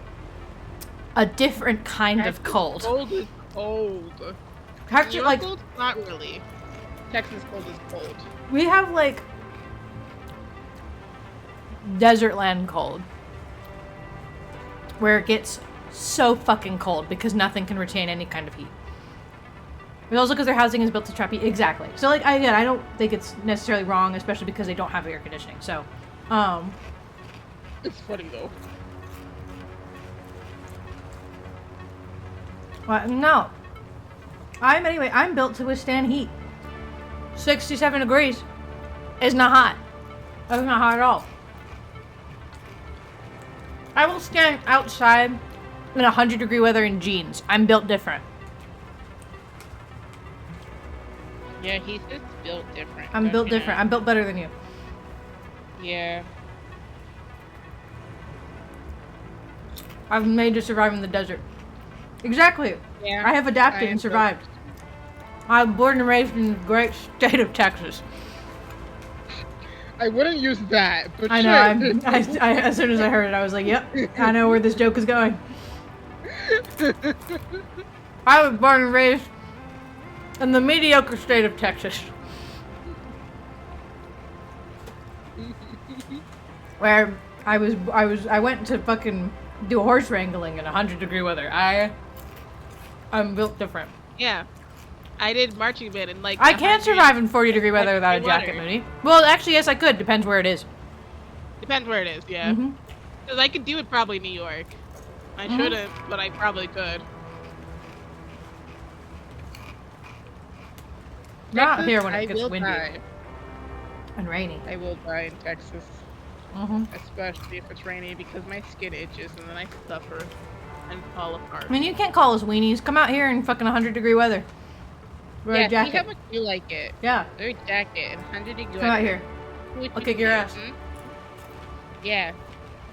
[SPEAKER 1] a different kind of cold.
[SPEAKER 2] Cold is cold.
[SPEAKER 1] Texas, like,
[SPEAKER 2] cold? Not really. Texas cold is cold.
[SPEAKER 1] We have like desert land cold, where it gets so fucking cold because nothing can retain any kind of heat. But also because their housing is built to trap heat. Exactly. So like, I don't think it's necessarily wrong, especially because they don't have air conditioning. So,
[SPEAKER 2] it's funny though.
[SPEAKER 1] Well, no. I'm built to withstand heat. 67 degrees is not hot. That's not hot at all. I will stand outside in 100-degree weather in jeans. I'm built different.
[SPEAKER 2] Yeah, he's just built different.
[SPEAKER 1] I'm built different. I'm built better than you.
[SPEAKER 2] Yeah.
[SPEAKER 1] I'm made to survive in the desert. Exactly.
[SPEAKER 2] Yeah.
[SPEAKER 1] I have adapted and survived. I'm born and raised in the great state of Texas.
[SPEAKER 2] I wouldn't use that, but
[SPEAKER 1] I know. I as soon as I heard it, I was like, "Yep, I know where this joke is going." I was born and raised in the mediocre state of Texas, where I went to fucking do horse wrangling in 100-degree weather. I'm built different.
[SPEAKER 2] Yeah. I did marching band and like
[SPEAKER 1] I can't survive in 40-degree weather without a jacket, Moody. Well, actually, yes, I could. Depends where it is.
[SPEAKER 2] Depends where it is, yeah. Because I could do it probably in New York. I shouldn't, but I probably could.
[SPEAKER 1] Not here when it gets windy and rainy.
[SPEAKER 2] I will die in Texas. Especially if it's rainy because my skin itches and then I suffer and fall apart.
[SPEAKER 1] I mean, you can't call us weenies. Come out here in fucking 100-degree weather. Wear a jacket.
[SPEAKER 2] See how much you like it.
[SPEAKER 1] Yeah.
[SPEAKER 2] Wear a jacket and 100-degree weather.
[SPEAKER 1] Come out here. I'll kick your ass.
[SPEAKER 2] Yeah.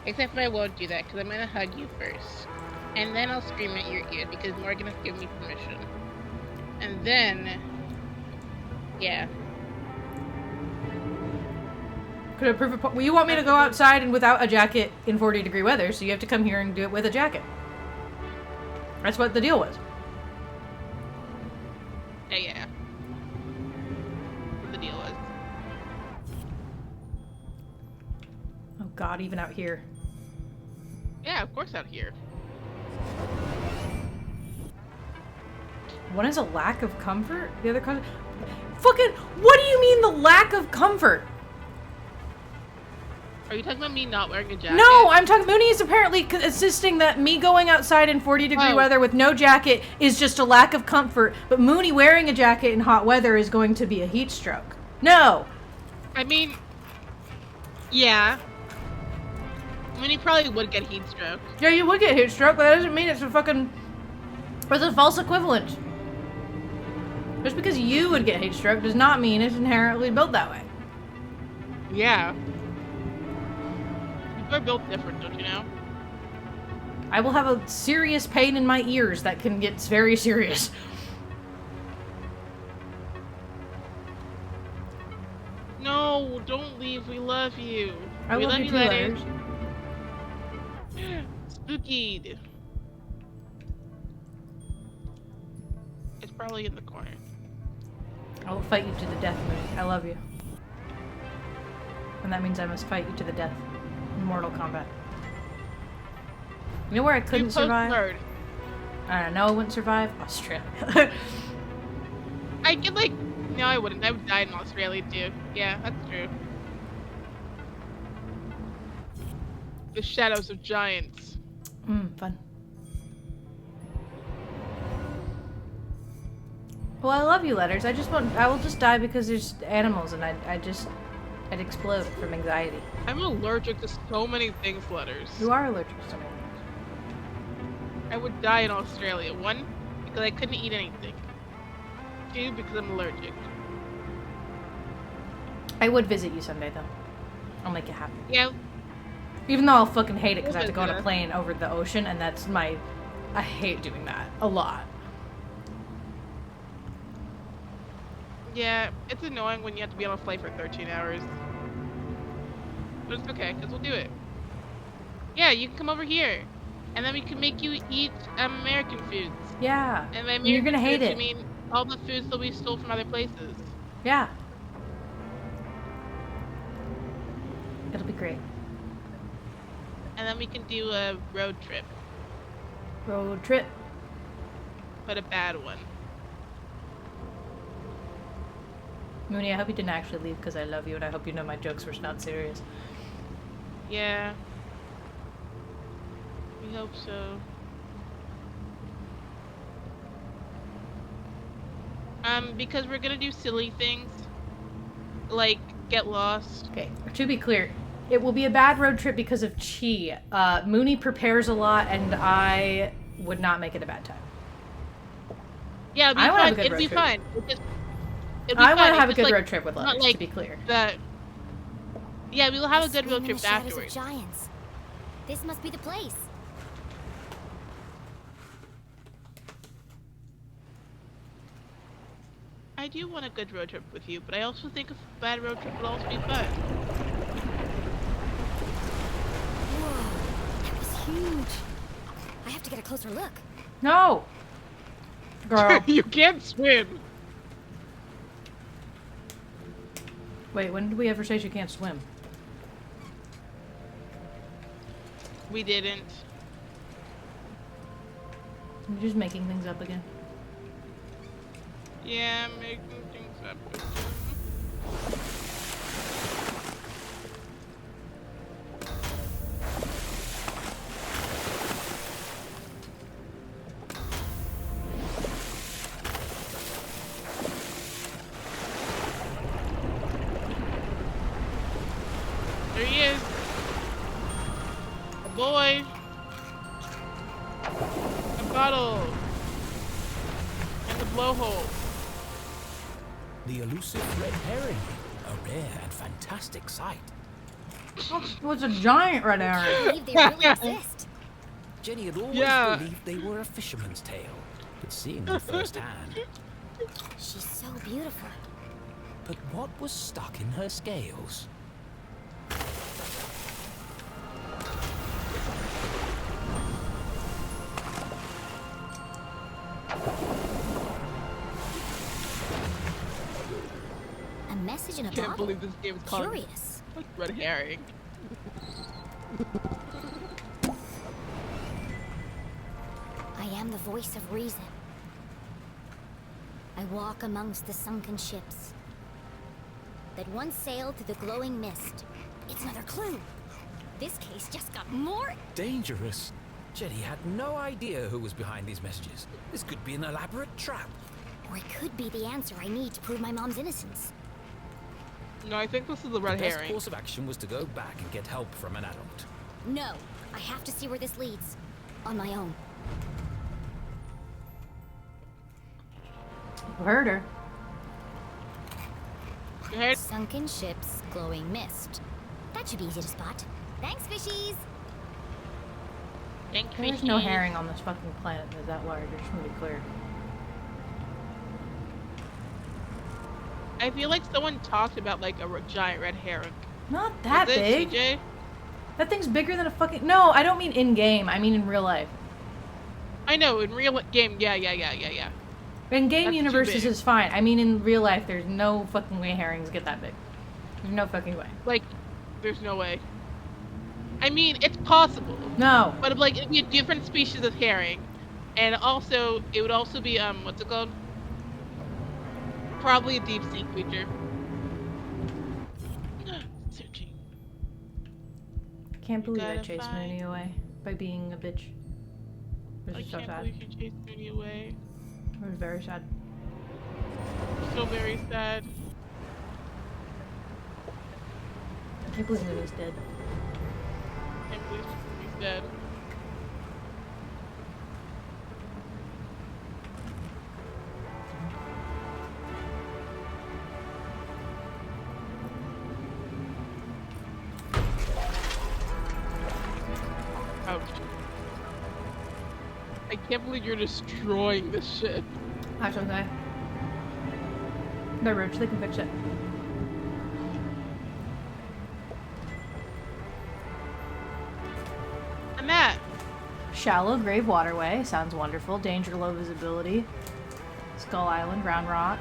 [SPEAKER 2] Except for I won't do that because I'm going to hug you first. And then I'll scream at your ear because Morgan has given me permission. And then... yeah.
[SPEAKER 1] Could I prove well, you want me to go outside and without a jacket in 40-degree weather, so you have to come here and do it with a jacket. That's what the deal was.
[SPEAKER 2] Yeah. What the deal was.
[SPEAKER 1] Oh god, even out here.
[SPEAKER 2] Yeah, of course out here.
[SPEAKER 1] One is a lack of comfort, the other cause... Fucking, what do you mean the lack of comfort?
[SPEAKER 2] Are you talking about me not wearing a jacket?
[SPEAKER 1] No, I'm talking... Mooney is apparently insisting that me going outside in 40-degree weather with no jacket is just a lack of comfort, but Mooney wearing a jacket in hot weather is going to be a heat stroke. No!
[SPEAKER 2] I mean... yeah. Mooney probably would get heat stroke.
[SPEAKER 1] Yeah, you would get heat stroke, but that doesn't mean it's a fucking... It's a false equivalent. Just because you would get heat stroke does not mean it's inherently built that way.
[SPEAKER 2] Yeah. People are built different, don't you know?
[SPEAKER 1] I will have a serious pain in my ears that can get very serious.
[SPEAKER 2] No, don't leave. We love you.
[SPEAKER 1] I love you too, Letters.
[SPEAKER 2] Spookied. It's probably in the corner.
[SPEAKER 1] I will fight you to the death, Mooney. I love you. And that means I must fight you to the death. In Mortal Kombat. You know where I couldn't survive? I don't know, I wouldn't survive? Australia.
[SPEAKER 2] I could like... no, I wouldn't. I would die in Australia too. Yeah, that's true. The shadows of giants.
[SPEAKER 1] Fun. Well, I love you, Letters. I will just die because there's animals and I'd explode from anxiety.
[SPEAKER 2] I'm allergic to so many things, Letters.
[SPEAKER 1] You are allergic to so many things.
[SPEAKER 2] I would die in Australia. 1, because I couldn't eat anything. 2, because I'm allergic.
[SPEAKER 1] I would visit you someday, though. I'll make it happen.
[SPEAKER 2] Yeah.
[SPEAKER 1] Even though I'll fucking hate it because I have to go on a plane over the ocean, and that's my... I hate doing that. A lot.
[SPEAKER 2] Yeah, it's annoying when you have to be on a flight for 13 hours. But it's okay, because we'll do it. Yeah, you can come over here, and then we can make you eat American foods.
[SPEAKER 1] Yeah.
[SPEAKER 2] And by
[SPEAKER 1] You're gonna hate
[SPEAKER 2] foods,
[SPEAKER 1] it.
[SPEAKER 2] I mean all the foods that we stole from other places.
[SPEAKER 1] Yeah. It'll be great.
[SPEAKER 2] And then we can do a road trip.
[SPEAKER 1] Road trip.
[SPEAKER 2] But a bad one.
[SPEAKER 1] Mooney, I hope you didn't actually leave because I love you, and I hope you know my jokes were not serious.
[SPEAKER 2] Yeah. We hope so. Because we're gonna do silly things. Like, get lost.
[SPEAKER 1] Okay, to be clear, it will be a bad road trip because of Chi. Mooney prepares a lot, and I would not make it a bad time.
[SPEAKER 2] Yeah, it'd be fun. It'd be fun.
[SPEAKER 1] I want to have a good road trip with lovers, to be clear.
[SPEAKER 2] Yeah, we will have a good road trip afterwards.
[SPEAKER 8] Giants. This must be the place.
[SPEAKER 2] I do want a good road trip with you, but I also think a bad road trip will also be fun.
[SPEAKER 4] Whoa, that was huge. I have to get a closer look.
[SPEAKER 1] No! Girl.
[SPEAKER 2] You can't swim.
[SPEAKER 1] Wait, when did we ever say she can't swim?
[SPEAKER 2] We didn't.
[SPEAKER 1] You're just making things up again.
[SPEAKER 2] Yeah, making things up. There he is. A boy. A bottle. And the blowhole.
[SPEAKER 5] The elusive red herring. A rare and fantastic sight.
[SPEAKER 1] Oh, it's a giant red herring.
[SPEAKER 4] I believe they really exist.
[SPEAKER 5] Jenny had always believed they were a fisherman's tale, but seeing them firsthand.
[SPEAKER 4] She's so beautiful.
[SPEAKER 5] But what was stuck in her scales?
[SPEAKER 4] A message in a
[SPEAKER 2] I can't
[SPEAKER 4] bottle.
[SPEAKER 2] believe this game is called
[SPEAKER 4] Curious.
[SPEAKER 2] Red Herring.
[SPEAKER 4] I am the voice of reason. I walk amongst the sunken ships that once sailed through the glowing mist. It's another clue. This case just got more
[SPEAKER 5] Dangerous. Jenny had no idea who was behind these messages. This could be an elaborate trap.
[SPEAKER 4] Or it could be the answer I need to prove my mom's innocence.
[SPEAKER 2] No, I think this is the Red
[SPEAKER 5] The best
[SPEAKER 2] Herring.
[SPEAKER 5] course of action was to go back and get help from an adult.
[SPEAKER 4] No, I have to see where this leads. On my own.
[SPEAKER 1] You heard her.
[SPEAKER 2] You heard?
[SPEAKER 4] Sunken ships, glowing mist. That should be easy to spot. Thanks, fishies!
[SPEAKER 2] Thank
[SPEAKER 1] There's no herring on this fucking planet that's that large, I just want to be clear.
[SPEAKER 2] I feel like someone talked about like a giant red herring.
[SPEAKER 1] Not that
[SPEAKER 2] Was it,
[SPEAKER 1] big.
[SPEAKER 2] CJ?
[SPEAKER 1] That thing's bigger than a fucking... No, I don't mean in-game. I mean in real life.
[SPEAKER 2] I know, in real game, yeah.
[SPEAKER 1] In game
[SPEAKER 2] That's too
[SPEAKER 1] universes
[SPEAKER 2] big.
[SPEAKER 1] is fine. I mean in real life, there's no fucking way herrings get that big. There's no fucking way.
[SPEAKER 2] Like, there's no way. I mean, it's possible.
[SPEAKER 1] No.
[SPEAKER 2] But like, it'd be a different species of herring. And also, it would also be, what's it called? Probably a deep sea creature. Searching.
[SPEAKER 1] Can't believe I
[SPEAKER 2] gotta
[SPEAKER 1] chased
[SPEAKER 2] find-
[SPEAKER 1] Mooney away by being a bitch. This
[SPEAKER 2] I
[SPEAKER 1] is so
[SPEAKER 2] can't
[SPEAKER 1] sad.
[SPEAKER 2] believe you chased Mooney away.
[SPEAKER 1] It was very sad.
[SPEAKER 2] So very sad.
[SPEAKER 1] I can't believe Mooney's dead.
[SPEAKER 2] I can't believe he's dead. Ouch. I can't believe you're destroying this shit.
[SPEAKER 1] That's okay. They're rich, they can fix it. Shallow grave waterway. Sounds wonderful. Danger, low visibility. Skull Island, Round Rock.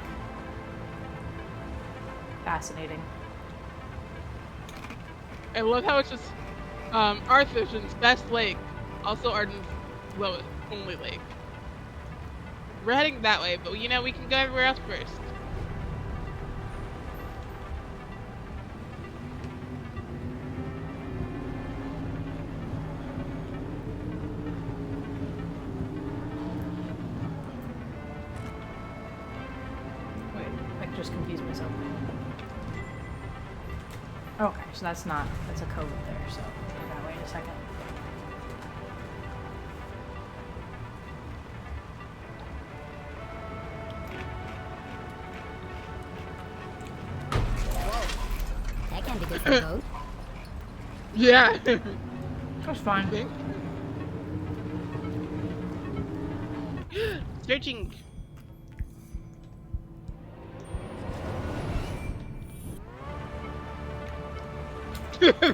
[SPEAKER 1] Fascinating.
[SPEAKER 2] I love how it's just Artifician's best lake, also Arden's lowest only lake. We're heading that way, but you know we can go everywhere else first.
[SPEAKER 1] Wait, I just confused myself. Okay, so that's not, that's a cove up there, so I gotta wait a second.
[SPEAKER 4] That can be good for a boat.
[SPEAKER 2] Yeah.
[SPEAKER 1] That's fine.
[SPEAKER 2] Searching.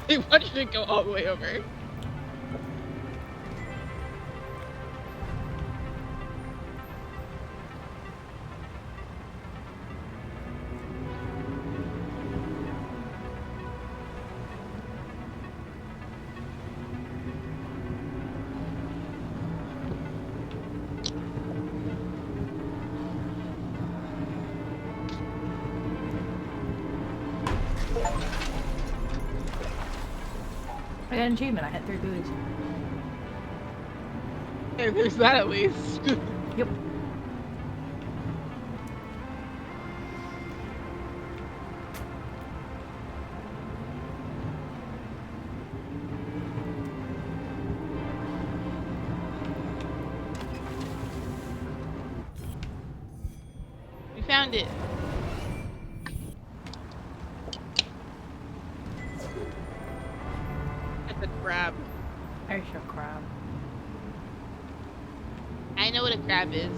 [SPEAKER 2] They want you to go all the way over.
[SPEAKER 1] I got an achievement. I hit 3 buoys.
[SPEAKER 2] Hey, there's that at least.
[SPEAKER 1] Yep.
[SPEAKER 2] We found it. It's a crab.
[SPEAKER 1] There's your crab.
[SPEAKER 2] I know what a crab is.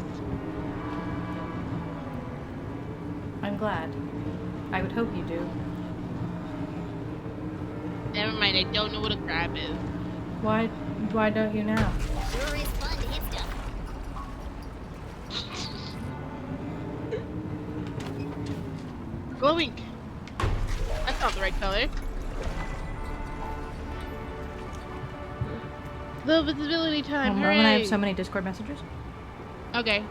[SPEAKER 1] I'm glad. I would hope you do.
[SPEAKER 2] Never mind, I don't know what a crab is.
[SPEAKER 1] Why don't you now?
[SPEAKER 4] Sure is fun to hit stuff.
[SPEAKER 2] Glowing. That's not the right color. Low visibility time.
[SPEAKER 1] Remember when I have so many Discord messages?
[SPEAKER 2] Okay.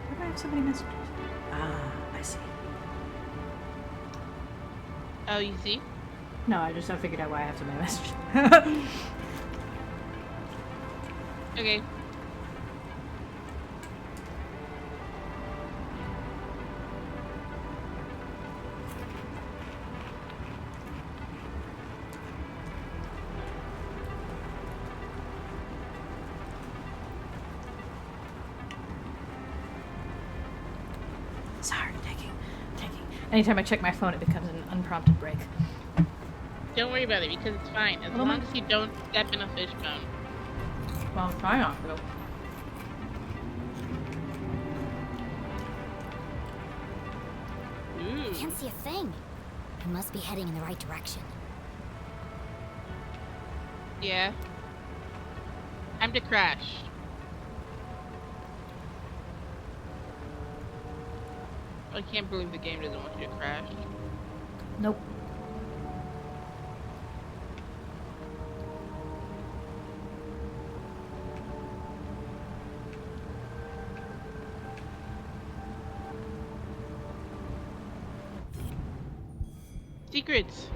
[SPEAKER 1] Why do I have so many messages? Ah, I see.
[SPEAKER 2] Oh, you see?
[SPEAKER 1] No, I figured out why I have so many messages.
[SPEAKER 2] Okay.
[SPEAKER 1] Sorry, taking. Anytime I check my phone, it becomes an unprompted break.
[SPEAKER 2] Don't worry about it because it's fine. As long as you don't step in a fish bone.
[SPEAKER 1] Well, try not to.
[SPEAKER 2] Ooh.
[SPEAKER 4] I can't see a thing. I must be heading in the right direction.
[SPEAKER 2] Yeah. Time to crash. I can't believe the game doesn't want you to crash.
[SPEAKER 1] Nope.
[SPEAKER 2] Secrets.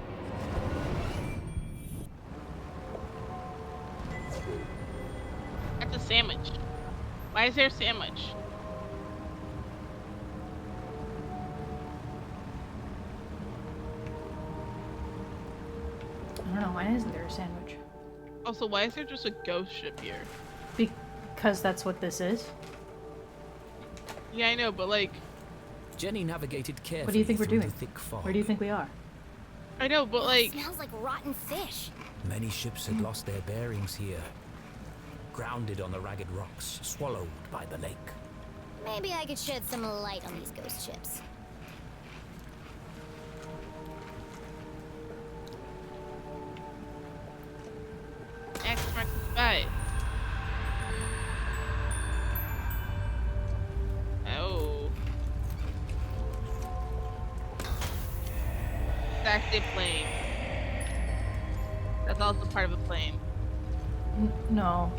[SPEAKER 2] That's a sandwich. Why is there a sandwich?
[SPEAKER 1] I don't know. Why isn't there a sandwich?
[SPEAKER 2] Also, why is there just a ghost ship here?
[SPEAKER 1] Because that's what this is.
[SPEAKER 2] Yeah, I know, but like...
[SPEAKER 5] Jenny navigated carefully.
[SPEAKER 1] What do you think we're
[SPEAKER 5] through
[SPEAKER 1] doing?
[SPEAKER 5] the thick fog.
[SPEAKER 1] Where do you think we are?
[SPEAKER 2] I know, but like...
[SPEAKER 4] It smells like rotten fish.
[SPEAKER 5] Many ships had lost their bearings here. grounded on the ragged rocks, swallowed by the lake.
[SPEAKER 4] Maybe I could shed some light on these ghost ships.
[SPEAKER 11] X marks the spot. Oh. It's actually a plane. That's also part of a plane.
[SPEAKER 1] No.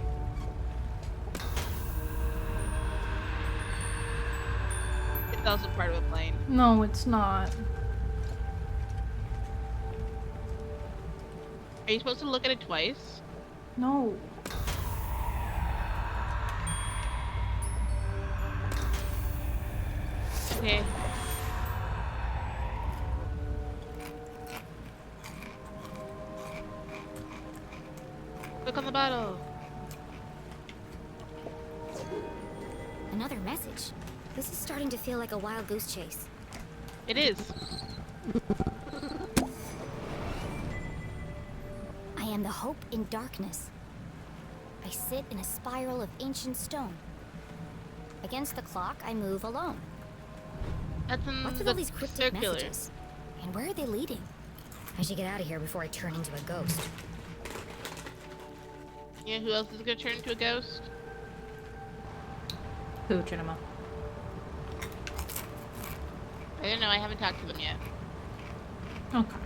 [SPEAKER 11] It's also part of a plane.
[SPEAKER 1] No, it's not.
[SPEAKER 11] Are you supposed to look at it twice?
[SPEAKER 1] No.
[SPEAKER 11] Okay. Look on the bottle.
[SPEAKER 4] Another message. This is starting to feel like a wild goose chase.
[SPEAKER 11] It is.
[SPEAKER 4] I am the hope in darkness. I sit in a spiral of ancient stone. Against the clock, I move alone.
[SPEAKER 11] That's in
[SPEAKER 4] What's with
[SPEAKER 11] the
[SPEAKER 4] all these cryptic
[SPEAKER 11] circular.
[SPEAKER 4] messages? And where are they leading? I should get out of here before I turn into a ghost.
[SPEAKER 11] Yeah, who else is gonna turn into a ghost?
[SPEAKER 1] Who, Chinema?
[SPEAKER 11] I don't know, I haven't talked to them yet.
[SPEAKER 1] Okay.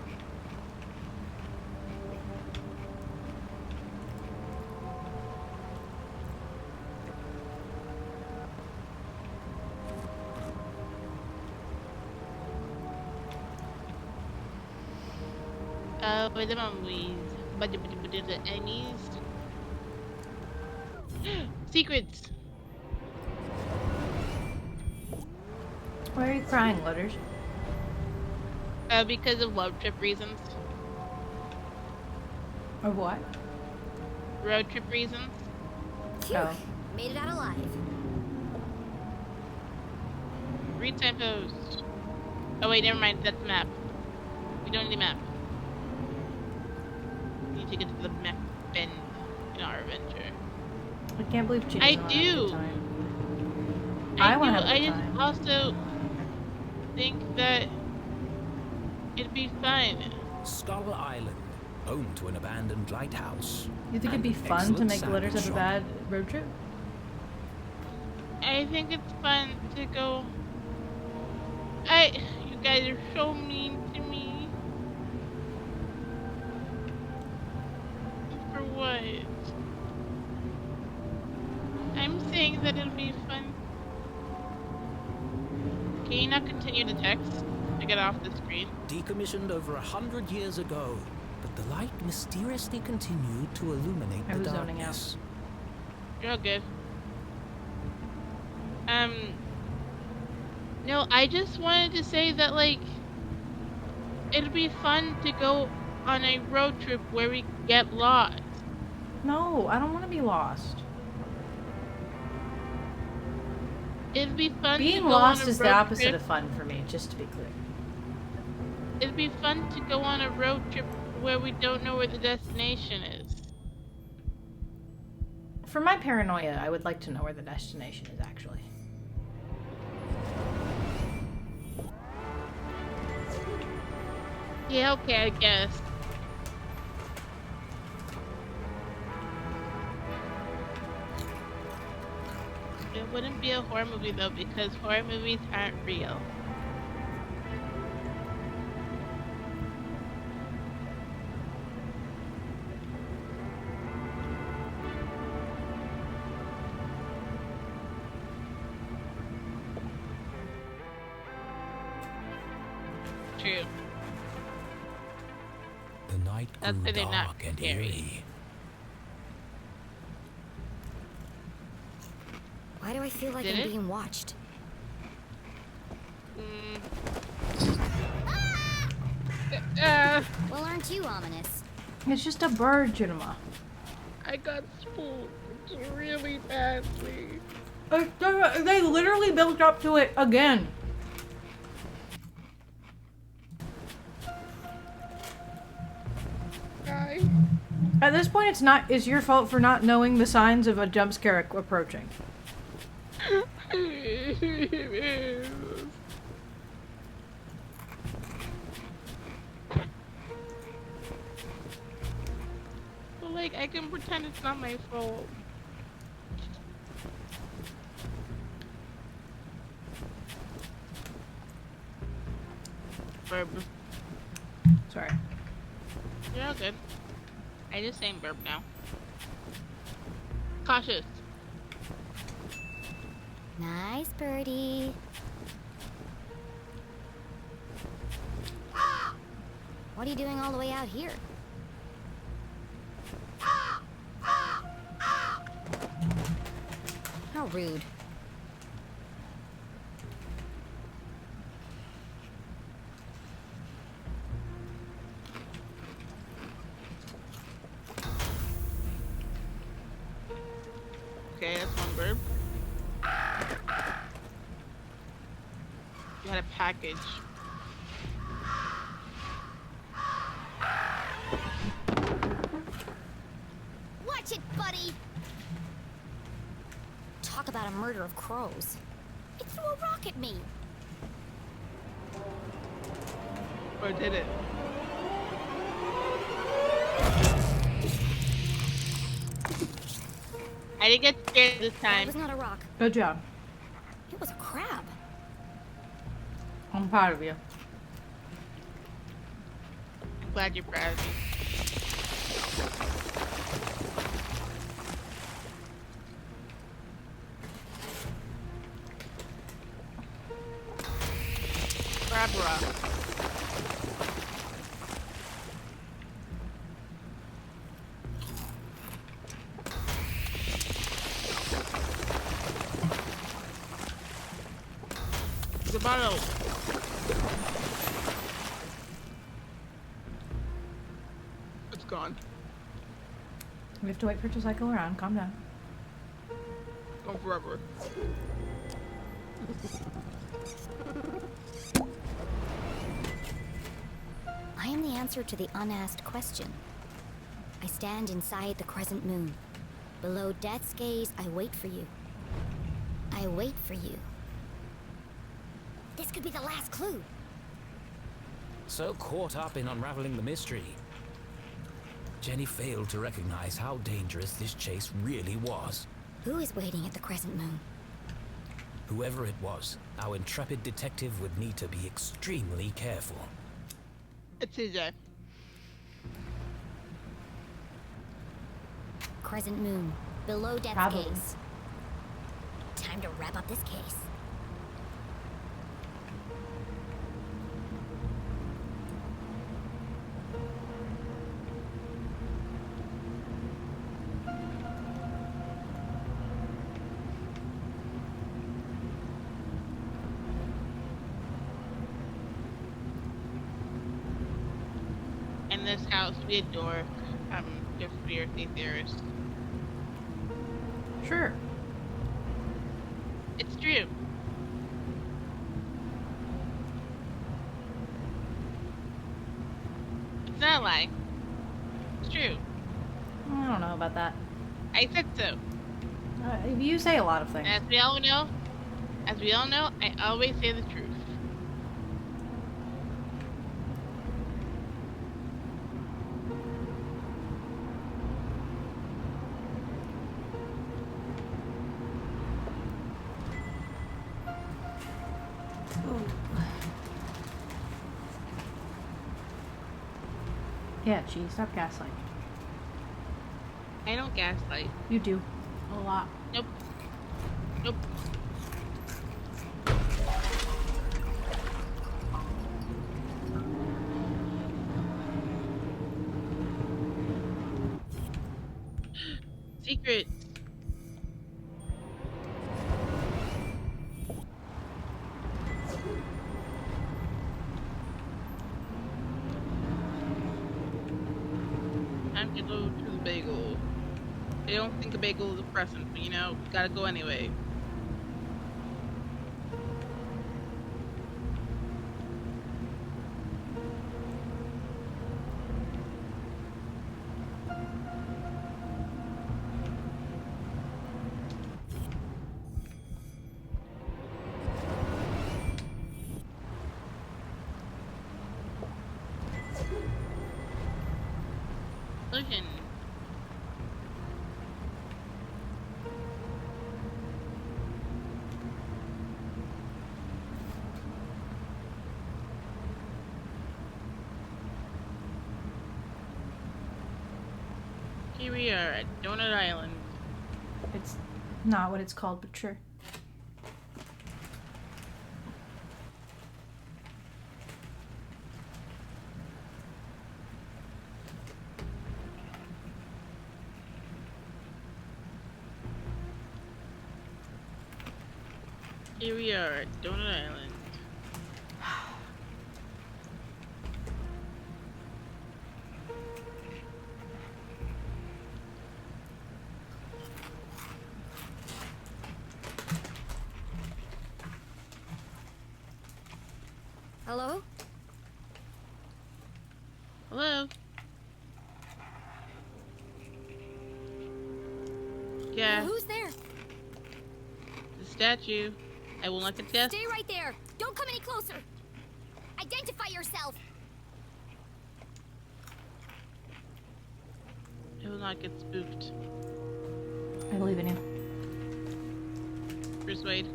[SPEAKER 11] With the mummies. But the enemies. Secrets!
[SPEAKER 1] Why are you crying, Letters?
[SPEAKER 11] Because of road trip reasons.
[SPEAKER 1] Of what?
[SPEAKER 11] Road trip reasons.
[SPEAKER 4] Phew,
[SPEAKER 1] Oh.
[SPEAKER 4] made it out alive.
[SPEAKER 11] Read signpost. Oh wait, never mind, that's the map. We don't need a map. We need to get to the map bend in our adventure.
[SPEAKER 1] I can't believe China's
[SPEAKER 11] I
[SPEAKER 1] not having a
[SPEAKER 11] do.
[SPEAKER 1] good time. I want to have a good time.
[SPEAKER 11] I just also think that it'd be fun.
[SPEAKER 5] Skull Island, home to an abandoned lighthouse.
[SPEAKER 1] You think it'd be
[SPEAKER 5] and
[SPEAKER 1] fun to
[SPEAKER 5] excellent
[SPEAKER 1] make Letters have a
[SPEAKER 5] shop.
[SPEAKER 1] bad road trip?
[SPEAKER 11] I think it's fun to go. You guys are so mean to me. For what? I'm saying that it'll be fun. Can you not continue the text to get off the screen?
[SPEAKER 5] Decommissioned over 100 years ago, but the light mysteriously continued to illuminate
[SPEAKER 1] I
[SPEAKER 5] the
[SPEAKER 1] was zoning out.
[SPEAKER 5] darkness.
[SPEAKER 11] You're all good. No, I just wanted to say that, like, it'd be fun to go on a road trip where we get lost.
[SPEAKER 1] No, I don't want to be lost.
[SPEAKER 11] It'd be fun to
[SPEAKER 1] Being
[SPEAKER 11] go
[SPEAKER 1] lost
[SPEAKER 11] on a
[SPEAKER 1] is the
[SPEAKER 11] road
[SPEAKER 1] opposite
[SPEAKER 11] trip.
[SPEAKER 1] of fun for me, just to be clear.
[SPEAKER 11] It'd be fun to go on a road trip where we don't know where the destination is.
[SPEAKER 1] For my paranoia, I would like to know where the destination is, actually.
[SPEAKER 11] Yeah, okay, I guess. It wouldn't be a horror movie though, because horror movies aren't real. True.
[SPEAKER 5] The night
[SPEAKER 11] That's
[SPEAKER 5] grew
[SPEAKER 11] why they're not
[SPEAKER 5] dark and
[SPEAKER 11] scary.
[SPEAKER 5] eerie.
[SPEAKER 4] Why do I feel like
[SPEAKER 11] Did
[SPEAKER 4] I'm
[SPEAKER 11] it?
[SPEAKER 4] being watched? Well, aren't you ominous?
[SPEAKER 1] It's just a bird, Jinema.
[SPEAKER 11] I got spooked really badly.
[SPEAKER 1] They literally built up to it again. At this point, it's your fault for not knowing the signs of a jump scare approaching.
[SPEAKER 11] But like, I can pretend it's not my fault. Burp.
[SPEAKER 1] Sorry.
[SPEAKER 11] You're all good. I just saying burp now. Cautious.
[SPEAKER 4] Nice birdie. What are you doing all the way out here? How rude.
[SPEAKER 11] Okay, that's one burp. You had a package.
[SPEAKER 4] Watch it, buddy! Talk about a murder of crows. It threw a rock at me.
[SPEAKER 11] Or did it? I didn't get scared this time.
[SPEAKER 4] It was not a rock.
[SPEAKER 1] Good job.
[SPEAKER 4] It was a crab.
[SPEAKER 1] I'm proud of you.
[SPEAKER 11] I'm glad you're proud of me. Crab rock. The bottle. It's gone.
[SPEAKER 1] We have to wait for it to cycle around. Calm down.
[SPEAKER 11] Gone forever.
[SPEAKER 4] I am the answer to the unasked question. I stand inside the crescent moon. Below death's gaze, I wait for you. I wait for you. This could be the last clue.
[SPEAKER 5] So caught up in unraveling the mystery, Jenny failed to recognize how dangerous this chase really was.
[SPEAKER 4] Who is waiting at the crescent moon?
[SPEAKER 5] Whoever it was, our intrepid detective would need to be extremely careful.
[SPEAKER 11] It's CJ.
[SPEAKER 4] Crescent moon, below death's
[SPEAKER 1] Probably.
[SPEAKER 4] gaze. Time to wrap up this case.
[SPEAKER 11] In this house, we adore conspiracy theorists.
[SPEAKER 1] Sure.
[SPEAKER 11] It's true. It's not a lie. It's true.
[SPEAKER 1] I don't know about that.
[SPEAKER 11] I said so.
[SPEAKER 1] You say a lot of things.
[SPEAKER 11] As we all know, I always say the truth.
[SPEAKER 1] Yeah, geez, stop gaslighting.
[SPEAKER 11] I don't gaslight.
[SPEAKER 1] You do. A lot.
[SPEAKER 11] Nope. Nope. Secrets. Time to go to the bagel. They don't think a bagel is a present, but you know, gotta go anyway. Here we are at Donut Island.
[SPEAKER 1] It's not what it's called, but sure.
[SPEAKER 11] Here we are at Donut Island.
[SPEAKER 4] Hello?
[SPEAKER 11] Hello? Yeah,
[SPEAKER 4] Who's there?
[SPEAKER 11] the statue. I will not get death.
[SPEAKER 4] Stay right there. Don't come any closer. Identify yourself.
[SPEAKER 11] I will not get spooked.
[SPEAKER 1] I believe in you.
[SPEAKER 11] Persuade.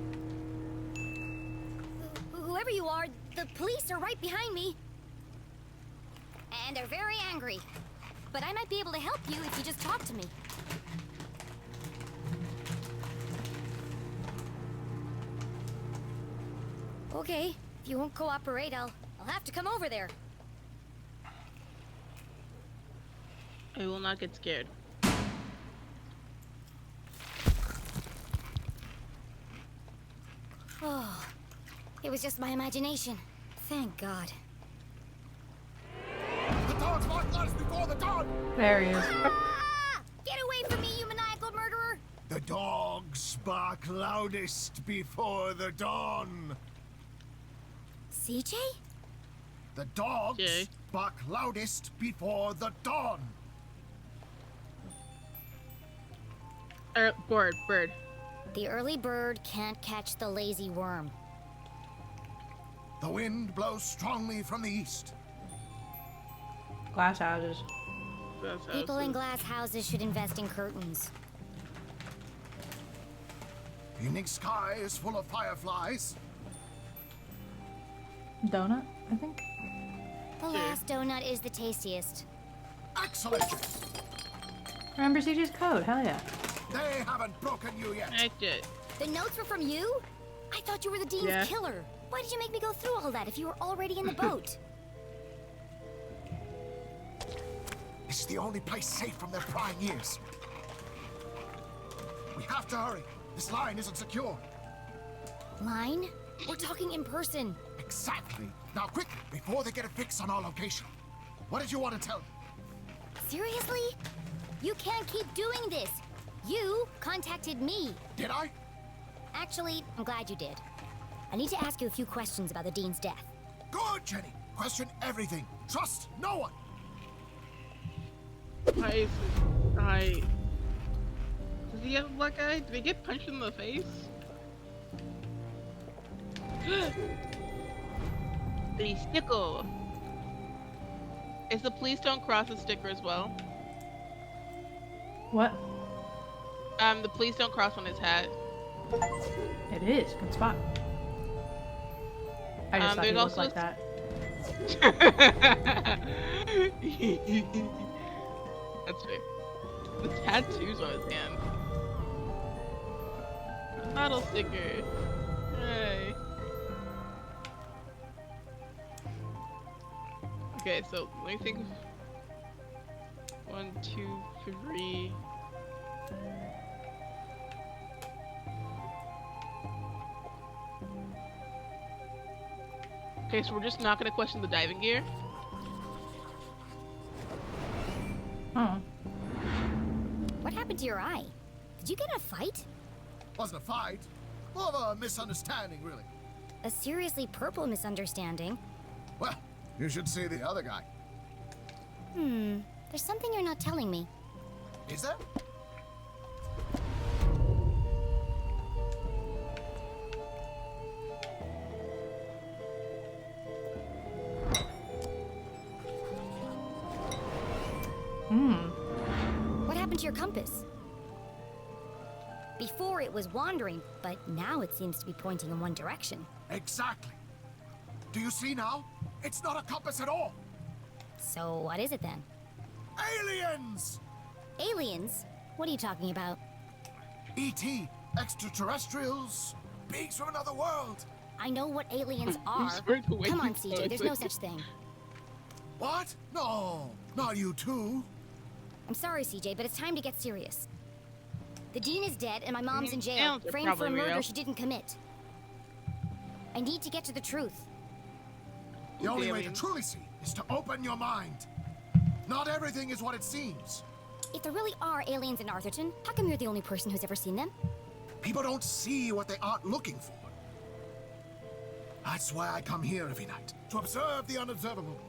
[SPEAKER 4] Whoever you are, the police are right behind me. And they're very angry. But I might be able to help you if you just talk to me. Okay, if you won't cooperate, I'll have to come over there.
[SPEAKER 11] I will not get scared.
[SPEAKER 4] Oh, it was just my imagination. Thank God.
[SPEAKER 10] The dogs bark loudest before the dawn!
[SPEAKER 1] There he is.
[SPEAKER 4] Ah! Get away from me, you maniacal murderer!
[SPEAKER 10] The dogs bark loudest before the dawn.
[SPEAKER 4] CJ?
[SPEAKER 10] The dogs
[SPEAKER 11] Jay.
[SPEAKER 10] bark loudest before the dawn.
[SPEAKER 11] Bird.
[SPEAKER 4] The early bird can't catch the lazy worm.
[SPEAKER 10] The wind blows strongly from the east.
[SPEAKER 1] Glass houses.
[SPEAKER 11] That's how
[SPEAKER 4] People
[SPEAKER 11] it
[SPEAKER 4] in
[SPEAKER 11] is.
[SPEAKER 4] glass houses should invest in curtains.
[SPEAKER 10] Evening sky is full of fireflies.
[SPEAKER 1] Donut, I think.
[SPEAKER 4] The last donut is the tastiest.
[SPEAKER 10] Excellent!
[SPEAKER 1] Remember CJ's code. Hell yeah.
[SPEAKER 10] They haven't broken you yet.
[SPEAKER 11] Act it.
[SPEAKER 4] The notes were from you? I thought you were the Dean's
[SPEAKER 11] Yeah.
[SPEAKER 4] killer. Why did you make me go through all that if you were already in the boat?
[SPEAKER 10] This is the only place safe from their prying ears. We have to hurry. This line isn't secure.
[SPEAKER 4] Line? We're talking in person.
[SPEAKER 10] Exactly. Now quick, before they get a fix on our location. What did you want to tell me?
[SPEAKER 4] Seriously? You can't keep doing this. You contacted me.
[SPEAKER 10] Did I?
[SPEAKER 4] Actually, I'm glad you did. I need to ask you a few questions about the Dean's death.
[SPEAKER 10] Good, Jenny. Question everything. Trust no one.
[SPEAKER 11] I... Does he have a black eye? Did he get punched in the face? The sticker. Is the please don't cross a sticker as well?
[SPEAKER 1] What?
[SPEAKER 11] The please don't cross on his hat.
[SPEAKER 1] It is. Good spot. I just thought he
[SPEAKER 11] there's
[SPEAKER 1] looked
[SPEAKER 11] also
[SPEAKER 1] like that.
[SPEAKER 11] That's fair. The tattoos on his hand. Bottle sticker. Hey. Okay, so let me think of 1, 2, 3. Okay, so we're just not gonna question the diving gear.
[SPEAKER 1] Oh.
[SPEAKER 4] What happened to your eye? Did you get in a fight?
[SPEAKER 10] Wasn't a fight. More of a misunderstanding, really.
[SPEAKER 4] A seriously purple misunderstanding?
[SPEAKER 10] Well, you should see the other guy.
[SPEAKER 4] There's something you're not telling me.
[SPEAKER 10] Is there?
[SPEAKER 4] What happened to your compass? Before it was wandering, but now it seems to be pointing in one direction.
[SPEAKER 10] Exactly. Do you see now? It's not a compass at all.
[SPEAKER 4] So what is it then?
[SPEAKER 10] Aliens!
[SPEAKER 4] Aliens? What are you talking about?
[SPEAKER 12] E.T. Extraterrestrials. Beings from another world.
[SPEAKER 4] I know what aliens are. Come on, CJ, there's no such thing.
[SPEAKER 12] What? No, not you too.
[SPEAKER 4] I'm sorry, CJ, but it's time to get serious. The Dean is dead and my mom's in jail, framed for a murder she didn't commit. I need to get to the truth.
[SPEAKER 12] The only way to truly see is to open your mind. Not everything is what it seems.
[SPEAKER 4] If there really are aliens in Arthurton, how come you're the only person who's ever seen them?
[SPEAKER 12] People don't see what they aren't looking for. That's why I come here every night, to observe the unobservable.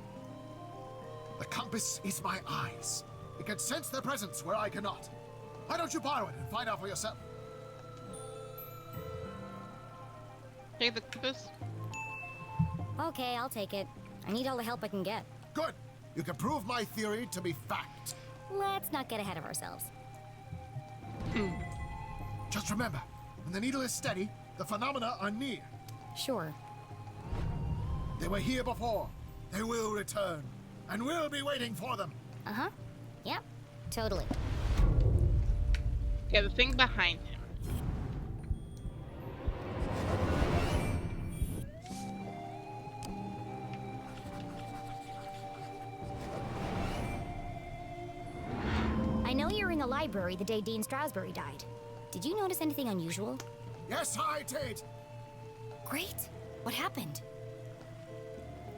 [SPEAKER 12] The compass is my eyes. It can sense their presence where I cannot. Why don't you borrow it and find out for yourself?
[SPEAKER 11] Take the compass.
[SPEAKER 4] Okay, I'll take it. I need all the help I can get.
[SPEAKER 12] Good. You can prove my theory to be fact.
[SPEAKER 4] Let's not get ahead of ourselves.
[SPEAKER 12] Just remember, when the needle is steady, the phenomena are near.
[SPEAKER 4] Sure.
[SPEAKER 12] They were here before. They will return. And we'll be waiting for them.
[SPEAKER 4] Uh-huh. Yep. Totally.
[SPEAKER 11] Yeah, the thing behind him.
[SPEAKER 4] I know you were in the library the day Dean Stroudsbury died. Did you notice anything unusual?
[SPEAKER 12] Yes, I did.
[SPEAKER 4] Great. What happened?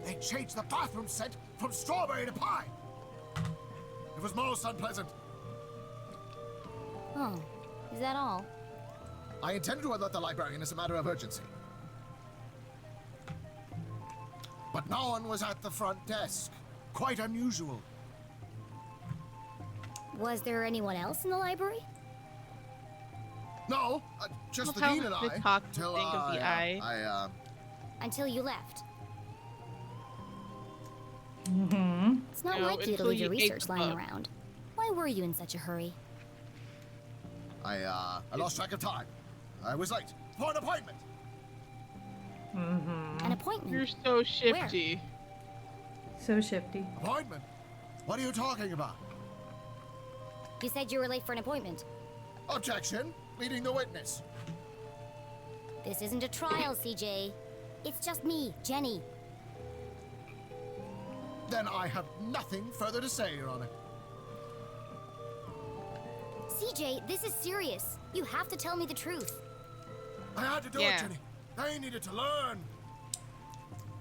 [SPEAKER 12] They changed the bathroom scent from strawberry to pie. It was most unpleasant.
[SPEAKER 4] Oh, is that all?
[SPEAKER 12] I intended to alert the librarian as a matter of urgency. But no one was at the front desk. Quite unusual.
[SPEAKER 4] Was there anyone else in the library?
[SPEAKER 12] No, just the Dean and I. Till
[SPEAKER 4] Until you left.
[SPEAKER 1] Mm-hmm.
[SPEAKER 4] It's not like you to leave your research lying around. Why were you in such a hurry?
[SPEAKER 12] I lost track of time. I was late for an appointment.
[SPEAKER 1] Mm-hmm.
[SPEAKER 4] An appointment?
[SPEAKER 11] You're so shifty.
[SPEAKER 4] Where?
[SPEAKER 1] So shifty.
[SPEAKER 12] Appointment? What are you talking about?
[SPEAKER 4] You said you were late for an appointment.
[SPEAKER 12] Objection. Leading the witness.
[SPEAKER 4] This isn't a trial, CJ. It's just me, Jenny.
[SPEAKER 12] Then I have nothing further to say, Your Honor.
[SPEAKER 4] CJ, this is serious. You have to tell me the truth.
[SPEAKER 12] I had to do it, Jenny. They needed to learn.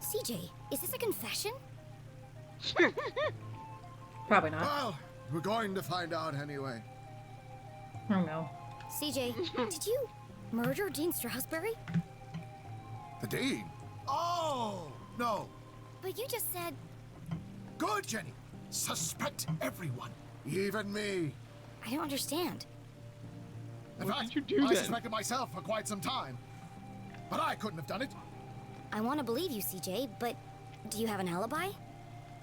[SPEAKER 4] CJ, is this a confession?
[SPEAKER 1] Probably not.
[SPEAKER 12] Well, we're going to find out anyway.
[SPEAKER 1] Oh no.
[SPEAKER 4] CJ, did you murder Dean Stroudsbury?
[SPEAKER 12] The Dean? Oh, no.
[SPEAKER 4] But you just said...
[SPEAKER 12] Good, Jenny. Suspect everyone, even me.
[SPEAKER 4] I don't understand.
[SPEAKER 12] In fact, I suspected myself for quite some time. But I couldn't have done it.
[SPEAKER 4] I want to believe you, CJ, but do you have an alibi?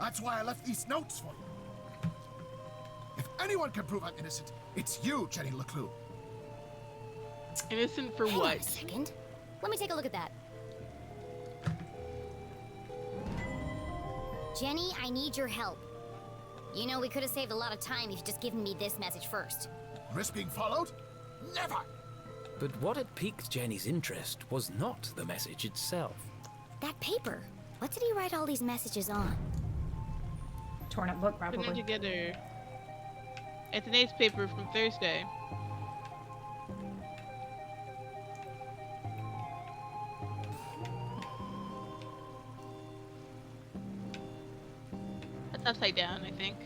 [SPEAKER 12] That's why I left these notes for you. If anyone can prove I'm innocent, it's you, Jenny LeClue.
[SPEAKER 11] Innocent for
[SPEAKER 4] Hang
[SPEAKER 11] what?
[SPEAKER 4] on a second. Let me take a look at that. Jenny, I need your help. You know, we could have saved a lot of time if you'd just given me this message first.
[SPEAKER 12] Risk being followed? Never!
[SPEAKER 5] But what had piqued Jenny's interest was not the message itself.
[SPEAKER 4] That paper. What did he write all these messages on?
[SPEAKER 1] Torn up book,
[SPEAKER 11] Put them
[SPEAKER 1] probably.
[SPEAKER 11] together. It's today's paper from Thursday. That's upside down, I think.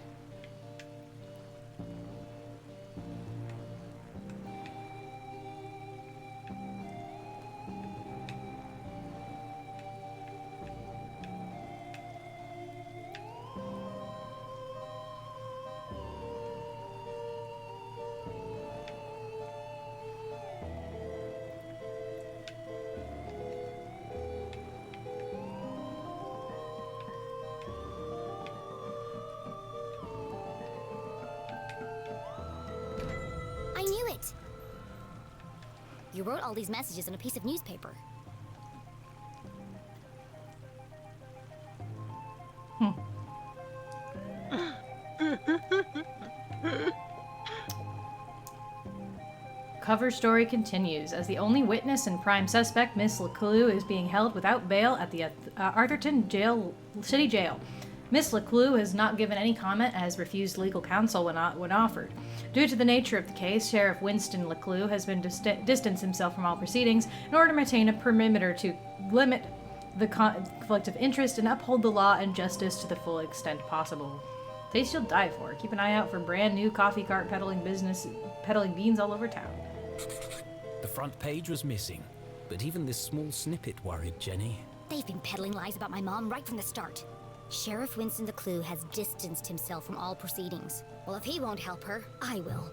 [SPEAKER 4] I knew it! You wrote all these messages on a piece of newspaper.
[SPEAKER 1] cover story continues as the only witness and prime suspect, Miss LeClue, is being held without bail at the Arthurton City Jail. Miss LeClue has not given any comment and has refused legal counsel when offered. Due to the nature of the case, Sheriff Winston LeClue has been distanced himself from all proceedings in order to maintain a perimeter to limit the conflict of interest and uphold the law and justice to the full extent possible. Taste you'll die for. Keep an eye out for brand new coffee cart peddling beans all over town.
[SPEAKER 5] The front page was missing, but even this small snippet worried Jenny.
[SPEAKER 4] They've been peddling lies about my mom right from the start. Sheriff Winston LeClue has distanced himself from all proceedings. Well, if he won't help her, I will.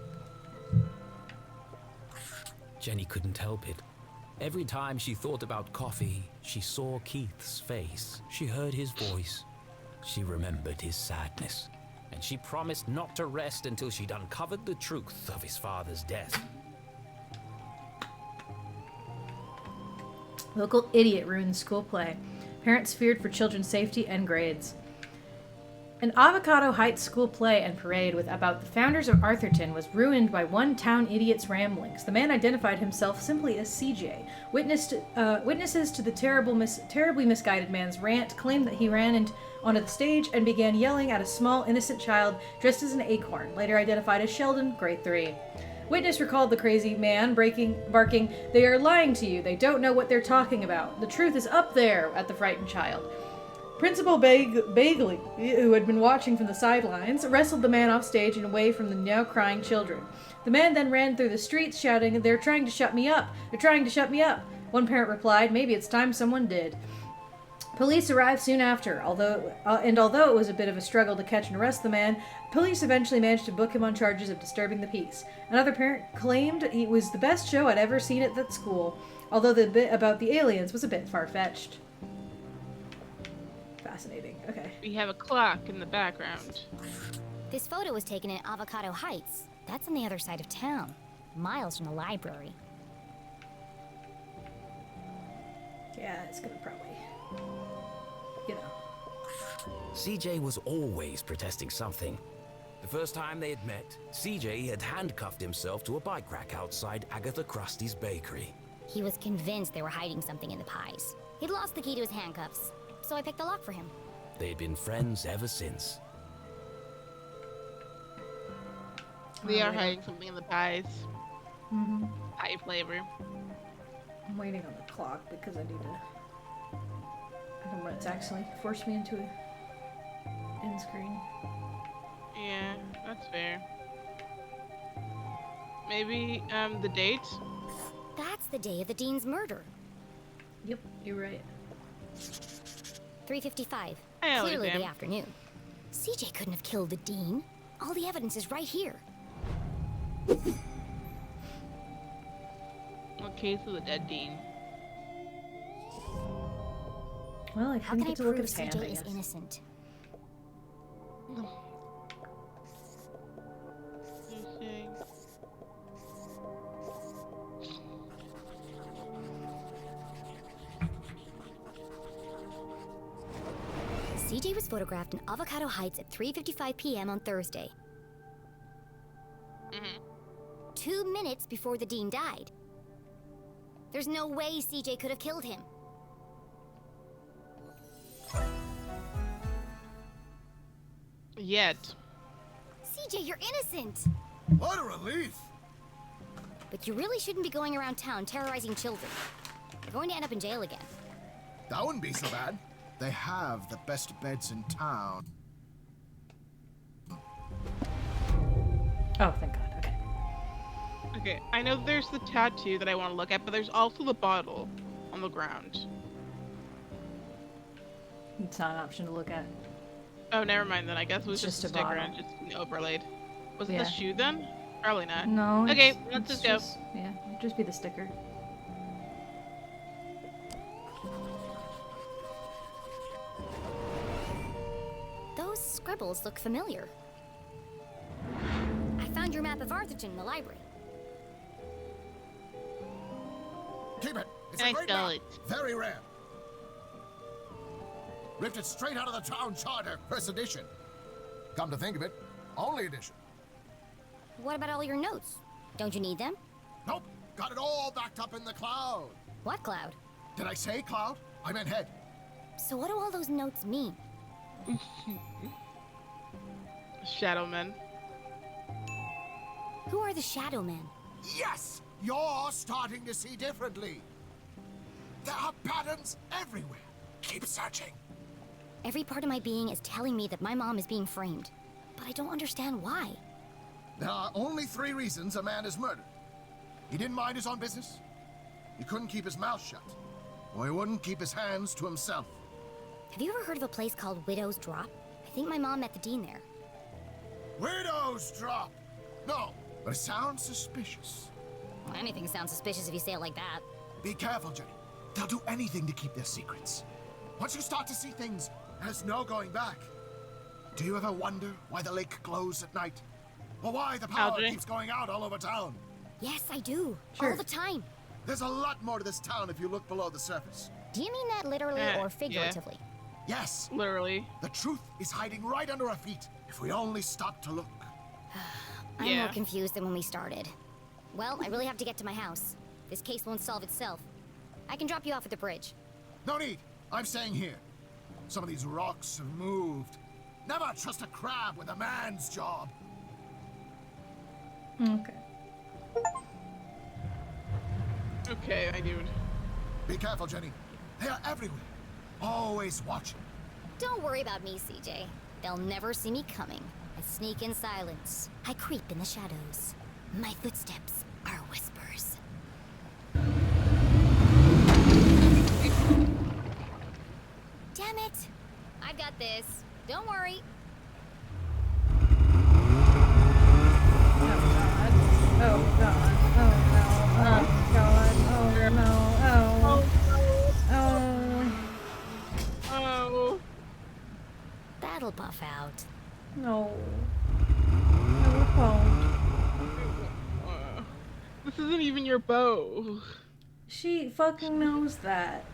[SPEAKER 5] Jenny couldn't help it. Every time she thought about coffee, she saw Keith's face. She heard his voice. She remembered his sadness. And she promised not to rest until she'd uncovered the truth of his father's death.
[SPEAKER 1] Local idiot ruins school play. Parents feared for children's safety and grades. An Avocado Heights school play and parade about the founders of Arthurton was ruined by one town idiot's ramblings. The man identified himself simply as CJ. Witnesses to the terribly misguided man's rant claimed that he ran onto the stage and began yelling at a small, innocent child dressed as an acorn, later identified as Sheldon, grade 3. Witness recalled the crazy man barking, "They are lying to you. They don't know what they're talking about. The truth is up there," at the frightened child. Principal Bagley, who had been watching from the sidelines, wrestled the man off stage and away from the now crying children. The man then ran through the streets shouting, "They're trying to shut me up! They're trying to shut me up!" One parent replied, "Maybe it's time someone did." Police arrived soon after, although it was a bit of a struggle to catch and arrest the man, police eventually managed to book him on charges of disturbing the peace. Another parent claimed it was the best show I'd ever seen at that school, although the bit about the aliens was a bit far-fetched. Fascinating. Okay.
[SPEAKER 11] We have a clock in the background.
[SPEAKER 4] This photo was taken in Avocado Heights. That's on the other side of town, miles from the library.
[SPEAKER 1] Yeah, it's gonna probably,
[SPEAKER 5] CJ was always protesting something. The first time they had met, CJ had handcuffed himself to a bike rack outside Agatha Krusty's bakery.
[SPEAKER 4] He was convinced they were hiding something in the pies. He'd lost the key to his handcuffs, so I picked the lock for him.
[SPEAKER 5] They'd been friends ever since.
[SPEAKER 2] They are hiding something in the pies.
[SPEAKER 1] Mm-hmm.
[SPEAKER 2] Pie flavor.
[SPEAKER 1] I'm waiting on the clock because I need to. I don't want it to actually force me into a end screen.
[SPEAKER 11] Yeah, that's fair. Maybe, the date?
[SPEAKER 4] That's the day of the dean's murder.
[SPEAKER 1] Yep, you're right.
[SPEAKER 4] 3:55.
[SPEAKER 11] Hell,
[SPEAKER 4] Clearly
[SPEAKER 11] damn.
[SPEAKER 4] the afternoon. CJ couldn't have killed the dean. All the evidence is right here.
[SPEAKER 11] What case of the dead dean?
[SPEAKER 1] Well, I
[SPEAKER 4] How
[SPEAKER 1] couldn't
[SPEAKER 4] can I
[SPEAKER 1] get to look
[SPEAKER 4] prove
[SPEAKER 1] at his hand,
[SPEAKER 4] CJ
[SPEAKER 1] I
[SPEAKER 4] is
[SPEAKER 1] guess.
[SPEAKER 4] innocent? CJ was photographed in Avocado Heights at 3:55 p.m. on Thursday. 2 minutes before the dean died. There's no way CJ could have killed him.
[SPEAKER 2] Yet.
[SPEAKER 4] CJ, you're innocent!
[SPEAKER 12] What a relief!
[SPEAKER 4] But you really shouldn't be going around town terrorizing children. You're going to end up in jail again.
[SPEAKER 12] That wouldn't be so bad. They have the best beds in town.
[SPEAKER 1] Oh, thank God. Okay.
[SPEAKER 2] Okay, I know there's the tattoo that I want to look at, but there's also the bottle on the ground.
[SPEAKER 1] It's not an option to look at.
[SPEAKER 2] Oh, never mind then. I guess it was
[SPEAKER 1] It's
[SPEAKER 2] just a
[SPEAKER 1] just a
[SPEAKER 2] sticker
[SPEAKER 1] bottle.
[SPEAKER 2] and just overlaid. Was it
[SPEAKER 1] Yeah.
[SPEAKER 2] the shoe then? Probably not.
[SPEAKER 1] No.
[SPEAKER 2] Okay,
[SPEAKER 1] it's-
[SPEAKER 2] let's
[SPEAKER 1] it's
[SPEAKER 2] just go.
[SPEAKER 1] Yeah, it'd just be the sticker.
[SPEAKER 4] Those scribbles look familiar. I found your map of Arthurton in the library.
[SPEAKER 12] Keep it. It's
[SPEAKER 11] I
[SPEAKER 12] a great
[SPEAKER 11] sell
[SPEAKER 12] map.
[SPEAKER 11] it.
[SPEAKER 12] Very rare. Ripped it straight out of the town charter. First edition. Come to think of it, only edition.
[SPEAKER 4] What about all your notes? Don't you need them?
[SPEAKER 12] Nope. Got it all backed up in the cloud.
[SPEAKER 4] What cloud?
[SPEAKER 12] Did I say cloud? I meant head.
[SPEAKER 4] So what do all those notes mean?
[SPEAKER 2] Shadow men.
[SPEAKER 4] Who are the Shadow Men?
[SPEAKER 12] Yes! You're starting to see differently. There are patterns everywhere. Keep searching.
[SPEAKER 4] Every part of my being is telling me that my mom is being framed. But I don't understand why.
[SPEAKER 12] There are only 3 reasons a man is murdered. He didn't mind his own business. He couldn't keep his mouth shut. Or he wouldn't keep his hands to himself.
[SPEAKER 4] Have you ever heard of a place called Widow's Drop? I think my mom met the dean there.
[SPEAKER 12] Widow's Drop! No, but it sounds suspicious.
[SPEAKER 4] Well, anything sounds suspicious if you say it like that.
[SPEAKER 12] Be careful, Jenny. They'll do anything to keep their secrets. Once you start to see things, there's no going back. Do you ever wonder why the lake glows at night? Or why the power keeps going out all over town?
[SPEAKER 4] Yes, I do.
[SPEAKER 1] Sure.
[SPEAKER 4] All the time.
[SPEAKER 12] There's a lot more to this town if you look below the surface.
[SPEAKER 4] Do you mean that literally or figuratively?
[SPEAKER 12] Yes.
[SPEAKER 2] Literally.
[SPEAKER 12] The truth is hiding right under our feet if we only stop to look.
[SPEAKER 4] I'm more confused than when we started. Well, I really have to get to my house. This case won't solve itself. I can drop you off at the bridge.
[SPEAKER 12] No need. I'm staying here. Some of these rocks have moved. Never trust a crab with a man's job.
[SPEAKER 1] Okay.
[SPEAKER 2] Okay, my dude.
[SPEAKER 12] Be careful, Jenny. They are everywhere. Always watching.
[SPEAKER 4] Don't worry about me, CJ. They'll never see me coming. I sneak in silence. I creep in the shadows. My footsteps are whispers. Damn it! I've got this. Don't worry.
[SPEAKER 1] Oh god. Oh no. Oh god. Oh no. Oh. Oh.
[SPEAKER 2] Oh.
[SPEAKER 4] That'll buff out.
[SPEAKER 1] No. No, it won't.
[SPEAKER 2] This isn't even your bow.
[SPEAKER 1] She fucking knows that.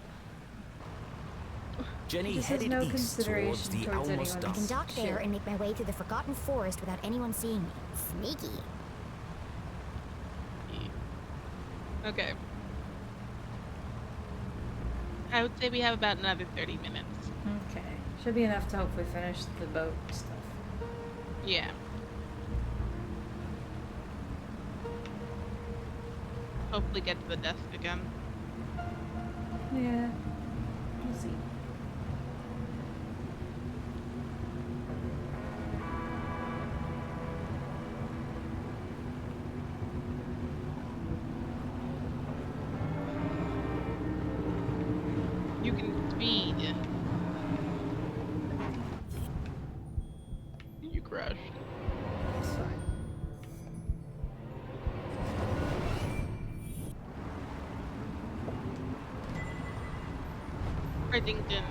[SPEAKER 5] Jenny
[SPEAKER 1] This is
[SPEAKER 5] headed
[SPEAKER 1] no
[SPEAKER 5] east
[SPEAKER 1] consideration
[SPEAKER 5] towards the
[SPEAKER 1] towards
[SPEAKER 5] Alamos
[SPEAKER 1] anyone.
[SPEAKER 4] I can
[SPEAKER 5] Dump.
[SPEAKER 4] dock there and make my way through the Forgotten Forest without anyone seeing me. Sneaky.
[SPEAKER 11] Okay. I would say we have about another 30 minutes.
[SPEAKER 1] Okay. Should be enough to hopefully finish the boat stuff.
[SPEAKER 11] Yeah. Hopefully get to the desk again.
[SPEAKER 1] Yeah. We'll see.
[SPEAKER 11] You can speed. You crashed.
[SPEAKER 1] It's fine.
[SPEAKER 11] Bridgington.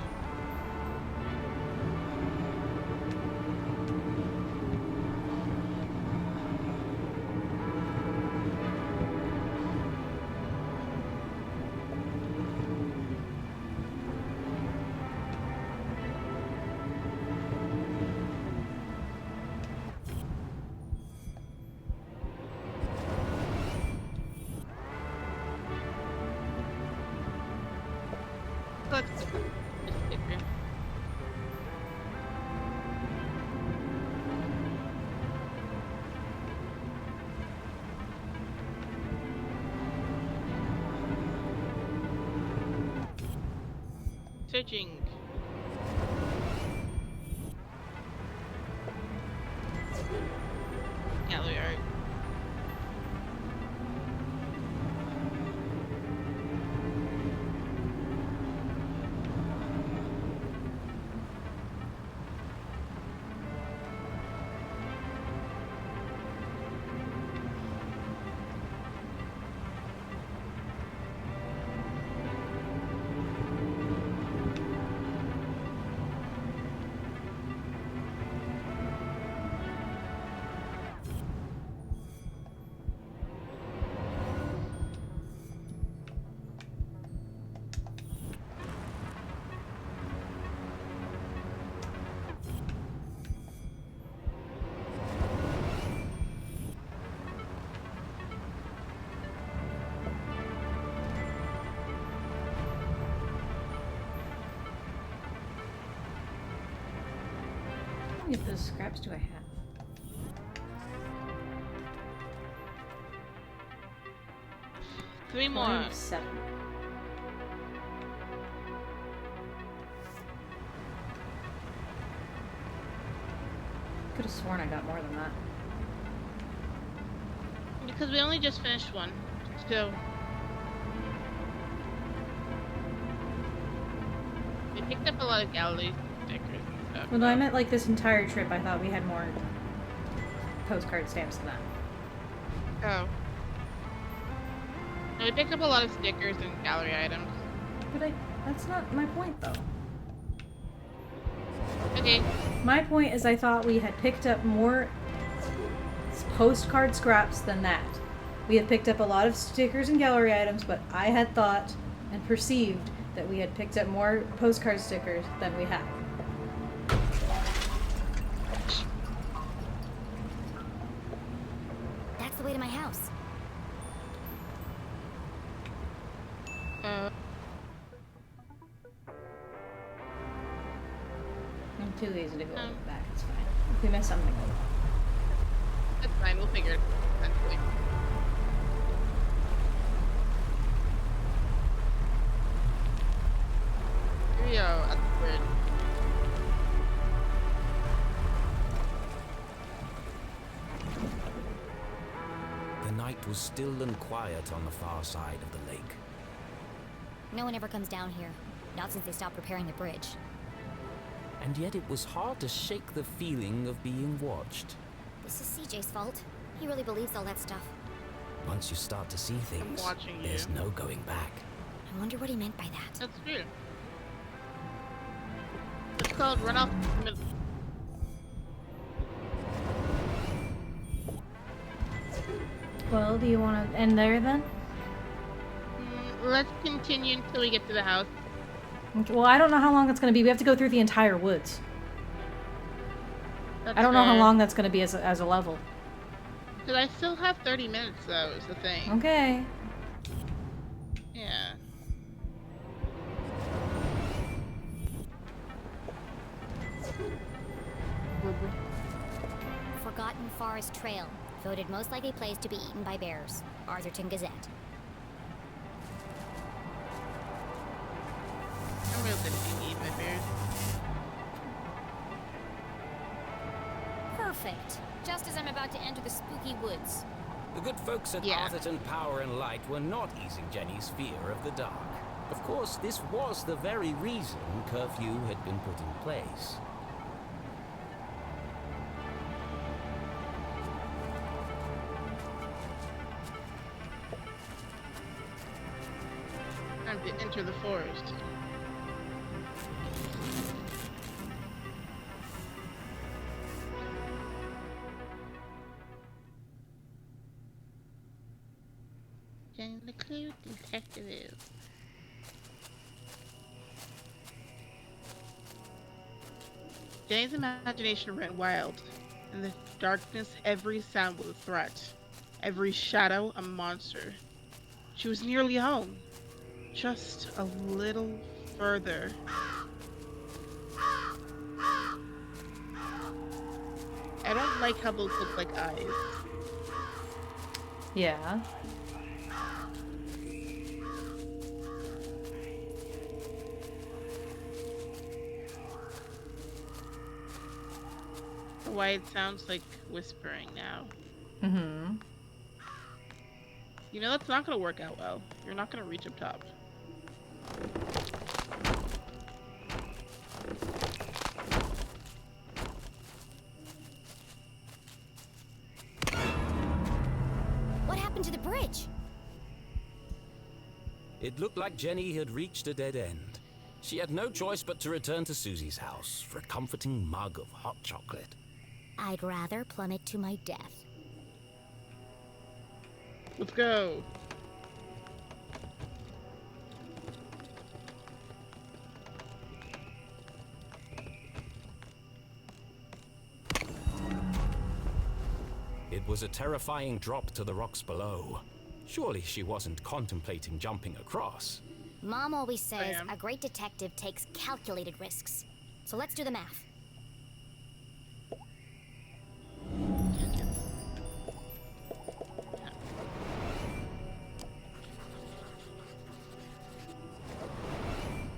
[SPEAKER 11] Let's just stick here. Searching. Gallery art.
[SPEAKER 1] many of those scraps do I have?
[SPEAKER 11] Three more.
[SPEAKER 1] I have 7. Could have sworn I got more than that.
[SPEAKER 11] Because we only just finished one. So we picked up a lot of gallery stickers and stuff.
[SPEAKER 1] Well, no, I meant like this entire trip. I thought we had more postcard stamps than that.
[SPEAKER 11] Oh. No, we picked up a lot of stickers and gallery items.
[SPEAKER 1] But that's not my point, though.
[SPEAKER 11] Okay.
[SPEAKER 1] My point is I thought we had picked up more postcard scraps than that. We had picked up a lot of stickers and gallery items, but I had thought and perceived that we had picked up more postcard stickers than we had.
[SPEAKER 4] That's the way to my house.
[SPEAKER 1] I'm too lazy to go back. It's fine. If we miss something,
[SPEAKER 11] that's fine. We'll figure it out eventually. Here we go at the bridge.
[SPEAKER 5] The night was still and quiet on the far side of the lake.
[SPEAKER 4] No one ever comes down here. Not since they stopped repairing the bridge.
[SPEAKER 5] And yet it was hard to shake the feeling of being watched.
[SPEAKER 4] This is CJ's fault. He really believes all that stuff.
[SPEAKER 5] Once you start to see things, there's no going back.
[SPEAKER 4] I wonder what he meant by that.
[SPEAKER 11] That's true. It's called run off.
[SPEAKER 1] Well, do you want to end there then?
[SPEAKER 11] Let's continue until we get to the house.
[SPEAKER 1] Well, I don't know how long it's going to be. We have to go through the entire woods.
[SPEAKER 11] That's
[SPEAKER 1] I don't know how
[SPEAKER 11] fair.
[SPEAKER 1] long that's going to be as a level.
[SPEAKER 11] Because I still have 30 minutes, though, is the thing.
[SPEAKER 1] Okay.
[SPEAKER 11] Yeah.
[SPEAKER 4] Forgotten Forest Trail. Voted most likely place to be eaten by bears. Arthurton Gazette.
[SPEAKER 11] I'm real good at being eaten by bears.
[SPEAKER 4] Perfect. Just as I'm about to enter the spooky woods.
[SPEAKER 5] The good folks at Arthurton Power and Light were not easing Jenny's fear of the dark. Of course, this was the very reason curfew had been put in place.
[SPEAKER 11] Time to enter the forest. LeClue detective. Jane's imagination ran wild. In the darkness, every sound was a threat. Every shadow, a monster. She was nearly home. Just a little further. I don't like how those look like eyes.
[SPEAKER 1] Yeah.
[SPEAKER 11] Why it sounds like whispering now.
[SPEAKER 1] Mm-hmm.
[SPEAKER 11] You know that's not gonna work out well. You're not gonna reach up top.
[SPEAKER 4] What happened to the bridge?
[SPEAKER 5] It looked like Jenny had reached a dead end. She had no choice but to return to Susie's house for a comforting mug of hot chocolate.
[SPEAKER 4] I'd rather plummet to my death.
[SPEAKER 11] Let's go.
[SPEAKER 5] It was a terrifying drop to the rocks below. Surely she wasn't contemplating jumping across.
[SPEAKER 4] Mom always says a great detective takes calculated risks. So let's do the math.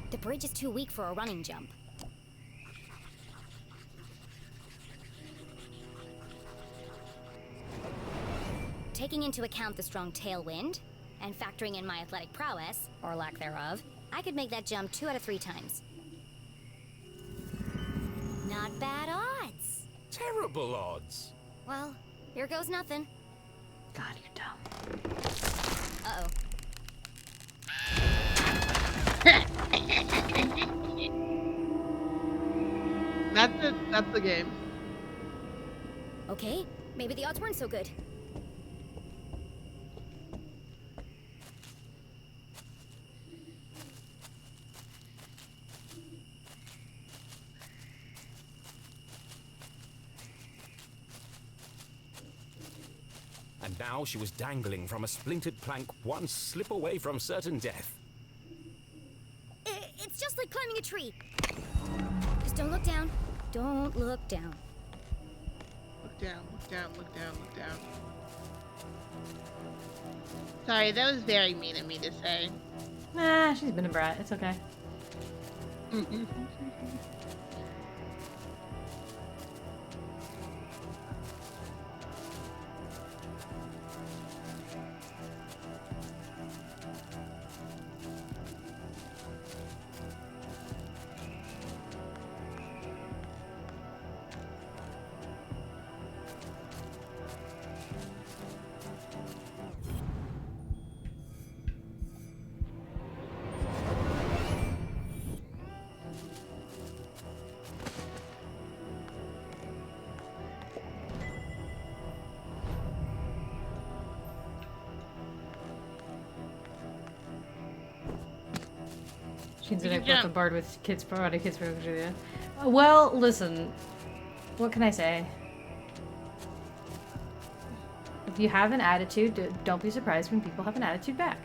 [SPEAKER 4] The bridge is too weak for a running jump. Taking into account the strong tailwind, and factoring in my athletic prowess, or lack thereof, I could make that jump 2 out of 3 times. Not bad odds.
[SPEAKER 5] Terrible odds.
[SPEAKER 4] Well, here goes nothing.
[SPEAKER 1] God, you're dumb.
[SPEAKER 4] Uh-oh.
[SPEAKER 2] That's the game.
[SPEAKER 4] Okay, maybe the odds weren't so good.
[SPEAKER 5] And now she was dangling from a splintered plank, one slip away from certain death.
[SPEAKER 4] It's just like climbing a tree. Just don't look down. Don't look down.
[SPEAKER 11] Look down, look down, look down, look down. Sorry, that was very mean of me to say.
[SPEAKER 1] Nah, she's been a brat. It's okay. She's in a board with kids, provided kids for Julia. Well, listen. What can I say? If you have an attitude, don't be surprised when people have an attitude back.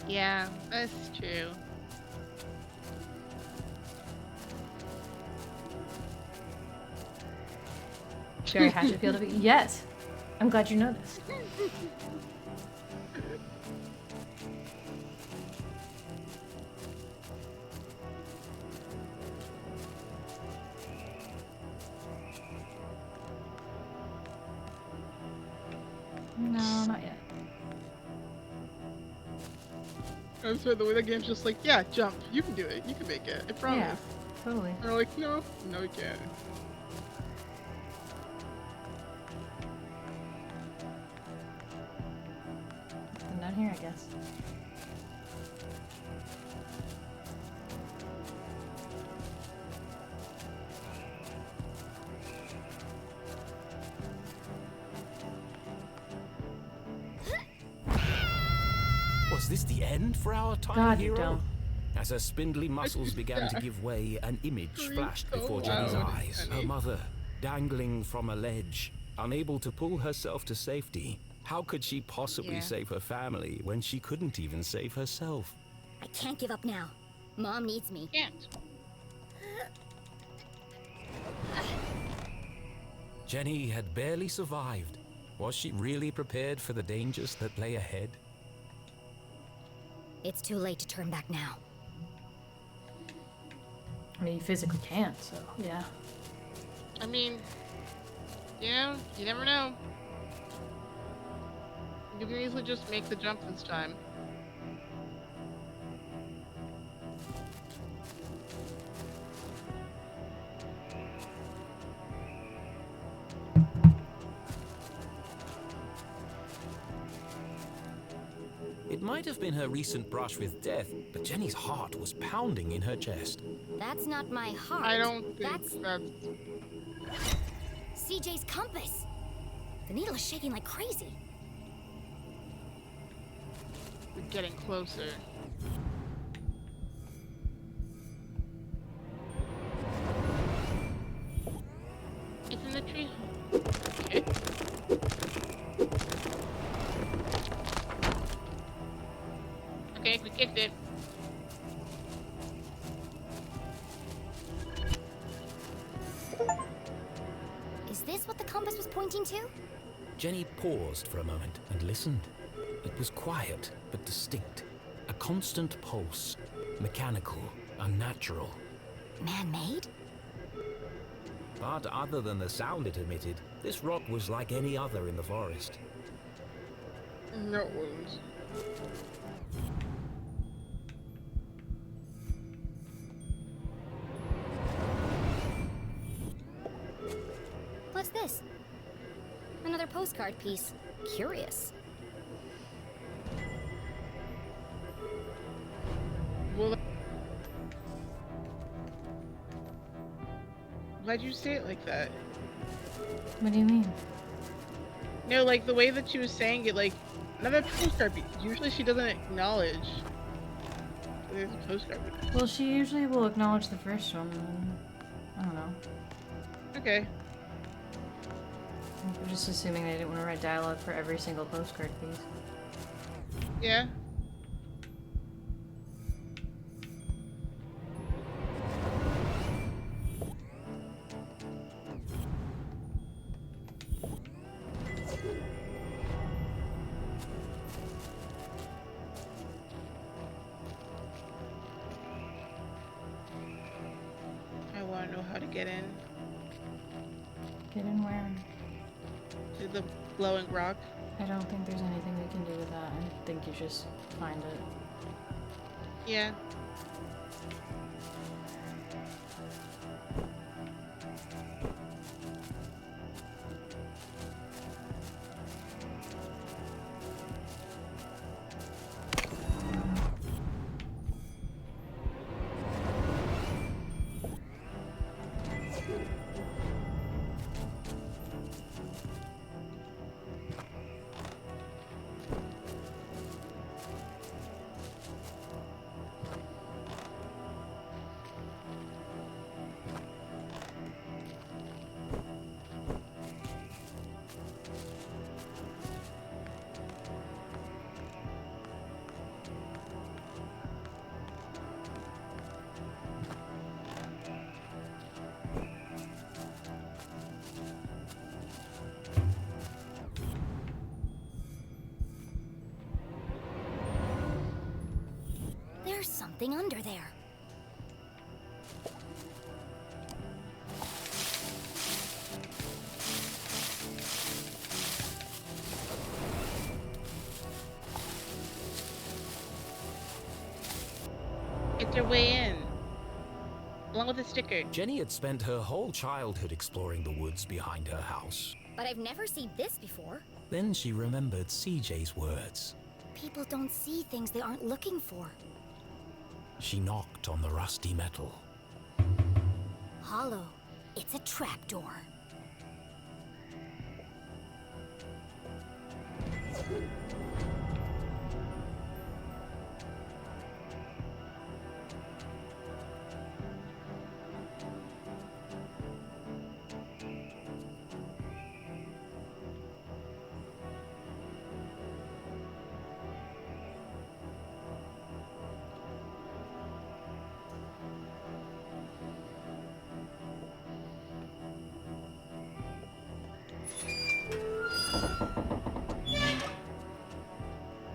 [SPEAKER 11] Yeah, that's true.
[SPEAKER 1] Jerry Hatchetfield of yes. I'm glad you noticed. No, not yet.
[SPEAKER 11] I'm sorry, the way the game's just like, yeah, jump. You can do it. You can make it. I promise.
[SPEAKER 1] Yeah, totally.
[SPEAKER 11] And they're like, no, no, you can't.
[SPEAKER 1] I'm down here, I guess.
[SPEAKER 5] Was this the end for our tiny
[SPEAKER 1] God, you
[SPEAKER 5] hero?
[SPEAKER 1] don't.
[SPEAKER 5] As her spindly muscles began to give way, an image flashed before Jenny's eyes. Her mother, dangling from a ledge, unable to pull herself to safety. How could she possibly save her family when she couldn't even save herself?
[SPEAKER 4] I can't give up now. Mom needs me.
[SPEAKER 11] Can't.
[SPEAKER 5] Jenny had barely survived. Was she really prepared for the dangers that lay ahead?
[SPEAKER 4] It's too late to turn back now.
[SPEAKER 1] I mean, you physically can't, so yeah.
[SPEAKER 11] I mean, yeah, you never know. You can easily just make the jump this time.
[SPEAKER 5] It might have been her recent brush with death, but Jenny's heart was pounding in her chest.
[SPEAKER 4] That's not my heart.
[SPEAKER 11] I don't think that's...
[SPEAKER 4] CJ's compass. The needle is shaking like crazy.
[SPEAKER 11] We're getting closer. It's in the tree. Okay. Okay, we kicked it.
[SPEAKER 4] Is this what the compass was pointing to?
[SPEAKER 5] Jenny paused for a moment and listened. It was quiet but distinct, a constant pulse. Mechanical, unnatural.
[SPEAKER 4] Man-made?
[SPEAKER 5] But other than the sound it emitted, this rock was like any other in the forest.
[SPEAKER 11] No, it wasn't.
[SPEAKER 4] What's this? Another postcard piece. Curious.
[SPEAKER 11] Well, why'd you say it like that?
[SPEAKER 1] What do you mean?
[SPEAKER 11] No, like the way that she was saying it, like another postcard piece. Usually she doesn't acknowledge there's a postcard piece.
[SPEAKER 1] Well, she usually will acknowledge the first one. I don't know.
[SPEAKER 11] Okay.
[SPEAKER 1] I'm just assuming they didn't want to write dialogue for every single postcard piece.
[SPEAKER 11] Yeah. I want to know how to get in
[SPEAKER 1] Get in where?
[SPEAKER 11] to the glowing rock.
[SPEAKER 1] I don't think there's anything we can do with that. I think you just find it.
[SPEAKER 11] Yeah.
[SPEAKER 4] There's something under there.
[SPEAKER 11] Get your way in. Along with a sticker.
[SPEAKER 5] Jenny had spent her whole childhood exploring the woods behind her house.
[SPEAKER 4] But I've never seen this before.
[SPEAKER 5] Then she remembered CJ's words.
[SPEAKER 4] People don't see things they aren't looking for.
[SPEAKER 5] She knocked on the rusty metal.
[SPEAKER 4] Hollow. It's a trapdoor.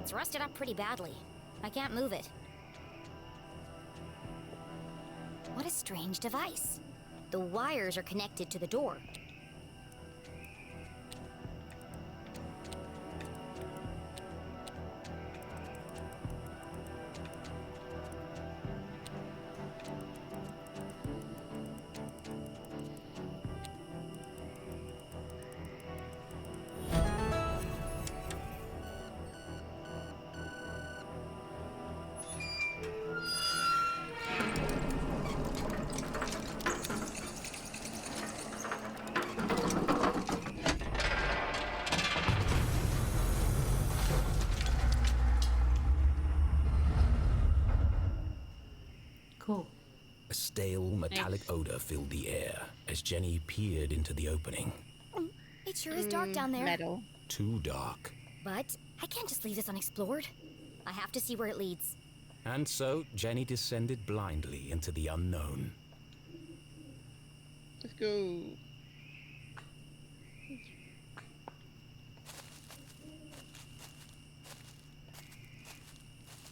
[SPEAKER 4] It's rusted up pretty badly. I can't move it. What a strange device. The wires are connected to the door.
[SPEAKER 1] Cool.
[SPEAKER 5] A stale, metallic odor filled the air as Jenny peered into the opening.
[SPEAKER 4] It sure is dark down there.
[SPEAKER 11] Metal.
[SPEAKER 5] Too dark.
[SPEAKER 4] But I can't just leave this unexplored. I have to see where it leads.
[SPEAKER 5] And so Jenny descended blindly into the unknown.
[SPEAKER 11] Let's go.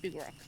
[SPEAKER 11] Big rocks.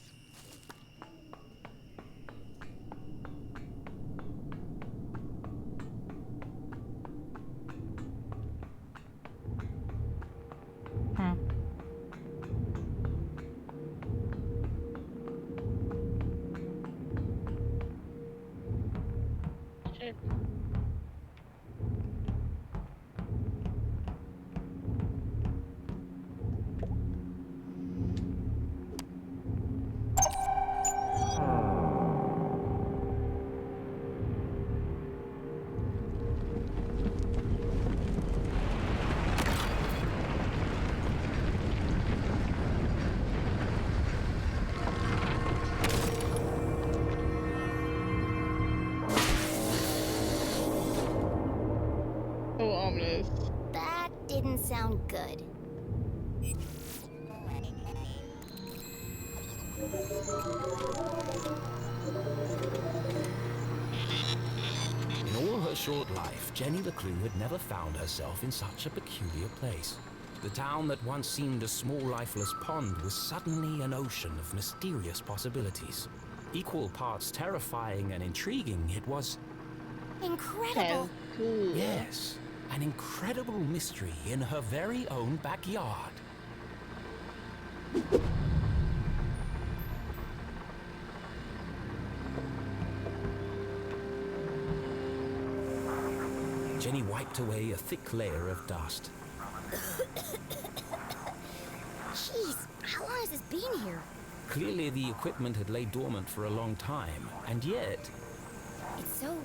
[SPEAKER 11] So ominous.
[SPEAKER 8] That didn't sound good.
[SPEAKER 5] In all her short life, Jenny LeClue had never found herself in such a peculiar place. The town that once seemed a small, lifeless pond was suddenly an ocean of mysterious possibilities. Equal parts terrifying and intriguing, it was...
[SPEAKER 8] incredible!
[SPEAKER 11] Cool.
[SPEAKER 5] Yes, an incredible mystery in her very own backyard. Jenny wiped away a thick layer of dust.
[SPEAKER 8] Jeez, how long has this been here?
[SPEAKER 5] Clearly the equipment had laid dormant for a long time, and yet...
[SPEAKER 8] It's so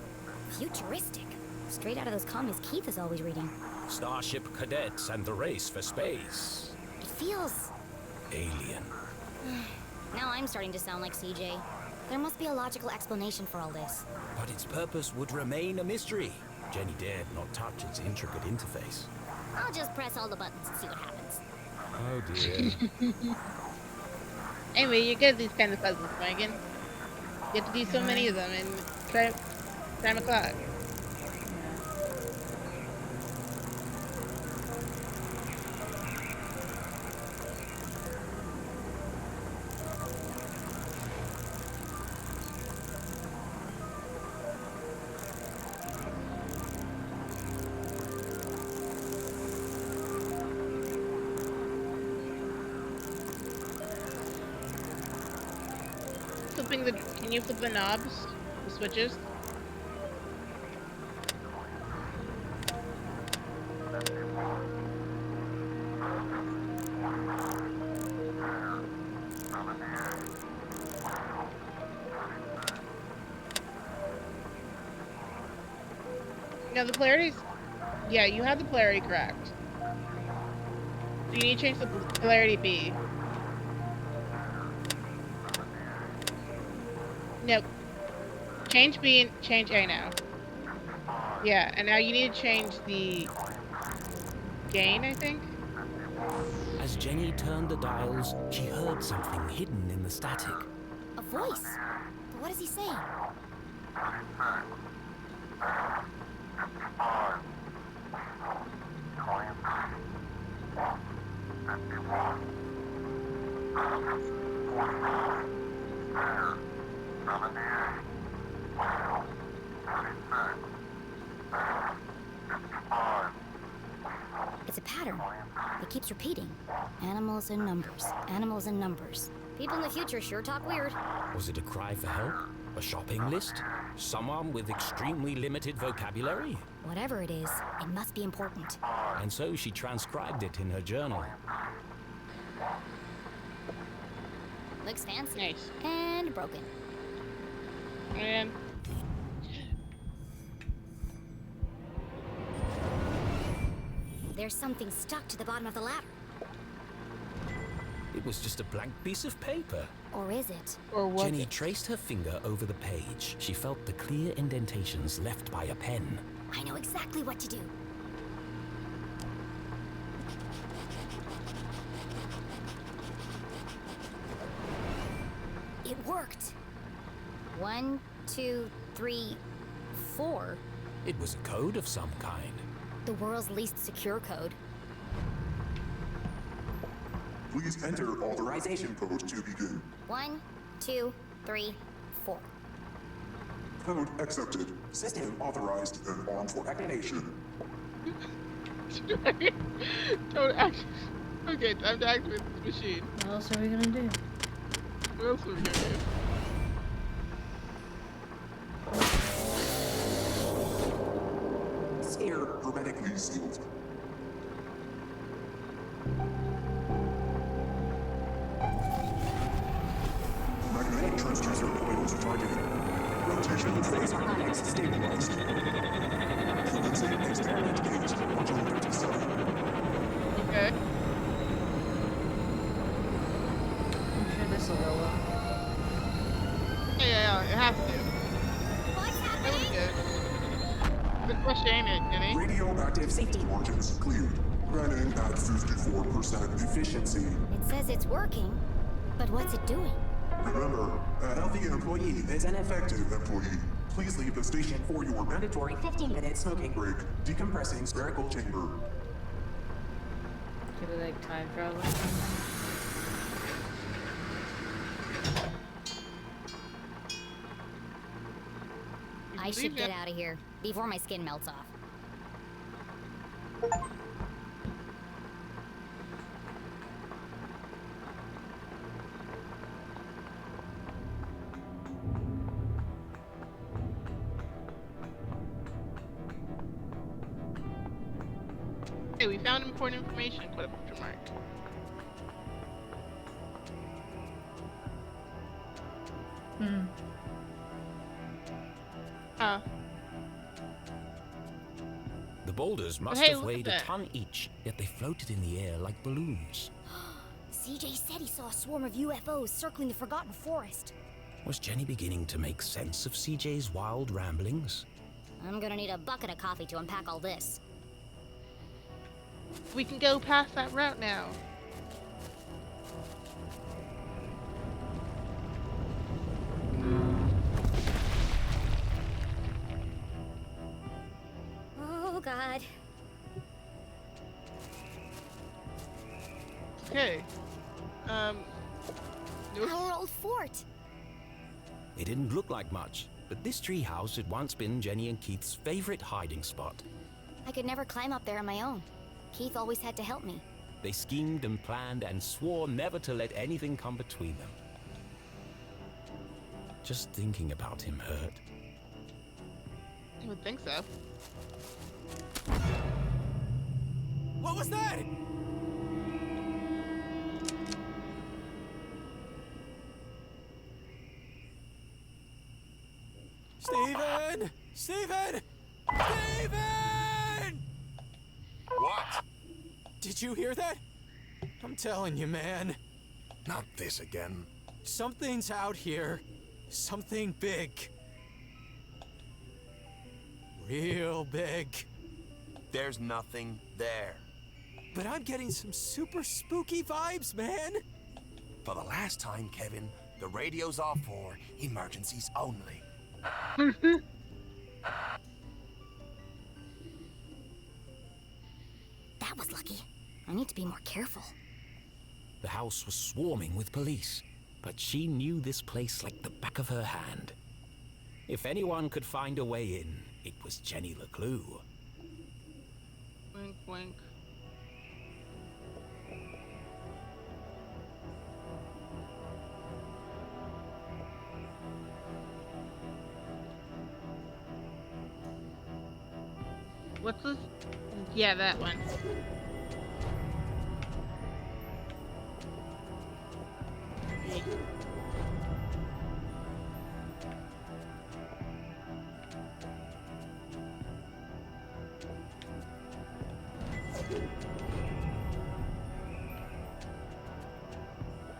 [SPEAKER 8] futuristic. Straight out of those comics Keith is always reading.
[SPEAKER 5] Starship cadets and the race for space.
[SPEAKER 8] It feels...
[SPEAKER 5] alien.
[SPEAKER 8] Now I'm starting to sound like CJ. There must be a logical explanation for all this.
[SPEAKER 5] But its purpose would remain a mystery. Jenny dared not touch its intricate interface.
[SPEAKER 8] I'll just press all the buttons and see what happens.
[SPEAKER 5] Oh dear.
[SPEAKER 11] Anyway, you're good at these kind of puzzles, Megan. You have to do so many of them in time o'clock. Can you flip the knobs? The switches? No, the polarity's... Yeah, you have the polarity correct. So you need to change the polarity B. Nope. Change B and change A now. Yeah, and now you need to change the gain, I think?
[SPEAKER 5] As Jenny turned the dials, she heard something hidden in the static.
[SPEAKER 8] A voice? But what does he say? It's a pattern. It keeps repeating. Animals and numbers. Animals and numbers. People in the future sure talk weird.
[SPEAKER 5] Was it a cry for help? A shopping list? Someone with extremely limited vocabulary?
[SPEAKER 8] Whatever it is, it must be important.
[SPEAKER 5] And so she transcribed it in her journal.
[SPEAKER 8] Looks fancy.
[SPEAKER 11] Nice.
[SPEAKER 8] And broken.
[SPEAKER 11] And...
[SPEAKER 8] There's something stuck to the bottom of the ladder.
[SPEAKER 5] It was just a blank piece of paper.
[SPEAKER 8] Or is it?
[SPEAKER 11] Or was
[SPEAKER 5] Jenny
[SPEAKER 11] it?
[SPEAKER 5] traced her finger over the page. She felt the clear indentations left by a pen.
[SPEAKER 8] I know exactly what to do. It worked. 1, 2, 3, 4.
[SPEAKER 5] It was a code of some kind.
[SPEAKER 8] The world's least secure code.
[SPEAKER 13] Please enter authorization code to begin.
[SPEAKER 8] 1, 2, 3, 4.
[SPEAKER 13] Code accepted. System authorized and on for activation.
[SPEAKER 11] Don't act. Okay, time to activate this machine.
[SPEAKER 1] What else are we gonna do?
[SPEAKER 11] What else are we gonna do?
[SPEAKER 13] sealed. Magnetic transducer coils targeted. Rotation and phase harmonics stabilized. Commencing experiment gauge 137.
[SPEAKER 2] Okay.
[SPEAKER 1] I'm sure this will go well.
[SPEAKER 2] Yeah, it has to.
[SPEAKER 4] What's
[SPEAKER 2] That
[SPEAKER 4] happening?
[SPEAKER 2] would be good. Good question, ain't it, Jenny?
[SPEAKER 13] Radioactive safety margins cleared. Running at 54% efficiency.
[SPEAKER 4] It says it's working, but what's it doing?
[SPEAKER 13] Remember, a healthy employee is an effective employee. Please leave the station for your mandatory 15-minute smoking break. Decompressing spherical chamber.
[SPEAKER 1] Could it like time travel?
[SPEAKER 4] I should get out of here before my skin melts off.
[SPEAKER 2] Hey, we found important information. Put a question mark.
[SPEAKER 5] The boulders must have weighed a ton each, yet they floated in the air like balloons.
[SPEAKER 4] CJ said he saw a swarm of UFOs circling the Forgotten Forest.
[SPEAKER 5] Was Jenny beginning to make sense of CJ's wild ramblings?
[SPEAKER 4] I'm gonna need a bucket of coffee to unpack all this.
[SPEAKER 2] We can go past that route now.
[SPEAKER 4] Oh, God.
[SPEAKER 2] Okay.
[SPEAKER 4] Our old fort.
[SPEAKER 5] It didn't look like much, but this treehouse had once been Jenny and Keith's favorite hiding spot.
[SPEAKER 4] I could never climb up there on my own. Keith always had to help me.
[SPEAKER 5] They schemed and planned and swore never to let anything come between them. Just thinking about him hurt.
[SPEAKER 2] I would think so.
[SPEAKER 14] What was that? Steven! Steven! Steven!
[SPEAKER 15] What?
[SPEAKER 14] Did you hear that? I'm telling you, man.
[SPEAKER 15] Not this again.
[SPEAKER 14] Something's out here. Something big. Real big.
[SPEAKER 15] There's nothing there.
[SPEAKER 14] But I'm getting some super spooky vibes, man.
[SPEAKER 15] For the last time, Kevin, the radio's off for emergencies only.
[SPEAKER 4] That was lucky. I need to be more careful.
[SPEAKER 5] The house was swarming with police, but she knew this place like the back of her hand. If anyone could find a way in, it was Jenny LeClue.
[SPEAKER 2] Wink, wink. What's this? Yeah, that one.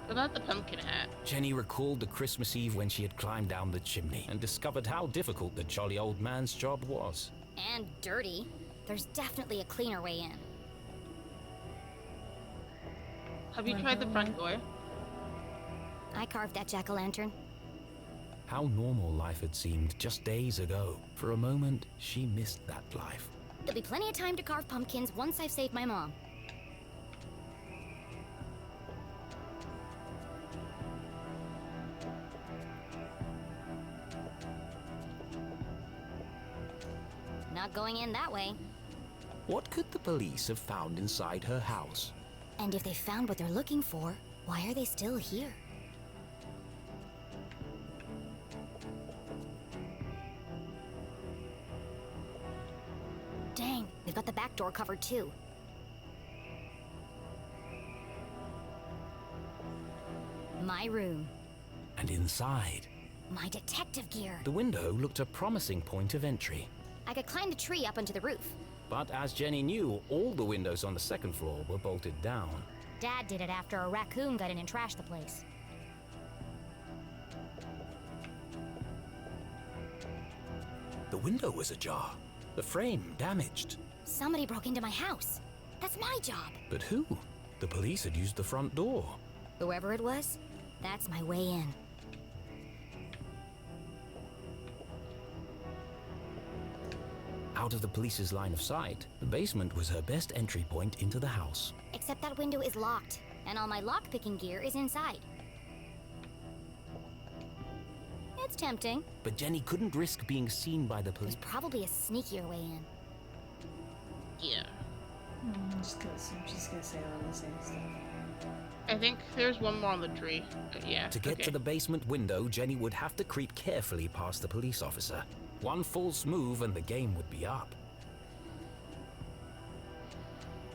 [SPEAKER 2] What about the pumpkin hat?
[SPEAKER 5] Jenny recalled the Christmas Eve when she had climbed down the chimney and discovered how difficult the jolly old man's job was.
[SPEAKER 4] And dirty. There's definitely a cleaner way in.
[SPEAKER 2] Have you tried the front door?
[SPEAKER 4] I carved that jack-o'-lantern.
[SPEAKER 5] How normal life had seemed just days ago. For a moment, she missed that life.
[SPEAKER 4] There'll be plenty of time to carve pumpkins once I've saved my mom. Not going in that way.
[SPEAKER 5] What could the police have found inside her house?
[SPEAKER 4] And if they found what they're looking for, why are they still here? Dang, They've got the back door covered too. My room.
[SPEAKER 5] And inside,
[SPEAKER 4] My detective gear.
[SPEAKER 5] the window looked a promising point of entry.
[SPEAKER 4] I could climb the tree up onto the roof.
[SPEAKER 5] But as Jenny knew, all the windows on the second floor were bolted down.
[SPEAKER 4] Dad did it after a raccoon got in and trashed the place.
[SPEAKER 5] The window was ajar, the frame damaged.
[SPEAKER 4] Somebody broke into my house. That's my job.
[SPEAKER 5] But who? The police had used the front door.
[SPEAKER 4] Whoever it was, that's my way in.
[SPEAKER 5] Out of the police's line of sight, the basement was her best entry point into the house.
[SPEAKER 4] Except that window is locked, and all my lockpicking gear is inside. It's tempting.
[SPEAKER 5] But Jenny couldn't risk being seen by the police.
[SPEAKER 4] There's probably a sneakier way in.
[SPEAKER 2] Yeah.
[SPEAKER 1] I'm just gonna say all the same stuff.
[SPEAKER 2] I think there's one more on the tree. Yeah.
[SPEAKER 5] To get to the basement window, Jenny would have to creep carefully past the police officer. One false move and the game would be up.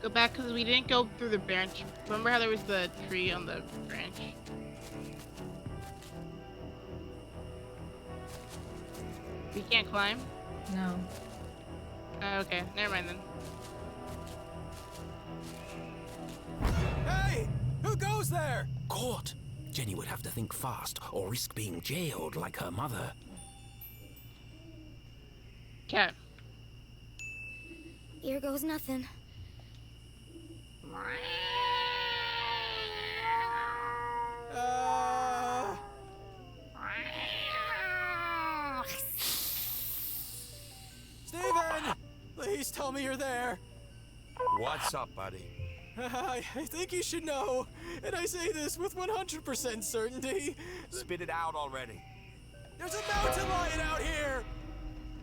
[SPEAKER 2] Go back because we didn't go through the branch. Remember how there was the tree on the branch? We can't climb?
[SPEAKER 1] No.
[SPEAKER 2] Okay, never mind then.
[SPEAKER 14] Hey! Who goes there?
[SPEAKER 5] Caught! Jenny would have to think fast or risk being jailed like her mother.
[SPEAKER 2] Cat.
[SPEAKER 4] Here goes nothing.
[SPEAKER 14] Steven! Please tell me you're there.
[SPEAKER 15] What's up, buddy?
[SPEAKER 14] I think you should know, and I say this with 100% certainty.
[SPEAKER 15] Spit it out already.
[SPEAKER 14] There's a mountain lion out here!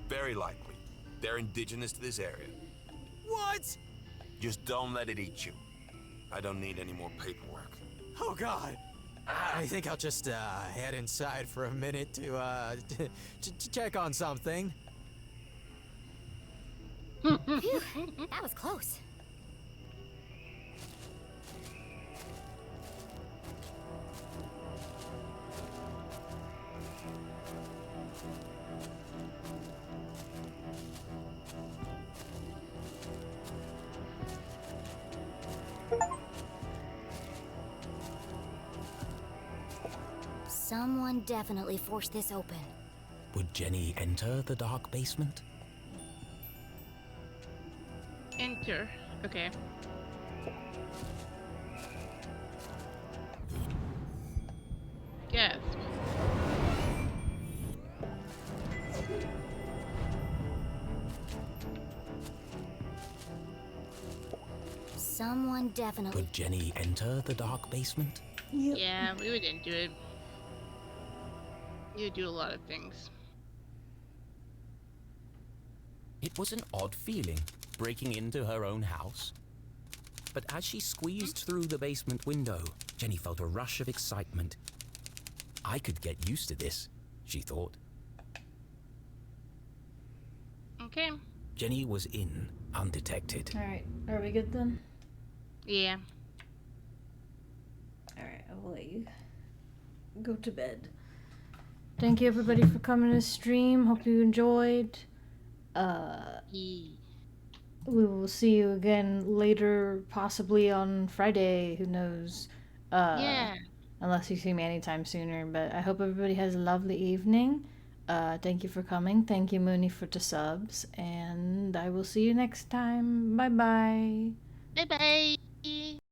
[SPEAKER 15] Very likely. They're indigenous to this area.
[SPEAKER 14] What?
[SPEAKER 15] Just don't let it eat you. I don't need any more paperwork.
[SPEAKER 14] Oh, God. I think I'll just head inside for a minute to check on something.
[SPEAKER 4] Phew, that was close. Someone definitely forced this open.
[SPEAKER 5] Would Jenny enter the dark basement?
[SPEAKER 2] Enter. Okay. Yes.
[SPEAKER 4] Someone definitely.
[SPEAKER 5] Would Jenny enter the dark basement?
[SPEAKER 1] Yep.
[SPEAKER 2] Yeah, we didn't do it. You do a lot of things.
[SPEAKER 5] It was an odd feeling, breaking into her own house. But as she squeezed through the basement window, Jenny felt a rush of excitement. I could get used to this, she thought.
[SPEAKER 2] Okay.
[SPEAKER 5] Jenny was in, undetected.
[SPEAKER 1] Alright, are we good then?
[SPEAKER 2] Yeah.
[SPEAKER 1] Alright, I will let you go to bed. Thank you everybody for coming to the stream. Hope you enjoyed. We will see you again later, possibly on Friday, who knows.
[SPEAKER 2] Yeah.
[SPEAKER 1] Unless you see me anytime sooner. But I hope everybody has a lovely evening. Thank you for coming. Thank you, Mooney, for the subs. And I will see you next time. Bye-bye.
[SPEAKER 2] Bye-bye.